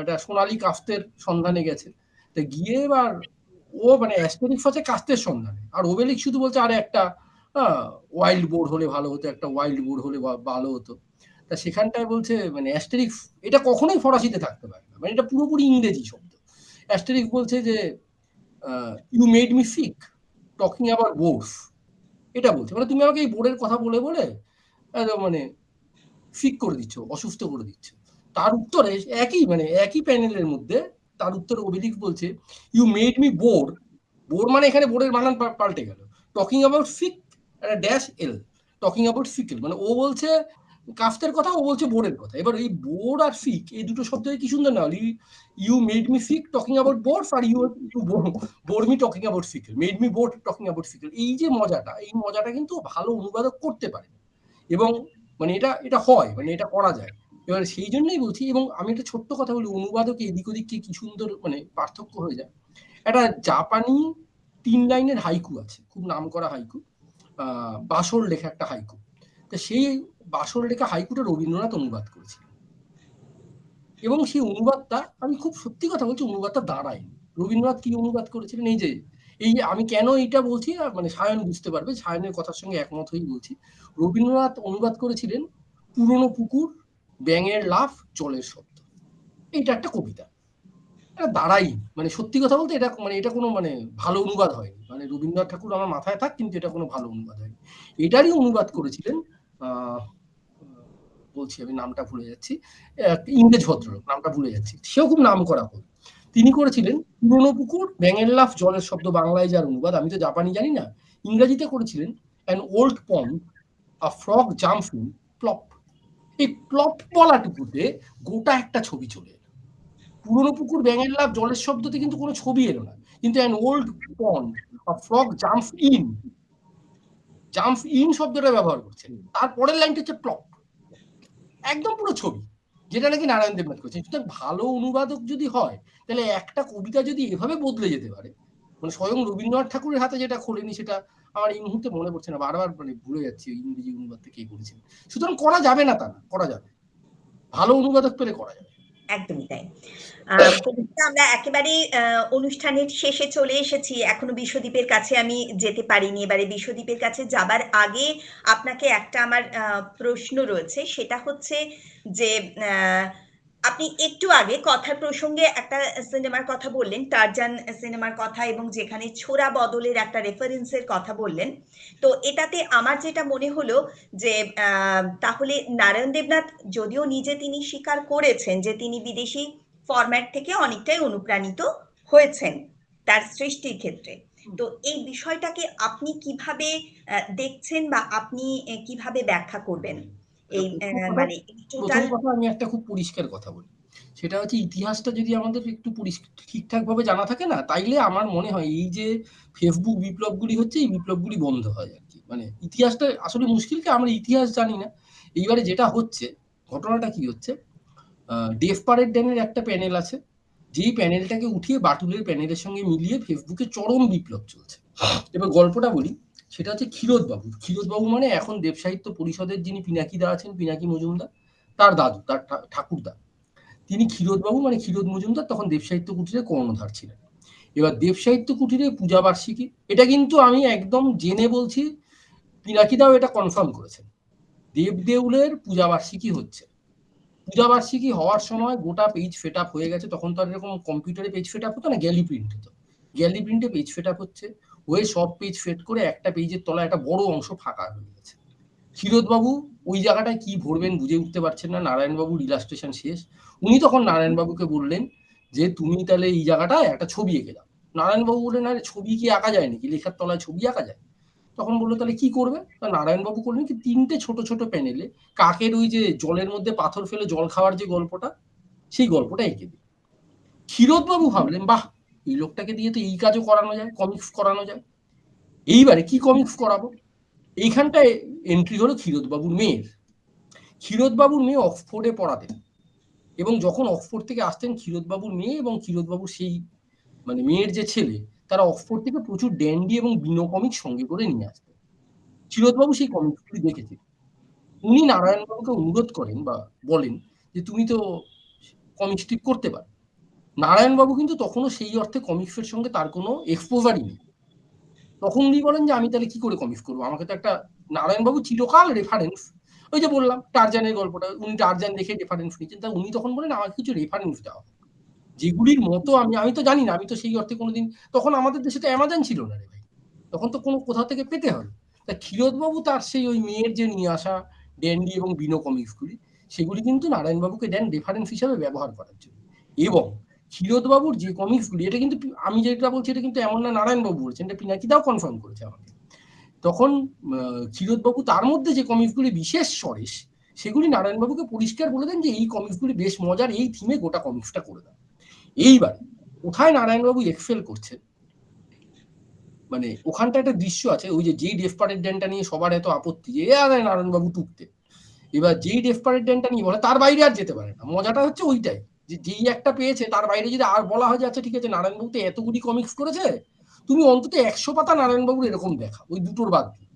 একটা সোনালী কাস্তের সন্ধানে গেছে, তা গিয়ে এবার ও মানে অ্যাস্টেরিক্স আছে কাস্তের সন্ধানে, আর ওবেলিক্স শুধু বলছে আরে একটা ওয়াইল্ড বোর হলে ভালো হতো, একটা ওয়াইল্ড বোর হলে ভালো হতো। তা সেখানটায় বলছে মানে অ্যাস্টেরিক্স এটা কখনোই ফরাসিতে থাকতে পারে না, মানে এটা পুরোপুরি ইংরেজি শব্দ। অ্যাস্টেরিক্স বলছে যে you made me sick talking about boards, এটা বলছে মানে তুমি আমাকে এই বোর্ডের কথা বলে বলে একদম মানে ফিক করে দিচ্ছ, অসুস্থ করে দিচ্ছ। তার উত্তরে একই প্যানেলের মধ্যে তার উত্তরে অভিলিখ বলছে you made me bore, bore মানে এখানে বোর্ডের বানান পাল্টে গেল, talking about fick dash L, talking about fickle, মানে ও বলছে কাফতের কথা, ও বলছে বোর্ডের কথা। এবার এই বোর্ড আর ফিক এই দুটো শব্দ কি সুন্দর না, you made me fick talking about boards আর you bore me talking about fickle, made me board talking about fickle. এই যে মজাটা, এই মজাটা কিন্তু ভালো অনুবাদক করতে পারে এবং মানে এটা হয়, মানে এটা করা যায়। এবার সেই জন্যই বলছি, এবং আমি একটা ছোট্ট কথা বলি, অনুবাদকে এদিক ওদিক কি সুন্দর মানে পার্থক্য হয়ে যায়। একটা জাপানি 3 লাইনের হাইকু আছে, খুব নামকরা হাইকু, বাসর লেখা একটা হাইকু। তো সেই বাসর লেখা হাইকুটা রবীন্দ্রনাথ অনুবাদ করেছিলেন, এবং সেই অনুবাদটা আমি খুব সত্যি কথা বলছি, অনুবাদটা দাঁড়ায়নি। রবীন্দ্রনাথ কি অনুবাদ করেছিলেন, এই যে আমি কেন এইটা বলছি, মানে সায়ন বুঝতে পারবে, সায়নের কথার সঙ্গে একমত হয়েই বলছি। রবীন্দ্রনাথ অনুবাদ করেছিলেন পুরনো পুকুর, ব্যাঙের লাফ, জলের শব্দ। এইটা একটা কবিতা, এটা দাঁড়াই, মানে সত্যি কথা বলতে এটা কোনো মানে ভালো অনুবাদ হয়নি। মানে রবীন্দ্রনাথ ঠাকুর আমার মাথায় থাক, কিন্তু এটা কোনো ভালো অনুবাদ হয়নি। এটারই অনুবাদ করেছিলেন বলছি আমি নামটা ভুলে যাচ্ছি, ইংরেজ ভদ্রলোক, নামটা ভুলে যাচ্ছি, সেও খুব নাম করা কবি। তিনি করেছিলেন পুরনো পুকুর, ব্যাঙের লাফ, জলের শব্দ, বাংলায় যার অনুবাদ, আমি তো জাপানি জানি না, ইংরেজিতে করেছিলেন an old pond, a frog jumps in, plop. এই প্লপ বলাটুকুতে গোটা একটা ছবি চলে এলো। পুরনো পুকুর, ব্যাঙের লাফ, জলের শব্দতে কিন্তু কোনো ছবি এলো না, কিন্তু an old pond, a frog jumps in, jumps in শব্দটা ব্যবহার করছেন। তারপরের লাইনটা হচ্ছে প্লপ, একদম পুরো ছবি, যেটা নাকি নারায়ণ দেবনাথ করেছেন। সুতরাং ভালো অনুবাদক যদি হয়, তাহলে একটা কবিতা যদি এভাবে বদলে যেতে পারে, মানে স্বয়ং রবীন্দ্রনাথ ঠাকুরের হাতে যেটা খোলেনি, সেটা আমার এই মুহূর্তে মনে পড়ছে না, বারবার মানে ভুলে যাচ্ছি ইংরেজি অনুবাদটা কে করেছেন। সুতরাং করা যাবে না তা না, করা যাবে, ভালো অনুবাদক পেলে করা যাবে। একদমই তাই। আমরা একেবারে অনুষ্ঠানের শেষে চলে এসেছি, এখনো বিশ্বদ্বীপের কাছে আমি যেতে পারিনি। এবারে বিশ্বদ্বীপের কাছে যাবার আগে আপনাকে একটা আমার প্রশ্ন রয়েছে, সেটা হচ্ছে যে আপনি একটু আগে কথার প্রসঙ্গে একটা সিনেমার কথা বললেন, টারজান সিনেমার কথা, এবং যেখানে ছোড়া বদলের একটা রেফারেন্সের কথা বললেন। তো এটাতে আমার যেটা মনে হলো যে তাহলে নারায়ণ দেবনাথ যদিও নিজে তিনি স্বীকার করেছেন যে তিনি বিদেশি ফরম্যাট থেকে অনেকটাই অনুপ্রাণিত হয়েছেন তার সৃষ্টির ক্ষেত্রে, তো এই বিষয়টাকে আপনি কিভাবে দেখছেন বা আপনি কিভাবে ব্যাখ্যা করবেন? এই মানে প্রথম কথা আমি একটা খুব পরিষ্কার কথা বলি, সেটা হচ্ছে ইতিহাসটা যদি আমাদের একটু ঠিকঠাক ভাবে জানা থাকে না, তাইলে আমার মনে হয় এই যে ফেসবুক বিপ্লবগুলি হচ্ছে, এই বিপ্লবগুলি বন্ধ হয় আর কি। মানে ইতিহাসটা আসলে মুশকিল কি, আমরা ইতিহাস জানি না। এইবারে যেটা হচ্ছে, ঘটনাটা কি হচ্ছে, ডেফ পারেড ড্যানের একটা প্যানেল আছে, যেই প্যানেলটাকে উঠিয়ে বাটুলের প্যানেলের সঙ্গে মিলিয়ে ফেসবুকে চরম বিপ্লব চলছে। এবার গল্পটা বলি, সেটা হচ্ছে ক্ষীরোদবাবু। ক্ষীরোদবাবু মানে এখন দেব সাহিত্য পরিষদের যিনি পিনাকিদা আছেন, পিনাকি মজুমদার, তার দাদু, তার ঠাকুরদা, তিনি ক্ষীরোদবাবু মানে ক্ষীরোদ মজুমদার তখন দেব সাহিত্য কুটিরে কর্ণধার ছিলেন। এবার দেব সাহিত্য কুটিরে পূজা বার্ষিকী, এটা কিন্তু আমি একদম জেনে বলছি, পিনাকিদাও এটা কনফার্ম করেছেন, দেবদেউলের পূজা বার্ষিকী হচ্ছে। পূজা বার্ষিকী হওয়ার সময় গোটা পেজ ফেট আপ হয়ে গেছে, তখন তো আর এরকম কম্পিউটারে পেজ ফেট আপ হতো না, গ্যালি প্রিন্ট হতো, গ্যালি প্রিন্টে পেজ ফেট আপ হচ্ছে, হয়ে সব পেজ ফেট করে একটা পেজের তলায় একটা বড় অংশ ফাঁকা হয়ে গেছে। ক্ষীরোদবাবু ওই জায়গাটায় কি ভরবেন বুঝে উঠতে পারছেন না, নারায়ণবাবুর ইলাস্ট্রেশন শেষ, উনি তখন নারায়ণবাবুকে বললেন যে তুমি তাহলে এই জায়গাটায় একটা ছবি এঁকে দাও। নারায়ণবাবু বললেন আরে ছবি কি আঁকা যায় নাকি, লেখার তলায় ছবি আঁকা যায়? তখন বললো তাহলে কি করবে, তা নারায়ণবাবু করলেন কি 3টে ছোট ছোট প্যানেলে কাকের ওই যে জলের মধ্যে পাথর ফেলে জল খাওয়ার যে গল্পটা, সেই গল্পটা এঁকে দিল। ক্ষীরোদবাবু ভাবলেন বাহ, এই লোকটাকে দিয়ে তো এই কাজও করানো যায়, কমিক্স করানো যায়। এইবারে কি কমিক্স করাবো, এইখানটায় এন্ট্রি হলো ক্ষীরোদবাবুর মেয়ের। ক্ষীরোদবাবুর মেয়ে অক্সফোর্ডে পড়াতেন, এবং যখন অক্সফোর্ড থেকে আসতেন ক্ষীরোদবাবুর মেয়ে এবং ক্ষীরোদবাবুর সেই মানে মেয়ের যে ছেলে, তারা অক্সফোর্ড থেকে প্রচুর ড্যান্ডি এবং বিনো কমিক্স সঙ্গে করে নিয়ে আসতেন। ক্ষীরোদবাবু সেই কমিক্সগুলি দেখেছেন, উনি নারায়ণবাবুকে অনুরোধ করেন বা বলেন যে তুমি তো কমিক স্ট্রিপ করতে পারো। নারায়ণবাবু কিন্তু তখনও সেই অর্থে কমিক্সের সঙ্গে তার কোনো এক্সপোজারই নেই। তখন উনি বলেন যে আমি তাহলে কি করে কমিক্স করবো, আমাকে তো একটা, নারায়ণবাবু চিরকাল রেফারেন্স ওই যে বললাম টারজানের গল্পটা, উনি টারজান দেখে রেফারেন্স নিয়েছেন, তা উনি তখন বলেন আমাকে কিছু রেফারেন্স দাও, যেগুলির মতো আমি তো জানি না, আমি তো সেই অর্থে কোনোদিন, তখন আমাদের দেশে তো অ্যামাজন ছিল না রে ভাই, তখন তো কোনো কোথাও থেকে পেতে হবে। তা ক্ষীরোদবাবু তার সেই ওই মেয়ের যে নিয়ে আসা ড্যান্ডি এবং বিনো কমিক্সগুলি, সেগুলি কিন্তু নারায়ণবাবুকে দেন রেফারেন্স হিসাবে ব্যবহার করার জন্য। এবং ক্ষীরোদবাবুর যে কমিক্সগুলি, এটা কিন্তু আমি যেটা বলছি এটা কিন্তু এমন না নারায়ণবাবু বলছেন, এটা পিনাকিদাও কনফার্ম করেছে আমাকে। তখন ক্ষীরোদবাবু তার মধ্যে যে কমিক্সগুলি বিশেষ সরেস, সেগুলি নারায়ণবাবুকে পরিষ্কার বলে দেন যে এই কমিক্সগুলি বেশ মজার, এই থিমে গোটা কমিক্সটা করে দেন। এইবার কোথায় নারায়ণবাবু এক্সেল করছেন, মানে ওখানটা একটা দৃশ্য আছে, ওই যে যেই ডেসপারেট ড্যানটা নিয়ে সবার এত আপত্তি যে আরে নারায়ণবাবু টুকতে, এবার যেই ডেসপারেট ড্যানটা নিয়ে বলে তার বাইরে আর যেতে পারে না। মজাটা হচ্ছে ওইটাই, যে যেই একটা পেয়েছে তার বাইরে যদি আর বলা হয় যে আচ্ছা ঠিক আছে নারায়ণবাবু তো এতগুলি কমিক্স করেছে, তুমি অন্তত 100 পাতা নারায়ণবাবুর এরকম দেখা, ওই দুটোর বাদ দিয়ে,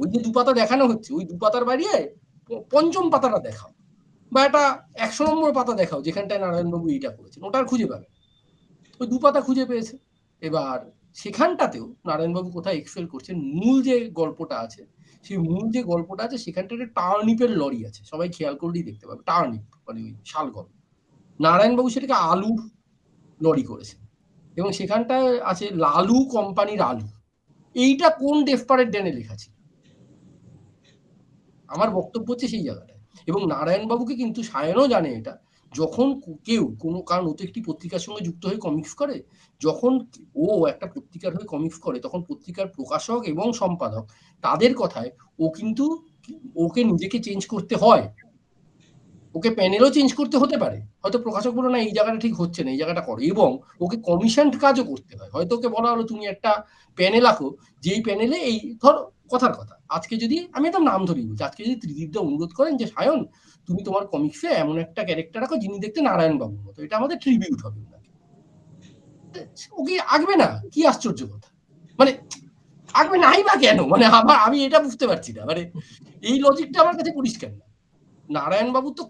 ওই যে 2 পাতা দেখানো হচ্ছে ওই 2 পাতার বাইরে পঞ্চম পাতাটা দেখাও, বা একটা 100 নম্বর পাতা দেখাও যেখানটায় নারায়ণবাবু এইটা করেছেন, ওটা আর খুঁজে পাবে, ওই 2 পাতা খুঁজে পেয়েছে। এবার সেখানটাতেও নারায়ণবাবু কোথায় এক্সেল করছেন, মূল যে গল্পটা আছে, সেই মূল যে গল্পটা আছে সেখানটাতে টার্নিপের লরি আছে, সবাই খেয়াল করলেই দেখতে পাবে, টার্নিপ মানে ওই শালগম, নারায়ণবাবু সেটাকে আলুর লরি করেছেন, এবং সেখানটায় আছে লালু কোম্পানির আলু। এইটা কোন ডেসপারেট ড্যানে লেখা ছিল? আমার বক্তব্য হচ্ছে সেই জায়গাটায়। এবং নারায়ণবাবুকে কিন্তু সায়নও জানে এটা, যখন কেউ কোনো, কারণ ও তো একটি পত্রিকার সঙ্গে যুক্ত হয়ে কমিক্স করে, যখন ও একটা পত্রিকার হয়ে কমিক্স করে তখন পত্রিকার প্রকাশক এবং সম্পাদক তাদের কথায় ও কিন্তু, ওকে নিজেকে চেঞ্জ করতে হয়, ওকে প্যানেলও চেঞ্জ করতে হতে পারে, হয়তো প্রকাশক বলো না এই জায়গাটা ঠিক হচ্ছে না, এই জায়গাটা করো, এবং ওকে কমিশন কাজও করতে হয়, হয়তো ওকে বলা হলো তুমি একটা প্যানেল আঁকো, যেই প্যানেলে এই ধরো কথার কথা, আজকে যদি আমি একটা নাম ধরি বলছি, আজকে যদি ত্রিদীপদা অনুরোধ করেন যে সায়ন তুমি তোমার কমিক্সে এমন একটা ক্যারেক্টার রাখো যিনি দেখতে নারায়ণ বাবুর মতো, এটা আমাদের ট্রিবিউট হবে ওনাকে, ওকে আঁকবে না? কি আশ্চর্য কথা, মানে আঁকবে নাই বা কেন, মানে আমি এটা বুঝতে পারছি না, মানে এই লজিকটা আমার কাছে পরিষ্কার না। নারায়ণবাবু তো,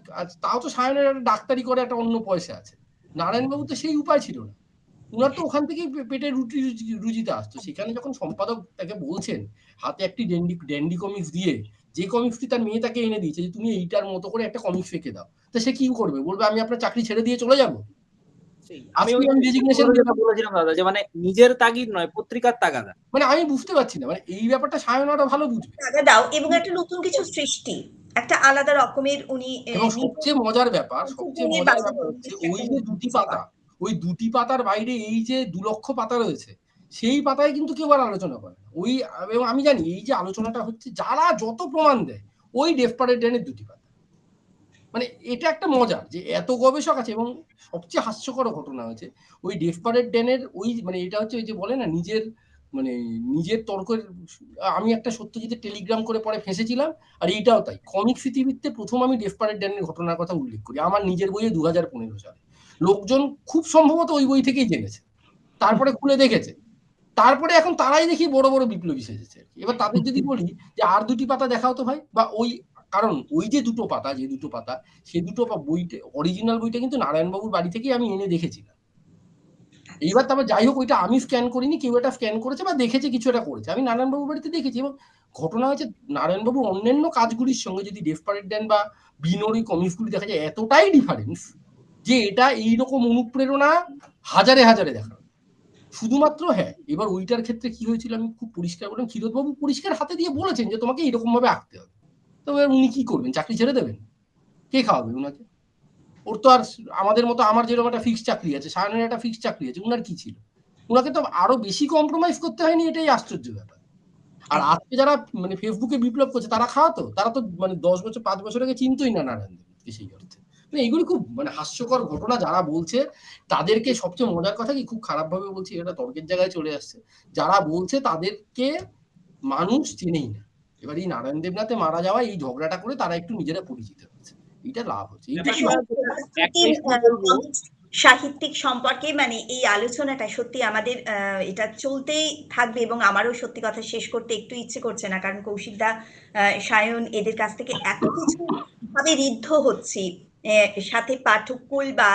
তাও তো সায়নের একটা ডাক্তারি করে একটা অন্য পয়সা আছে, নারায়ণবাবু তো সেই উপায় ছিল না, উনার তো ওখান থেকেই পেটে রুজিতে আসতো। সেখানে যখন সম্পাদক তাকে বলছেন হাতে একটি ড্যান্ডি কমিক্স দিয়ে, যে কমিক্সটি তার মেয়ে তাকে এনে দিয়েছে যে তুমি এইটার মতো করে একটা কমিক্স ফেঁকে দাও, তা সে কি করবে? বলবে আমি আপনার চাকরি ছেড়ে দিয়ে চলে যাবো, আমি আজকে ওই আমি রেজিগনেশন যেটা বলেছিলাম দাদা, যে মানে নিজের তাগিদ নয়, পত্রিকার তাগাদা। মানে আমি বুঝতে পারছি না, মানে এই ব্যাপারটা সায়নরা ভালো বুঝবে। টাকা দাও এবং একটা নতুন কিছু সৃষ্টি, একটা আলাদা রকমের উনি এবং সবচেয়ে মজার ব্যাপার হচ্ছে ওই যে দুটি পাতা, ওই দুটি পাতার বাইরে এই যে 2 লক্ষ পাতা রয়েছে, সেই পাতায় কিন্তু কেউ আর আলোচনা করে না। ওই, এবং আমি জানি এই যে আলোচনাটা হচ্ছে যারা যত প্রমাণ দেয় ওই ডেসপারেট ড্যানের দুটি পাতা, মানে এটা একটা মজা যে এত গবেষক আছে। এবং সবচেয়ে হাস্যকর ঘটনা হয়েছে ওই ডেসপারেট ড্যানের ওই, মানে এটা হচ্ছে ওই যে বলে না নিজের, মানে নিজের তর্কের, আমি একটা সত্যজিতের টেলিগ্রাম করে পরে ফেঁসেছিলাম, আর এইটাও তাই, কমিক্স পৃথিবীতে প্রথম আমি ডেসপারেট ড্যানের ঘটনার কথা উল্লেখ করি আমার নিজের বইয়ে 2015 সালে, লোকজন খুব সম্ভবত ওই বই থেকেই জেনেছে, তারপরে খুলে দেখেছে, তারপরে এখন তারাই দেখি বড় বড় বিপ্লবী সেজেছে। এবার তাদের যদি বলি যে আর দুটি পাতা দেখাও তো ভাই, বা ওই, কারণ ওই যে দুটো পাতা, যে দুটো পাতা, সেই দুটো বইতে অরিজিনাল বইটা কিন্তু নারায়ণবাবুর বাড়ি থেকেই আমি এনে দেখেছিলাম। এইবার তারপর যাই হোক ওইটা আমি স্ক্যান করিনি, কেউ এটা স্ক্যান করেছে বা দেখেছে, কিছু একটা করেছে, আমি নারায়ণবাবুর বাড়িতে দেখেছি। এবং ঘটনা হয়েছে নারায়ণবাবু অন্যান্য কাজগুলির সঙ্গে যদি ডেসপারেট ড্যান বা বিনোর ওই কমিক্সগুলি দেখা যায় এতটাই ডিফারেন্স যে এটা এইরকম অনুপ্রেরণা হাজারে হাজারে দেখা, শুধুমাত্র হ্যাঁ। এবার ওইটার ক্ষেত্রে কি হয়েছিল আমি খুব পরিষ্কার বললাম, ক্ষীরোদবাবু পরিষ্কার হাতে দিয়ে বলেছেন যে তোমাকে এরকম ভাবে আঁকতে হবে, তবে উনি কি করবেন? চাকরি ছেড়ে দেবেন? কে খাওয়াবে উনাকে? ওর তো আর আমাদের মতো, আমার যেরকম একটা ফিক্সড চাকরি আছে, সায়নের একটা ফিক্সড চাকরি আছে, উনার কি ছিল? উনাকে তো আরো বেশি কম্প্রোমাইজ করতে হয়নি, এটাই আশ্চর্য ব্যাপার। আর আজকে যারা মানে ফেসবুকে বিপ্লব করছে তারা খাওয়াতো, তারা তো মানে 10 বছর 5 বছর আগে চিনতই না নারায়ণ দেবকে সেই অর্থে। মানে এগুলি খুব মানে হাস্যকর ঘটনা, যারা বলছে তাদেরকে, সবচেয়ে মজার কথা কি, খুব খারাপ ভাবে বলছি, এটা তর্কের জায়গায় চলে আসছে, যারা বলছে তাদেরকে মানুষ চেনেই না। এবার এই নারায়ণ দেবনাথে মারা যাওয়া এই ঝগড়াটা করে তারা একটু নিজেরা পরিচিত হচ্ছে, এটা লাভ হচ্ছে। সাহিত্যিক সম্পর্কে মানে এই আলোচনাটা সত্যি আমাদের এটা চলতেই থাকবে, এবং আমারও সত্যি কথা শেষ করতে একটু ইচ্ছে করছে না, কারণ কৌশিকদা, সায়ন এদের কাছ থেকে এত কিছু ভাবে ঋদ্ধ হচ্ছি সাথে পাঠককুল বা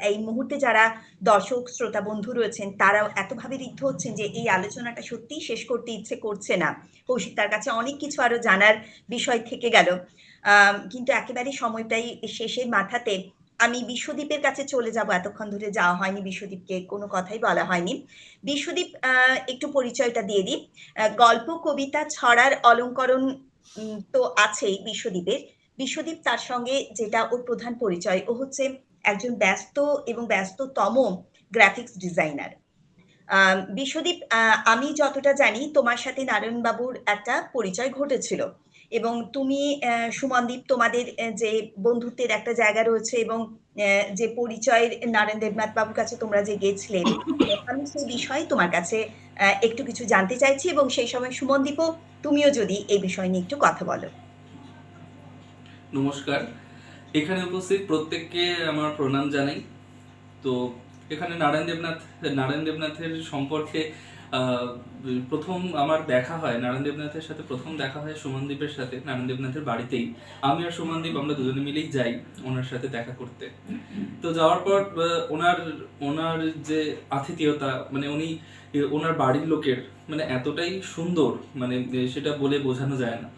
এই মুহূর্তে যারা দর্শক শ্রোতা বন্ধু রয়েছেন তারাও এতভাবে ঋদ্ধ হচ্ছেন যে এই আলোচনাটা সত্যিই শেষ করতে ইচ্ছে করছে না। কৌশিক, তার কাছে অনেক কিছু আরো জানার বিষয় থেকে গেল, কিন্তু একেবারে সময়টাই শেষের মাথাতে আমি বিশ্বদীপের কাছে চলে যাব। এতক্ষণ ধরে যাওয়া হয়নি, বিশ্বদীপকে কোনো কথাই বলা হয়নি। বিশ্বদীপ, একটু পরিচয়টা দিয়ে দিই। গল্প, কবিতা, ছড়ার অলঙ্করণ তো আছেই বিশ্বদীপের। বিশ্বদীপ, তার সঙ্গে যেটা ওর প্রধান পরিচয়, ও হচ্ছে একজন ব্যস্ত এবং ব্যস্ততম গ্রাফিক্স ডিজাইনার। বিশ্বদীপ, আমি যতটা জানি তোমার সাথে নারায়ণবাবুর একটা পরিচয় ঘটেছিল, এবং তুমি সুমনদীপ, তোমাদের যে বন্ধুত্বের একটা জায়গা রয়েছে এবং যে পরিচয়ের নারায়ণ দেবনাথ বাবুর কাছে তোমরা যে গেছিলে, আমি সেই বিষয়ে তোমার কাছে একটু কিছু জানতে চাইছি, এবং সেই সময় সুমনদীপও তুমিও যদি এই বিষয় নিয়ে একটু কথা বলো। নমস্কার, এখানে উপস্থিত প্রত্যেককে আমার প্রণাম জানাই। তো এখানে নারায়ণ দেবনাথের সম্পর্কে প্রথম আমার দেখা হয়, নারায়ণ দেবনাথের সাথে প্রথম দেখা হয় সুমনদীপের সাথে নারায়ণ দেবনাথের বাড়িতেই। আমি আর সুমনদীপ আমরা দুজনে মিলেই যাই ওনার সাথে দেখা করতে। তো যাওয়ার পর ওনার যে আতিথেয়তা, মানে উনি ওনার বাড়ির লোকের মানে এতটাই সুন্দর, মানে সেটা বলে বোঝানো যায় না,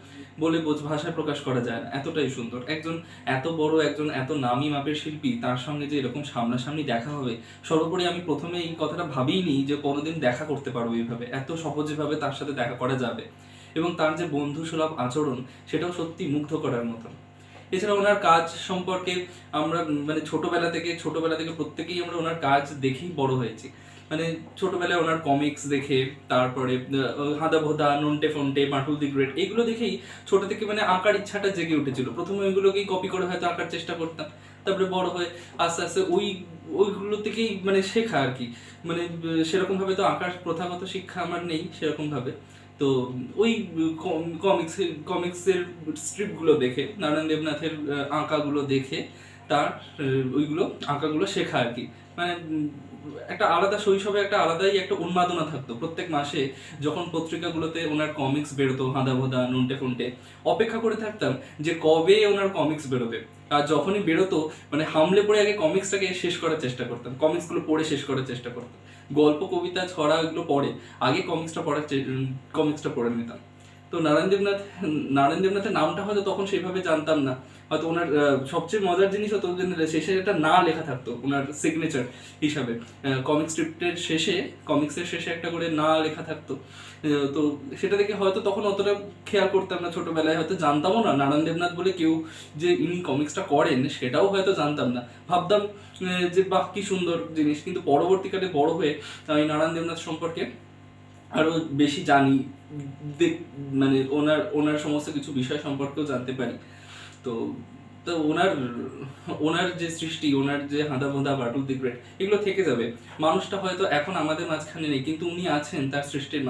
বলে ভাষায় প্রকাশ করা যায় না, এতটাই সুন্দর। একজন এত বড়, একজন এত নামি মাপের শিল্পী, তার সঙ্গে যে এরকম সামনাসামনি দেখা হবে, সর্বোপরি আমি প্রথমে এই কথাটা ভাবিনি যে কোনোদিন দেখা করতে পারবো এইভাবে, এত সহজভাবে তার সাথে দেখা করা যাবে। এবং তার যে বন্ধু সুলভ আচরণ, সেটাও সত্যি মুগ্ধ করার মতন। এছাড়া ওনার কাজ সম্পর্কে আমরা মানে ছোটবেলা থেকে প্রত্যেকেই আমরা ওনার কাজ দেখেই বড় হয়েছি। মানে ছোটবেলায় ওনার কমিক্স দেখে, তারপরে হাদা ভোদা, নন্টে ফন্টে, মাটুল দি গ্রেট, এগুলো দেখেই ছোট থেকে মানে আঁকার ইচ্ছাটা জেগে উঠেছিল। প্রথমে ওইগুলোকেই কপি করে হয়তো আঁকার চেষ্টা করতাম, তারপরে বড় হয়ে আস্তে আস্তে ওইগুলো থেকেই মানে শেখা আর কি। মানে সেরকম ভাবে তো আঁকার প্রথাগত শিক্ষা আমার নেই সেরকম ভাবে। তো ওই কমিক্সের স্ট্রিপগুলো দেখে, নারায়ণ দেবনাথের আঁকাগুলো দেখে তার ওইগুলো আঁকাগুলো শেখা আর কি। মানে একটা আলাদা শৈশবে একটা আলাদাই একটা উন্মাদনা থাকতো। প্রত্যেক মাসে যখন পত্রিকাগুলোতে ওনার কমিক্স বেরোতো, হাদা ভোদা, নুনটে ফুনটে, অপেক্ষা করে থাকতাম যে কবে ওনার কমিক্স বেরোবে। আর যখনই বেরোতো মানে হামলে পড়ে আগে কমিক্সটাকে শেষ করার চেষ্টা করতাম, কমিক্সগুলো পড়ে শেষ করার চেষ্টা করতাম। গল্প, কবিতা, ছড়া এগুলো পড়ে আগে কমিক্সটা পড়ে নিতাম। তো নারায়ণ দেবনাথের নামটা হয়তো তখন সেইভাবে জানতাম না। হয়তো ওনার সবচেয়ে মজার জিনিস হতো যে শেষে একটা না লেখা থাকতো ওনার সিগনেচার হিসাবে। কমিক্সের শেষে একটা করে না লেখা থাকতো। তো সেটা দেখে হয়তো তখন অতটা খেয়াল করতাম না, ছোটবেলায় হয়তো জানতামও না নারায়ণ দেবনাথ বলে কেউ যে ইনি কমিক্সটা করেন সেটাও হয়তো জানতাম না। ভাবতাম যে বাহ কি সুন্দর জিনিস। কিন্তু পরবর্তীকালে বড় হয়ে আমি নারায়ণ দেবনাথ সম্পর্কে আরো বেশি জানি, মানে ওনার সমস্ত কিছু বিষয় সম্পর্কেও জানতে পারি। তো তো ওনার যে সৃষ্টি, ওনার যে হাঁদা ভোঁদা, বাটুল দি গ্রেট, এগুলো থেকে যাবে। মানুষটা হয়তো এখন আমাদের মাঝখানে নেই, কিন্তু উনি আছেন তার সৃষ্টির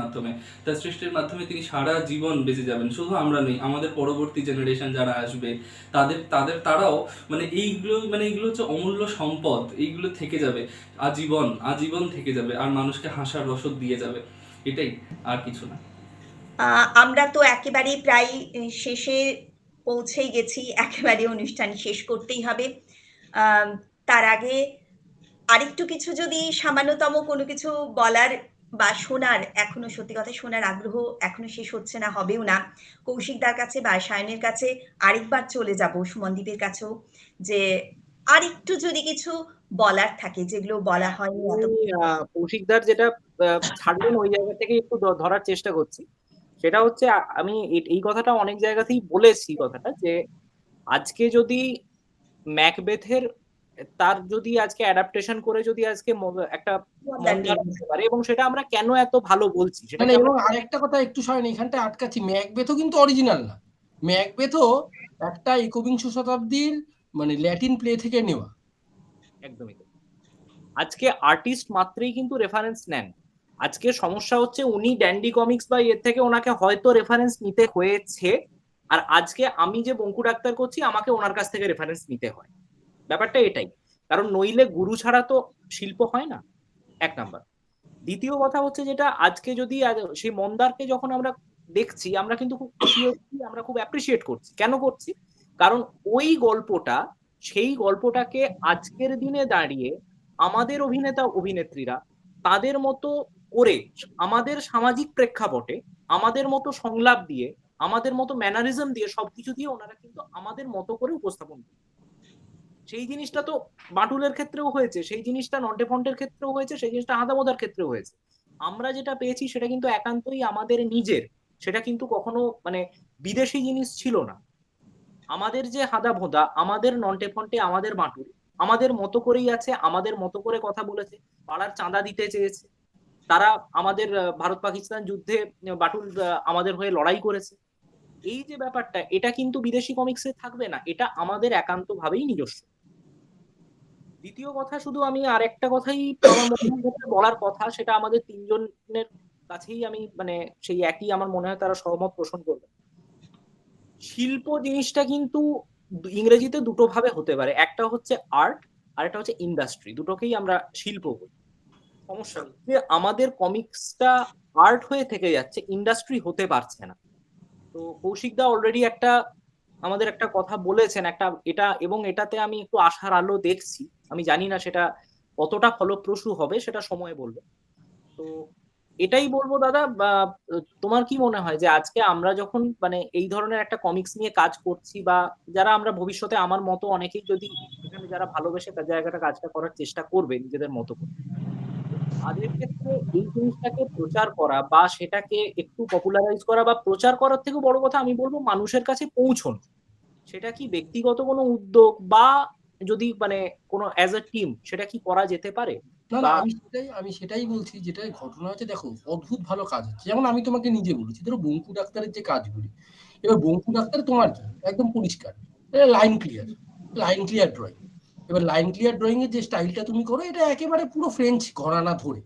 মাধ্যমে তিনি সারা জীবন বেঁচে যাবেন। শুধু আমরা নই, আমাদের পরবর্তী জেনারেশন যারা আসবে তারাও মানে এগুলো হচ্ছে অমূল্য সম্পদ। এইগুলো থেকে যাবে আজীবন থেকে যাবে, আর মানুষকে হাসার রসদ দিয়ে যাবে। এটাই, আর কিছু না। আমরা তো একেবারে প্রায় শেষে পৌঁছেই গেছি, একেবারে অনুষ্ঠান শেষ করতেই হবে। তার আগে আরেকটু কিছু যদি সামান্যতম কোনো কিছু বলার বা শোনার, এখনো সত্যি কথা শোনার আগ্রহ এখনো শেষ হচ্ছে না, হবেও না। কৌশিকদার কাছে বা সায়নের কাছে আরেকবার চলে যাব, সুমনদীপের কাছেও, যে আরেকটু যদি কিছু বলার থাকে যেগুলো বলা হয়নি। কৌশিকদার যেটা ছাড়লেন ওই জায়গা থেকে একটু ধরার চেষ্টা করছি। সেটা হচ্ছে আমি এই কথাটা অনেক জায়গাতেই বলেছি, কথাটা যে আজকে যদি ম্যাকবেথের তার যদি আজকে অ্যাডাপ্টেশন করে যদি আজকে একটা মন্দার হতে পারে, এবং সেটা আমরা কেন এত ভালো বলছি সেটা। এবং আরেকটা কথা একটু সরেন, এখানটা আটকাচ্ছি, ম্যাকবেথও কিন্তু অরিজিনাল না। ম্যাকবেথও একটা একবিংশ শতাব্দীর মানে ল্যাটিন প্লে থেকে নেওয়া। একদমই। আজকে আর্টিস্ট মাত্রই কিন্তু রেফারেন্স নেন। আজকে সমস্যা হচ্ছে উনি ড্যান্ডি কমিক্স বা এর থেকে ওনাকে হয়তো রেফারেন্স নিতে হয়েছে, আর আজকে আমি যে বঙ্কু ডাক্তার করছি আমাকে ওনার কাছ থেকে রেফারেন্স নিতে হয়। ব্যাপারটা এটাই, কারণ নইলে গুরু ছাড়া তো শিল্প হয় না, এক নাম্বার। দ্বিতীয় কথা হচ্ছে যেটা আজকে যদি সেই মন্দারকে যখন আমরা দেখছি আমরা কিন্তু খুব খুশি হচ্ছি, আমরা খুব অ্যাপ্রিসিয়েট করছি। কেন করছি? কারণ ওই গল্পটা সেই গল্পটাকে আজকের দিনে দাঁড়িয়ে আমাদের অভিনেতা অভিনেত্রীরা তাদের মতো করে আমাদের সামাজিক প্রেক্ষাপটে আমাদের মতো সংলাপ দিয়ে আমাদের মতো ম্যানারিজম দিয়ে সবকিছু দিয়ে ওনারা কিন্তু আমাদের মতো করে উপস্থাপন করে। সেই জিনিসটা তো বাটুলের ক্ষেত্রেও হয়েছে, সেই জিনিসটা নন্টে ফন্টের ক্ষেত্রেও হয়েছে, সেই জিনিসটা হাঁদাবোদার ক্ষেত্রেও হয়েছে। আমরা যেটা পেয়েছি সেটা কিন্তু একান্তই আমাদের নিজের, সেটা কিন্তু কখনো মানে বিদেশি জিনিস ছিল না। আমাদের যে হাদা ভোঁদা, আমাদের নন্টে ফন্টে, আমাদের বাটুল আমাদের মতো করেই আছে, আমাদের মতো করে কথা বলেছে, পাড়ার চাঁদা দিতে চেয়েছে, তারা আমাদের ভারত পাকিস্তান যুদ্ধে বাটুল আমাদের হয়ে লড়াই করেছে। এই যে ব্যাপারটা, এটা কিন্তু বিদেশি কমিক্সে থাকবে না, এটা আমাদের একান্ত ভাবেই নিজস্ব। দ্বিতীয় কথা, শুধু আমি আরেকটা কথাই আমার মনে হয় যেটা বলার কথা, সেটা আমাদের তিনজনের কাছেই আমি মানে সেই একই আমার মনে হয় তারা সহমত পোষণ করবে। শিল্প জিনিসটা কিন্তু ইংরেজিতে দুটো ভাবে হতে পারে, একটা হচ্ছে আর্ট আর একটা হচ্ছে ইন্ডাস্ট্রি, দুটোকেই আমরা শিল্প বলি। সমস্যা হচ্ছে আমাদের কমিক্সটা আর্ট হয়ে থেকে যাচ্ছে, ইন্ডাস্ট্রি হতে পারছে না। তো কৌশিকদা অলরেডি আমাদের একটা কথা বলেছেন একটা, এটা এবং এটাতে আমি একটু আশার আলো দেখছি। আমি জানি না সেটা কতটা ফলপ্রসূ হবে, সেটা সময় বলবে। তো এটাই বলবো দাদা, তোমার কি মনে হয় যে আজকে আমরা যখন মানে এই ধরনের একটা কমিক্স নিয়ে কাজ করছি, বা যারা আমরা ভবিষ্যতে আমার মতো অনেকেই যদি এখানে যারা ভালোবেসে তার জায়গাটা কাজটা করার চেষ্টা করবে নিজেদের মতো করে, তাদের ক্ষেত্রে এই জিনিসটাকে প্রচার করা বা সেটাকে একটু পপুলারাইজ করা, বা প্রচার করার থেকেও বড় কথা আমি বলবো মানুষের কাছে পৌঁছানো, সেটা কি ব্যক্তিগত কোনো উদ্যোগ বা যদি মানে কোনো অ্যাজ এ টিম সেটা কি করা যেতে পারে? না না, বা আমি সেটাই বলছি, যেটা ঘটনা হচ্ছে, দেখো অদ্ভুত ভালো কাজ হচ্ছে। যেমন আমি তোমাকে নিজে বলেছি, ধরো বঙ্কু ডাক্তারের যে কাজগুলি, এবার বঙ্কু ডাক্তার তোমার কি একদম পরিষ্কার, লাইন ক্লিয়ার ড্রয়িং। এবার লাইন ক্লিয়ার ড্রয়িং এর যে স্টাইলটা তুমি করো, এটা একেবারে পুরো ফ্রেঞ্চ ঘরানা ধরে।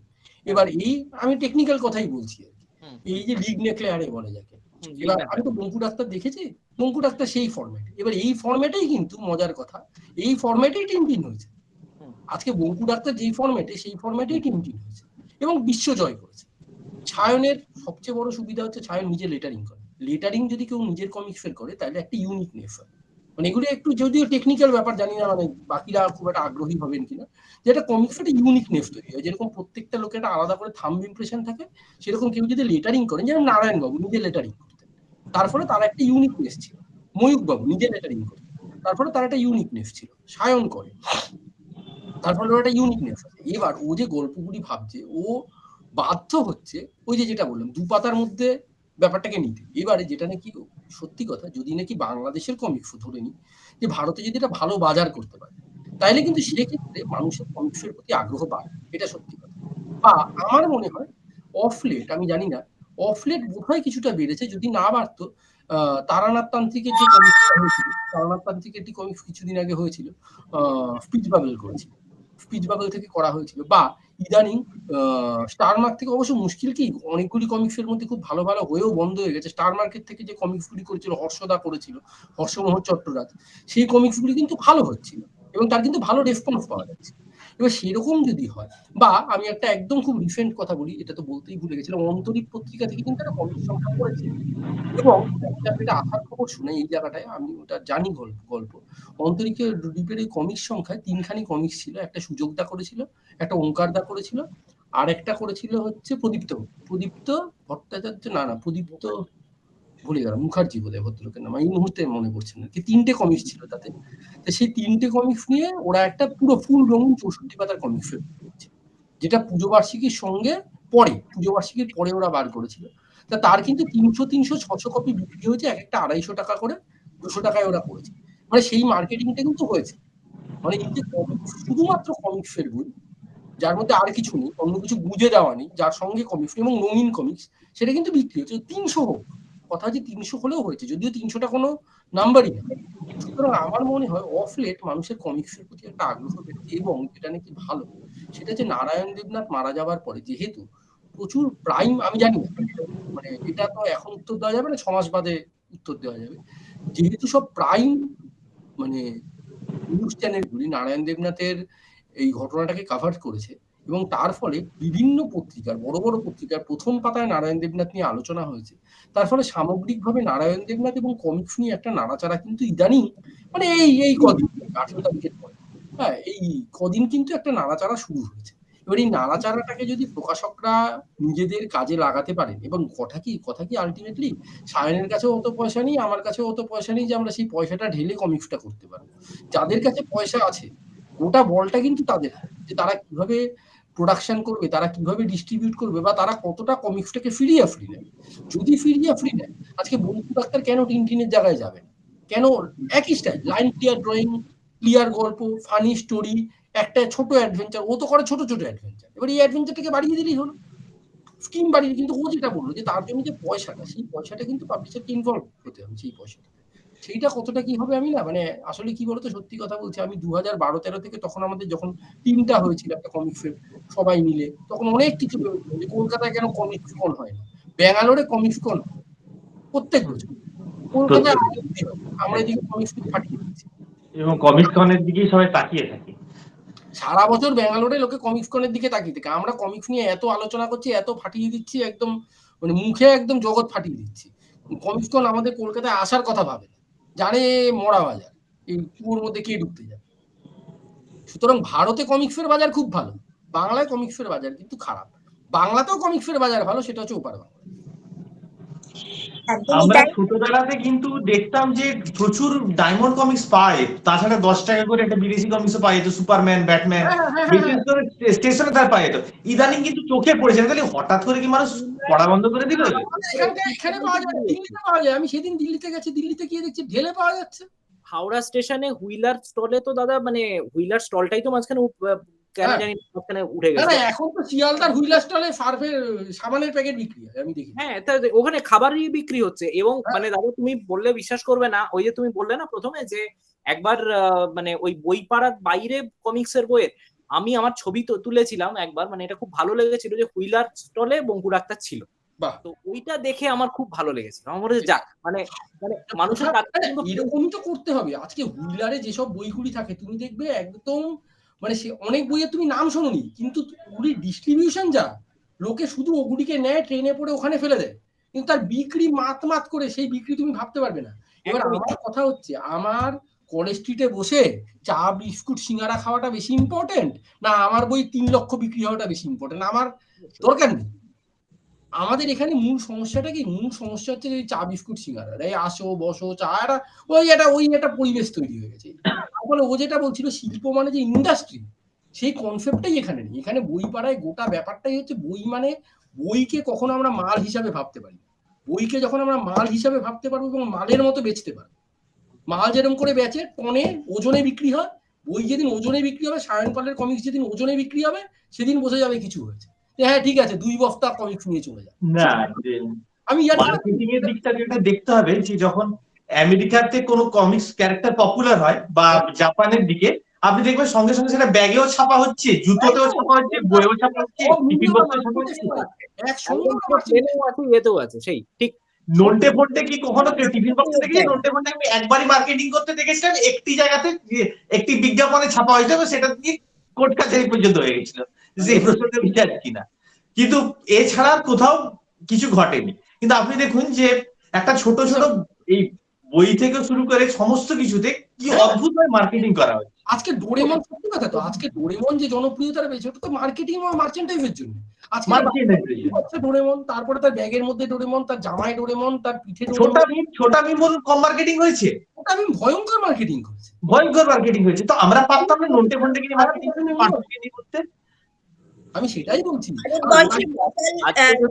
এবার এই আমি টেকনিক্যাল কথাই বলছি আর কি, এই যে লিগ নেকলেয়ারে বলে যাকে, এবার আমি তো বঙ্কু ডাক্তার দেখেছি, বঙ্কু ডাক্তার সেই ফরম্যাট, এবার এই ফরম্যাটেই কিন্তু মজার কথা, এই ফরম্যাটেই টিনটিন হয়েছে। আজকে বঙ্কু ডাক্তার যেই ফরম্যাটে, সেই ফরম্যাটেই টিনটিন হয়েছে এবং বিশ্ব জয় করেছে। ছায়নের সবচেয়ে বড় সুবিধা হচ্ছে ছায়ন নিজে লেটারিং করে। লেটারিং যদি কেউ নিজের কমিক্সের করে তাহলে একটা ইউনিকনেস হয়। মানে এগুলো একটু যদিও টেকনিক্যাল ব্যাপার, জানি না মানে বাকিরা খুব একটা আগ্রহী হবেন কিনা, যেটা কমিক্সে একটা ইউনিকনেস তৈরি হয়। যেরকম প্রত্যেকটা লোকের একটা আলাদা করে থাম্ব ইমপ্রেশন থাকে, সেরকম কেউ যদি লেটারিং করেন, যেমন নারায়ণবাবু নিজে লেটারিং করতেন, তার ফলে তার একটা ইউনিকনেস ছিল। ময়ূকবাবু নিজে লেটারিং করতেন, তার ফলে তার একটা ইউনিকনেস ছিল। সায়ন করে, তার ফলে ওর একটা ইউনিকনেস আছে। এবার ও যে গল্পগুলি ভাবছে, ও বাধ্য হচ্ছে ওই যে যেটা বললাম দু পাতার মধ্যে ব্যাপারটাকে নিতে। এবারে যেটা নাকি সত্যি কথা, যদি নাকি বাংলাদেশের কমিক্স ধরে নি, যে ভারতে যদি এটা ভালো বাজার করতে পারে, তাইলে কিন্তু সেক্ষেত্রে মানুষের কমিক্সের প্রতি আগ্রহ বাড়ে, এটা সত্যি কথা। বা আমার মনে হয় অফলেট, আমি জানি না, অফলেট বোধহয় কিছুটা বেড়েছে, যদি না বাড়তো তারানাথ তান্ত্রিকের যে কমিক্সটা হয়েছিল, তারানাথ তান্ত্রিকের একটি কমিক্স কিছুদিন আগে হয়েছিল, স্পিচ বাবল করেছিল, স্পিচ বাবল থেকে করা হয়েছিল। বা ইদানিং স্টার মার্ক থেকে, অবশ্য মুশকিল কি অনেকগুলি কমিক্সের মধ্যে খুব ভালো ভালো হয়েও বন্ধ হয়ে গেছে। স্টার মার্কেট থেকে যে কমিক্সগুলি করেছিল, হর্ষদা করেছিল, হর্ষমোহন চট্টরাজ, সেই কমিক্সগুলি কিন্তু ভালো হচ্ছিল এবং তার কিন্তু ভালো রেসপন্স পাওয়া যাচ্ছে। এবার সেরকম যদি হয়, বা আমি একটা একদম খুব রিসেন্ট কথা বলি, এটা তো বলতেই ভুলে গেছিলাম, অন্তরীপ পত্রিকা থেকে কিন্তু একটা কমিক্স সংখ্যা করেছে। এবং একটা আশার খবর শুনে এই জায়গাটায়, আমি ওটা জানি গল্প অন্তরিকের দ্বীপের এই কমিক্স সংখ্যায় 3খানি কমিক্স ছিল। একটা সুযোগদা করেছিল, একটা ওঙ্কারদা করেছিল, আর একটা করেছিল হচ্ছে প্রদীপ্ত ভট্টাচার্য, না প্রদীপ্ত ভুলে গেলাম, মুখার্জি বোধহয় ভদ্রলোকের নাম, এই মুহূর্তে মনে পড়ছে না। 3টে কমিক্স ছিল তাতে। তো সেই 3টে কমিক্স নিয়ে ওরা একটা পুরো ফুল রঙিন 64 পাতার কমিক্স করেছে, যেটা পুজো বার্ষিকীর সঙ্গে পুজো বার্ষিকীর পরে ওরা বার করেছিল। তা তার কিন্তু 300, 600 কপি বিক্রি হয়েছে, এক একটা 250 টাকা করে, 200 টাকায় ওরা করেছে। মানে সেই মার্কেটিংটা কিন্তু হয়েছে। মানে এই যে শুধুমাত্র কমিক্সের বই, যার মধ্যে আর কিছু নেই, অন্য কিছু গুঁজে দেওয়া নেই, যার সঙ্গে কমিক্স এবং রঙিন কমিক্স, সেটা কিন্তু বিক্রি হচ্ছে 300 হোক, কথা হচ্ছে 300 হলেও হয়েছে, যদিও 300টা কোনো নাম্বারই না। সুতরাং আমার মনে হয় অফ লেট মানুষের কমিক্সের প্রতি একটা আগ্রহ বেড়েছে। এবং যেটা নাকি ভালো, সেটা যে নারায়ণ দেবনাথ মারা যাওয়ার পরে যেহেতু প্রচুর প্রাইম, আমি জানি না মানে এটা তো এখন উত্তর দেওয়া যাবে না, 6 মাস বাদে উত্তর দেওয়া যাবে, যেহেতু সব প্রাইম মানে নিউজ চ্যানেলগুলি নারায়ণ দেবনাথের এই ঘটনাটাকে কাভার করেছে, এবং তার ফলে বিভিন্ন পত্রিকার, বড় বড় পত্রিকার প্রথম পাতায় নারায়ণ দেবনাথ নিয়ে আলোচনা হয়েছে। তার ফলে সামগ্রিকভাবে নারায়ণ দেবনাথ এবং কমিক্স নিয়ে একটা নাড়াচাড়া কিন্তু ইদানিং মানে এই কদিন 18 তারিখের পরে, হ্যাঁ, এই কদিন কিন্তু একটা নাড়াচাড়া শুরু হয়েছে। এবার এই নাড়াচাড়াটাকে যদি প্রকাশকরা নিজেদের কাজে লাগাতে পারেন, এবং কথা কি আলটিমেটলি সায়নের কাছেও অত পয়সা নেই, আমার কাছেও অত পয়সা নেই যে আমরা সেই পয়সাটা ঢেলে কমিক্সটা করতে পারবো। যাদের কাছে পয়সা আছে গোটা বলটা কিন্তু তাদের হাতে, যে তারা কিভাবে প্রোডাকশন করবে, তারা কিভাবে ডিস্ট্রিবিউট করবে, বা তারা কতটা কমিক্সটাকে ফিরিয়ে নেয়। যদি ফিরিয়ে নেয়, আজকে বঙ্কু ডাক্তার কেন টিনটিনের জায়গায় যাবে না? কেন একই style, line clear drawing, clear গল্প, ফানি স্টোরি, একটা ছোট অ্যাডভেঞ্চার, ও তো করে ছোট ছোট অ্যাডভেঞ্চার, এবার এই অ্যাডভেঞ্চারটাকে বাড়িয়ে দিলেই হলো, স্কিম বাড়িয়ে। কিন্তু ও যেটা বললো যে তার জন্য যে পয়সাটা, সেই পয়সাটা কিন্তু পাবলিশারকে ইনভলভ হতে হবে, সেই পয়সাটা, সেইটা কতটা কি হবে আমি না, মানে আসলে কি বলতো, সত্যি কথা বলছি, আমি 2012-13 থেকে, তখন আমাদের যখন টিমটা হয়েছিল একটা কমিক্সের সবাই মিলে, তখন অনেক কিছু ভেবেছিলাম যে কলকাতায় কেন কমিক্স কন হয় না, ব্যাঙ্গালোরে কমিক্স কন প্রত্যেক বছর, কলকাতায় আমরা এদিকে কমিক্স ফাটিয়ে দিচ্ছি, এবং কমিক্স কনের দিকেই সবাই তাকিয়ে থাকে। সারা বছর ব্যাঙ্গালোরে লোকে কমিক্স কনের দিকে তাকিয়ে থাকে, আমরা কমিক্স নিয়ে এত আলোচনা করছি, এত ফাটিয়ে দিচ্ছি, একদম মানে মুখে একদম জগৎ ফাটিয়ে দিচ্ছি। কমিক্স কন আমাদের কলকাতায় আসার কথা ভাবে না, জানে মরা বাজার, এই কুয়োর মধ্যে কে ঢুকতে যায়। সুতরাং ভারতে কমিক্সের বাজার খুব ভালো, বাংলায় কমিক্সের বাজার কিন্তু খারাপ। বাংলাতেও কমিক্সের বাজার ভালো, সেটা হচ্ছে ওপার বাংলা। আমরা ছোটবেলাতে কিন্তু দেখতাম যে প্রচুর ডায়মন্ড কমিক্স পায়, তাছাড়া 10 টাকা করে একটা বিদেশি কমিক্সও পায়, তো সুপারম্যান, ব্যাটম্যান, বিশেষ করে স্টেশনে তার পায়। তো ইদানিং কিন্তু চোখে পড়েছে, তাহলে হঠাৎ করে কি মানুষ পড়া বন্ধ করে দিল? এখানে পাওয়া যায়, দিল্লিতে পাওয়া যায়। আমি সেদিন দিল্লিতে গেছি, দিল্লিতে গিয়ে দেখছি ঢেলে পাওয়া যাচ্ছে। হাওড়া স্টেশনে হুইলার স্টলে তো দাদা, মানে হুইলার স্টলটাই তো মাঝখানে কেন জানি মাঝখানে উঠে গেছে। এখন তো শিয়ালদার হুইলার স্টলে সাবানের প্যাকেট বিক্রি হয়, আমি দেখি। হ্যাঁ, ওখানে খাবারই বিক্রি হচ্ছে। এবং মানে দাদা তুমি বললে বিশ্বাস করবে না, ওই যে তুমি বললে না প্রথমে যে একবার মানে ওই বই পাড়ার বাইরে কমিক্সের বইয়ের, আমি আমার ছবি তো তুলেছিলাম একবার, মানে এটা খুব ভালো লেগেছিল যে হুইলার স্টলে বঙ্কু ডাক্তার ছিল। তো ওইটা দেখে আমার খুব ভালো লেগেছিল। আমার মনে হচ্ছে যাক, মানে মানে মানুষের কাছে এরকমই তো করতে হবে। আজকে হুইলারে যেসব বইগুলি থাকে তুমি দেখবে একদম, মানে সে অনেক বইয়ের তুমি নাম শোনোনি, কিন্তু ওগুলির ডিস্ট্রিবিউশন যা, লোকে শুধু ওগুলিকে নেয়, ট্রেনে পড়ে ওখানে ফেলে দেয়, কিন্তু তার বিক্রি মাত করে, সেই বিক্রি তুমি ভাবতে পারবে না। এবার আমার কথা হচ্ছে, আমার কলেজ স্ট্রিটে বসে চা বিস্কুট সিঙ্গারা খাওয়াটা বেশি ইম্পর্টেন্ট, না আমার বই 3 লক্ষ বিক্রি হওয়াটা বেশি ইম্পর্টেন্ট? আমার দরকার নেই। আমাদের এখানে মূল সমস্যাটা কি? মূল সমস্যা হচ্ছে যে চা বিস্কুট সিঙ্গারা, এই আসো বসো চা, ওই একটা পরিবেশ তৈরি হয়ে গেছে। তারপরে ও যেটা বলছিল শিল্প মানে যে ইন্ডাস্ট্রি, সেই কনসেপ্টটাই এখানে নেই। এখানে বই পাড়ায় গোটা ব্যাপারটাই হচ্ছে বই মানে, বইকে কখনো আমরা মাল হিসাবে ভাবতে পারি, বইকে যখন আমরা মাল হিসাবে ভাবতে পারবো এবং মালের মতো বেচতে পারবো, মাল যেরকম করে বেচে টনে ওজনে বিক্রি হয়, বই যেদিন ওজনে বিক্রি হবে, সায়ন পালের কমিক্স যেদিন ওজনে বিক্রি হবে, সেদিন বোঝা যাবে কিছু হয়েছে। হ্যাঁ ঠিক আছে, 2 বস্তা কমিক্স নিয়ে চলে যায়। না, আমি মার্কেটিং এর দিকটা যেটা দেখতে হবে, যে যখন আমেরিকাতে কোনো কমিক্স ক্যারেক্টার পপুলার হয়, বা জাপানের দিকে, আপনি দেখবেন সঙ্গে সঙ্গে সেটা ব্যাগেও ছাপা হচ্ছে, জুতোতেও ছাপা হচ্ছে, বইয়েও ছাপা হচ্ছে, টিফিন বক্সেও ছাপা হচ্ছে, এতেও আছে সেই ঠিক। নোন্টে ফোন্টে কি কখনো টিফিন বক্সে দেখেছি? নোন্টে ফোন্টে আমি একবারই মার্কেটিং করতে দেখেছিলাম, একটি জায়গাতে একটি বিজ্ঞাপনে ছাপা হয়েছে, সেটা দিয়ে কোর্ট কাছারি পর্যন্ত হয়ে গেছিল, যে এই প্রশ্নটা বিচার কিনা। কিন্তু এছাড়া কোথাও কিছু ঘটেনি। কিন্তু আপনি দেখুন যে একটা ছোট ছোট এই বই থেকে শুরু করে সমস্ত কিছুতে কি অদ্ভুত ভাবে মার্কেটিং করা হয়। আজকে ডোরেমন, সত্যি কথা তো, আজকে ডোরেমন যে জনপ্রিয়তা পেয়েছে, ওটা তো মার্কেটিং ও মার্চেন্ডাইজের জন্য। আজকে ডোরেমন, তারপরে তার ব্যাগের মধ্যে ডোরেমন, তার জামায় ডোরেমন, তার পিঠে ছোটা ভীম বলুন, কম মার্কেটিং হয়েছে? ওটা আমি ভয়ঙ্কর মার্কেটিং করেছে, ভয়ঙ্কর মার্কেটিং হয়েছে। তো আমরা পারতাম না নোন্টে ফোন্টে কিনে মার্কেটিং করতে? আমি সেটাই বলছি।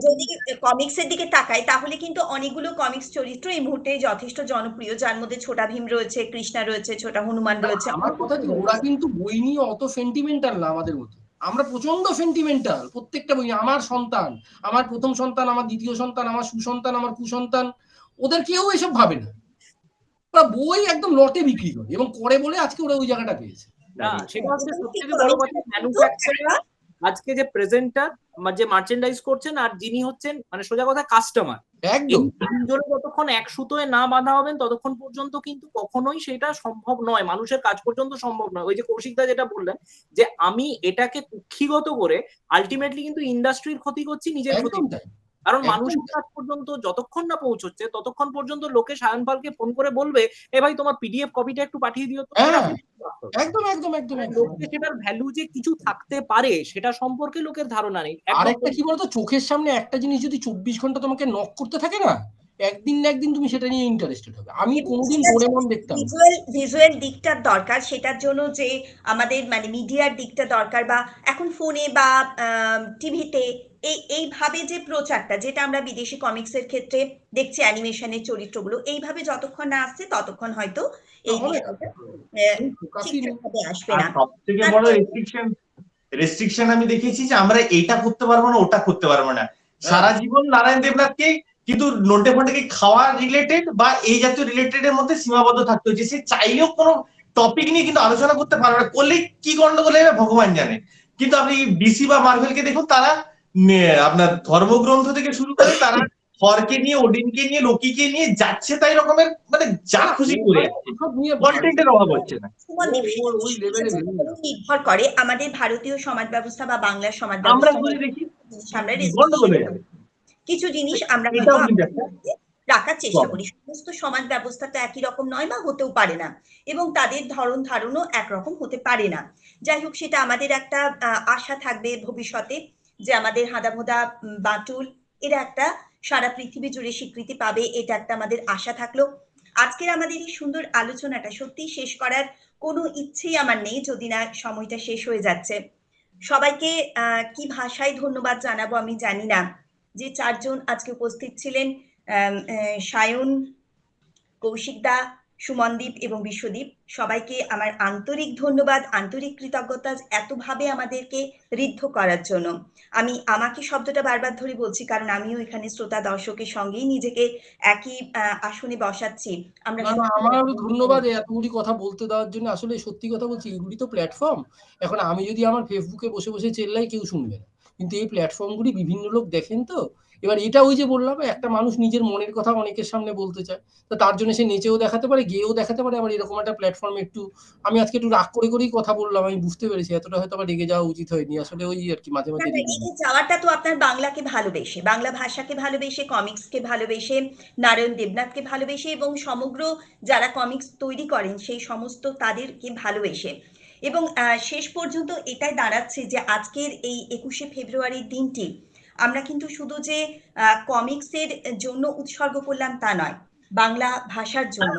যদি কমিক্সের দিকে তাকাই, তাহলে কিন্তু অনেকগুলো কমিক্স চরিত্র এই মুহূর্তে যথেষ্ট জনপ্রিয়, যার মধ্যে ছোটা ভীম রয়েছে, কৃষ্ণা রয়েছে, ছোটা হনুমান রয়েছে। আমার কথা কি, ওরা কিন্তু বই নিয়ে অত সেন্টিমেন্টাল না আমাদের মতো। আমরা প্রচন্ড সেন্টিমেন্টাল, প্রত্যেকটা বই, আমার সন্তান, আমার প্রথম সন্তান, আমার দ্বিতীয় সন্তান, আমার সুসন্তান, আমার কুসন্তান, ওদের কেউ এসব ভাবে না। ওরা বই একদম লটে বিক্রি করে, এবং করে বলে আজকে ওরা ওই জায়গাটা পেয়েছে। না, সেটা হচ্ছে সবথেকে বড় কথা, ম্যানুফ্যাকচারার আজকে যে প্রেজেন্টার, যে মার্চেন্ডাইজ করছেন, আর যিনি হচ্ছেন মানে সোজা কথা কাস্টমার, একদম যতক্ষণ এক সুতোয় না বাঁধা হবেন ততক্ষণ পর্যন্ত কিন্তু কখনোই সেটা সম্ভব নয়, মানুষের কাজ পর্যন্ত সম্ভব নয়। ওই যে কৌশিকদা যেটা বললেন যে আমি এটাকে কুক্ষিগত করে আলটিমেটলি কিন্তু ইন্ডাস্ট্রির ক্ষতি করছি, নিজের ক্ষতি। কারণ একদম। মানুষের কাছ পর্যন্ত যতক্ষণ না পৌঁছচ্ছে ততক্ষণ পর্যন্ত লোকে সায়ন পালকে ফোন করে বলবে, এ ভাই তোমার পিডিএফ কপিটা একটু পাঠিয়ে দিও তো। হ্যাঁ, আপনি বুঝতে পারছেন। একদম একদম একদম একদম লোককে সেটার ভ্যালু যে কিছু থাকতে পারে সেটা সম্পর্কে লোকের ধারণা নেই। আর একটা কি বলতো, চোখের সামনে একটা জিনিস যদি 24 ঘন্টা তোমাকে নক করতে থাকে না, একদিন না একদিন তুমি সেটা নিয়ে ইন্টারেস্টেড হবে। আমি কোনোদিন ডোরেমন দেখতাম না। ভিজুয়াল দিকটার দরকার, সেটার জন্য যে আমাদের মানে মিডিয়ার দিকটা দরকার, বা এখন ফোনে বা টিভিতে এইভাবে যে প্রচারটা, যেটা আমরা বিদেশি কমিক্সের ক্ষেত্রে দেখছি, অ্যানিমেশনের চরিত্রগুলো এইভাবে যতক্ষণ না আসছে ততক্ষণ হয়তো এই হবে না। বিষয়টা এই ফোকাসই নেই। ঠিকঠাকভাবে আসবে আর না। সব থেকে বড় রেস্ট্রিকশন আমি দেখেছি যে আমরা এটা করতে পারবো না, ওটা করতে পারবো না। সারা জীবন নারায়ণ দেবনাথকে কিন্তু নন্টে ফন্টেকে খাওয়া রিলেটেড বা এই জাতীয় রিলেটেড এর মধ্যে সীমাবদ্ধ থাকতে হচ্ছে। সে চাইলেও কোনো টপিক নিয়ে কিন্তু আলোচনা করতে পারবে না, করলে কি গন্ডগোল হবে ভগবান জানে। কিন্তু আপনি ডিসি বা মার্ভেলকে দেখুন, তারা আপনার ধর্মগ্রন্থ থেকে শুরু করে তারা থরকে নিয়ে, ওডিনকে নিয়ে, লোকিকে নিয়ে যাচ্ছে তাই রকমের, মানে যা খুশি করে যাচ্ছে, সব নিয়ে কন্টেন্টের অভাব হচ্ছে না। সুমনদীপ, ওই লেভেলে সেটা নির্ভর করে আমাদের ভারতীয় সমাজ ব্যবস্থা বা বাংলার সমাজ আমরা ব্যবস্থা। বলে দেখি আমরা গন্ডগোল হয়ে যাবে। কিছু জিনিস আমরা এটাও হয়তো কিন্তু একটা রাখার চেষ্টা problem। করি। সমস্ত সমাজ ব্যবস্থা তো একই রকম নয় বা হতেও পারে না, এবং তাদের ধরন ধারণও একরকম হতে পারে না। যাই হোক, সেটা আমাদের একটা আশা থাকবে ভবিষ্যতে যে আমাদের হাঁদামোদা বাটুল এরা একটা সারা পৃথিবী জুড়ে স্বীকৃতি পাবে, এটা একটা আমাদের আশা থাকলো। আজকের আমাদের এই সুন্দর আলোচনাটা সত্যি শেষ করার কোনো ইচ্ছেই আমার নেই, যদি না সময়টা শেষ হয়ে যাচ্ছে। সবাইকে কি ভাষায় ধন্যবাদ জানাবো আমি জানি না। যে চারজন আজকে উপস্থিত ছিলেন, সায়ন, কৌশিক দা, সুমনদীপ এবং বিশ্বদীপ, সবাইকে আমার আন্তরিক ধন্যবাদ, আন্তরিক কৃতজ্ঞতা এতভাবে আমাদেরকে ঋদ্ধ করার জন্য। আমি আমাকে শব্দটা বারবার ধরে বলছি, কারণ আমিও এখানে শ্রোতা দর্শকের সঙ্গেই নিজেকে একই আসনে বসাচ্ছি। আমরা না, আমারও ধন্যবাদ এতগুলি কথা বলতে দেওয়ার জন্য। আসলে সত্যি কথা বলছি, এগুলি তো প্ল্যাটফর্ম। এখন আমি যদি আমার ফেসবুকে বসে বসে চেল্লাই, কেউ শুনবে না, কিন্তু এই প্ল্যাটফর্মগুলি বিভিন্ন লোক দেখেন তো। এবার এটা ওই যে বললাম, একটা মানুষ নিজের মনের কথা অনেকের সামনে বলতে চায়, তো তার জন্য সে নেচেও দেখাতে পারে, গেয়েও দেখাতে পারে। আবার এরকম একটা প্ল্যাটফর্মে আমি আজকে একটু রাগ করে করেই কথা বললাম, আমি বুঝতে পেরেছি এতটা হয়তো আবার রেগে যাওয়া উচিত হয়নি। আসলে ওই আর কি, মাঝে মাঝে রেগে এই যাওয়াটা তো আপনার বাংলাকে ভালোবেসে, বাংলা ভাষাকে ভালোবেসে, কমিক্সকে ভালোবেসে, নারায়ণ দেবনাথকে ভালোবেসে, এবং সমগ্র যারা কমিক্স তৈরি করেন সেই সমস্ত তাদেরকে ভালোবেসে। এবং শেষ পর্যন্ত এটাই দাঁড়াচ্ছে যে আজকের এই 21শে ফেব্রুয়ারির দিনটি আমরা কিন্তু শুধু যে কমিক্সের জন্য উৎসর্গ করলাম তা নয়, বাংলা ভাষার জন্য।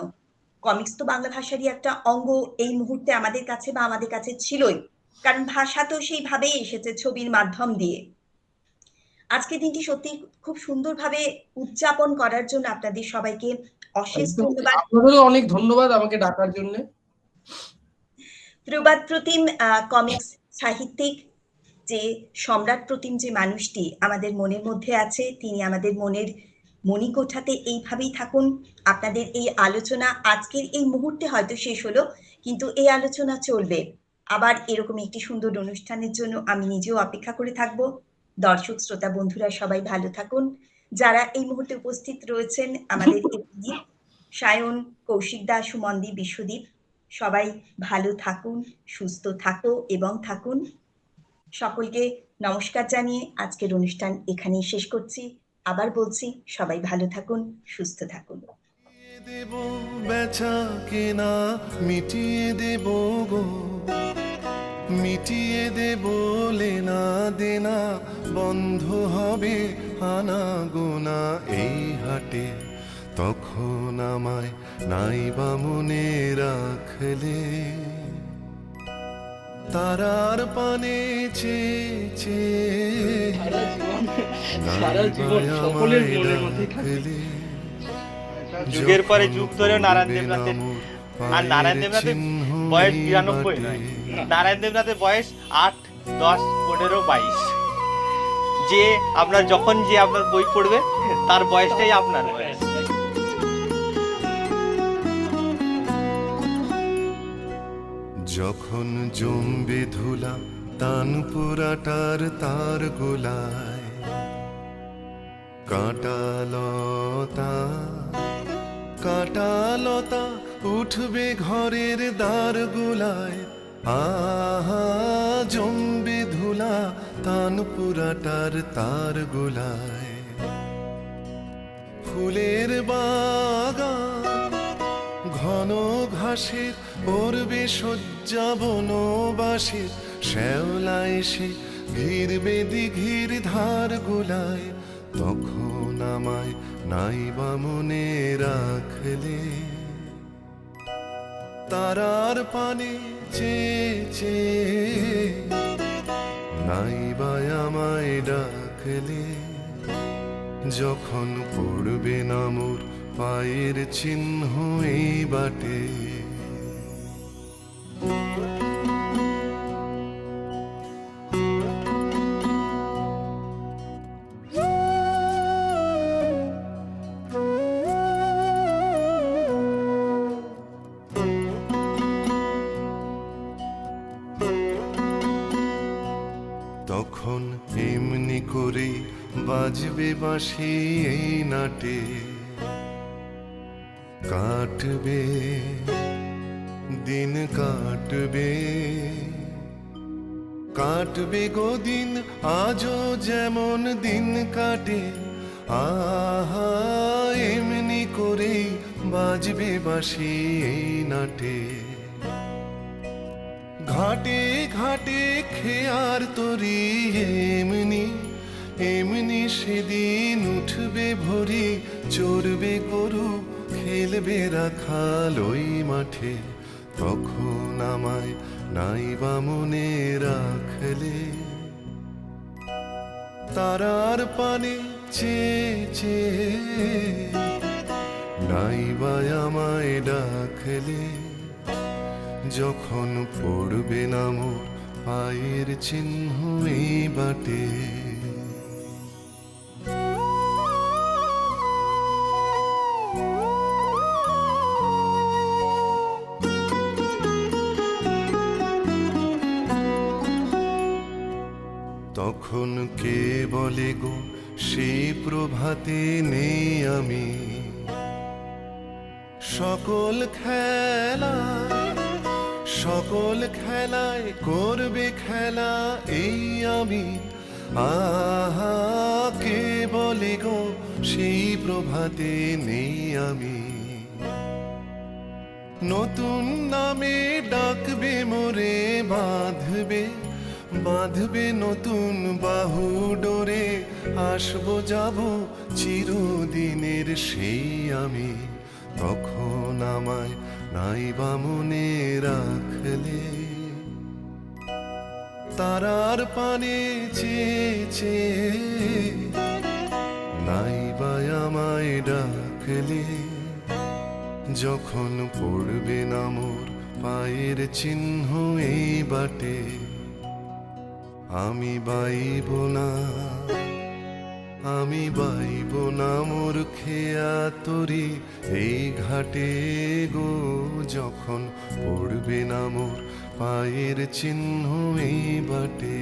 কমিক্স তো বাংলা ভাষারই একটা অঙ্গ এই মুহূর্তে আমাদের কাছে, বা আমাদের কাছে ছিলই, কারণ ভাষা তো সেইভাবেই এসেছে ছবির মাধ্যম দিয়ে। আজকে দিনটি সত্যি খুব সুন্দরভাবে উদযাপন করার জন্য আপনাদের সবাইকে অশেষ ধন্যবাদ। আপনাদেরও অনেক ধন্যবাদ আমাকে ডাকার জন্য। প্রবাদ প্রতিম কমিক্স সাহিত্যিক, যে সম্রাট প্রতিম যে মানুষটি আমাদের মনের মধ্যে আছে, তিনি আমাদের মনের মণিকোঠাতে এইভাবেই থাকুন। আপনাদের এই আলোচনা আজকের এই মুহূর্তে হয়তো শেষ হলো, কিন্তু এই আলোচনা চলবে। আবার এরকম একটি সুন্দর অনুষ্ঠানের জন্য আমি নিজেও অপেক্ষা করে থাকবো। দর্শক শ্রোতা বন্ধুরা সবাই ভালো থাকুন। যারা এই মুহূর্তে উপস্থিত রয়েছেন আমাদের এখানে, সায়ন, কৌশিক দা, সুমনদীপ, বিশ্বদীপ, সবাই ভালো থাকুন, সুস্থ থাকো এবং থাকুন। সকলকে নমস্কার জানিয়ে আজকের অনুষ্ঠান এখানেই শেষ করছি। আবার বলছি, সবাই ভালো থাকুন, সুস্থ থাকুন। দেব বেচা কেনা মিটিয়ে দেব গো, মিটিয়ে দেব লেনা দেনা, বন্ধ হবে আনা গোনা এই হাটে। তখন আমায় নাইবা মনে রাখলে, তারার পানে চেয়ে সারা জীবন সকলের মনের মধ্যে থাকবে। যুগের পরে যুগ ধরে নারায়ণ দেবনাথের, আর নারায়ণ দেবনাথের বয়স 92 নয়, নারায়ণ দেবনাথের বয়স 8, 10, 15, 22। যে আপনার যখন যে আপনার বই পড়বে তার বয়সটাই আপনার বয়স। যখন জমবে ধুলা তানপুরাটার তার গোলায়, কাঁটালতা কাঁটালতা উঠবে ঘরের দ্বার গোলায়, আহা জমবে ধুলা তানপুরাটার তার গোলায়। ফুলের বাগান ঘন ঘাসের পড়বে শয্যা বনবাসের শ্যাওলা এসে ঘিরবে দিঘির ধার গোলায়, তখন আমায় নাইবা মনে রাখলে। তারার পানে চেয়ে চেয়ে নাইবা আমায় ডাকলে, যখন পড়বে না মোর পায়ের চিহ্ন এই বাটে। তখন এমনি করে বাজবে বাঁশি এই নাটে, কাটবে দিন কাটবে, কাটবে গো দিন আজও যেমন দিন কাটে। আহা এমনি করে বাজবে বাঁশি এই নাটে, ঘাটে ঘাটে খেয়ার তরি এমনি এমনি সেদিন উঠবে ভরি, চড়বে গরু খেলবে রাখাল ওই মাঠে, তখন আমায় নাইবা মনে রাখলে। তারার পানে চেয়ে চেয়ে নাইবা আমায় ডাকলে, যখন পড়বে না মোর পায়ের চিহ্ন এই বাটে। তখন কে বলে গো সেই প্রভাতে নেই আমি, সকল খেলায় করবে খেলা এই আমি। আহা কে বলে গো সেই প্রভাতে নেই আমি, নতুন নামে ডাকবে মোরে বাঁধবে, বাঁধবে নতুন বাহু ডোরে, আসবো যাব চিরদিনের সেই আমি, তখন আমায় নাইবা মনে রাখলে। তারার পানে চেয়ে চেয়ে নাইবা আমায় ডাকলে, যখন পড়বে না মোর পায়ের চিহ্ন এই বাটে। আমি বাইব না মোর খেয়া তরি এই ঘাটে গো, যখন পড়বে না মোর পায়ের চিহ্ন এই বাটে।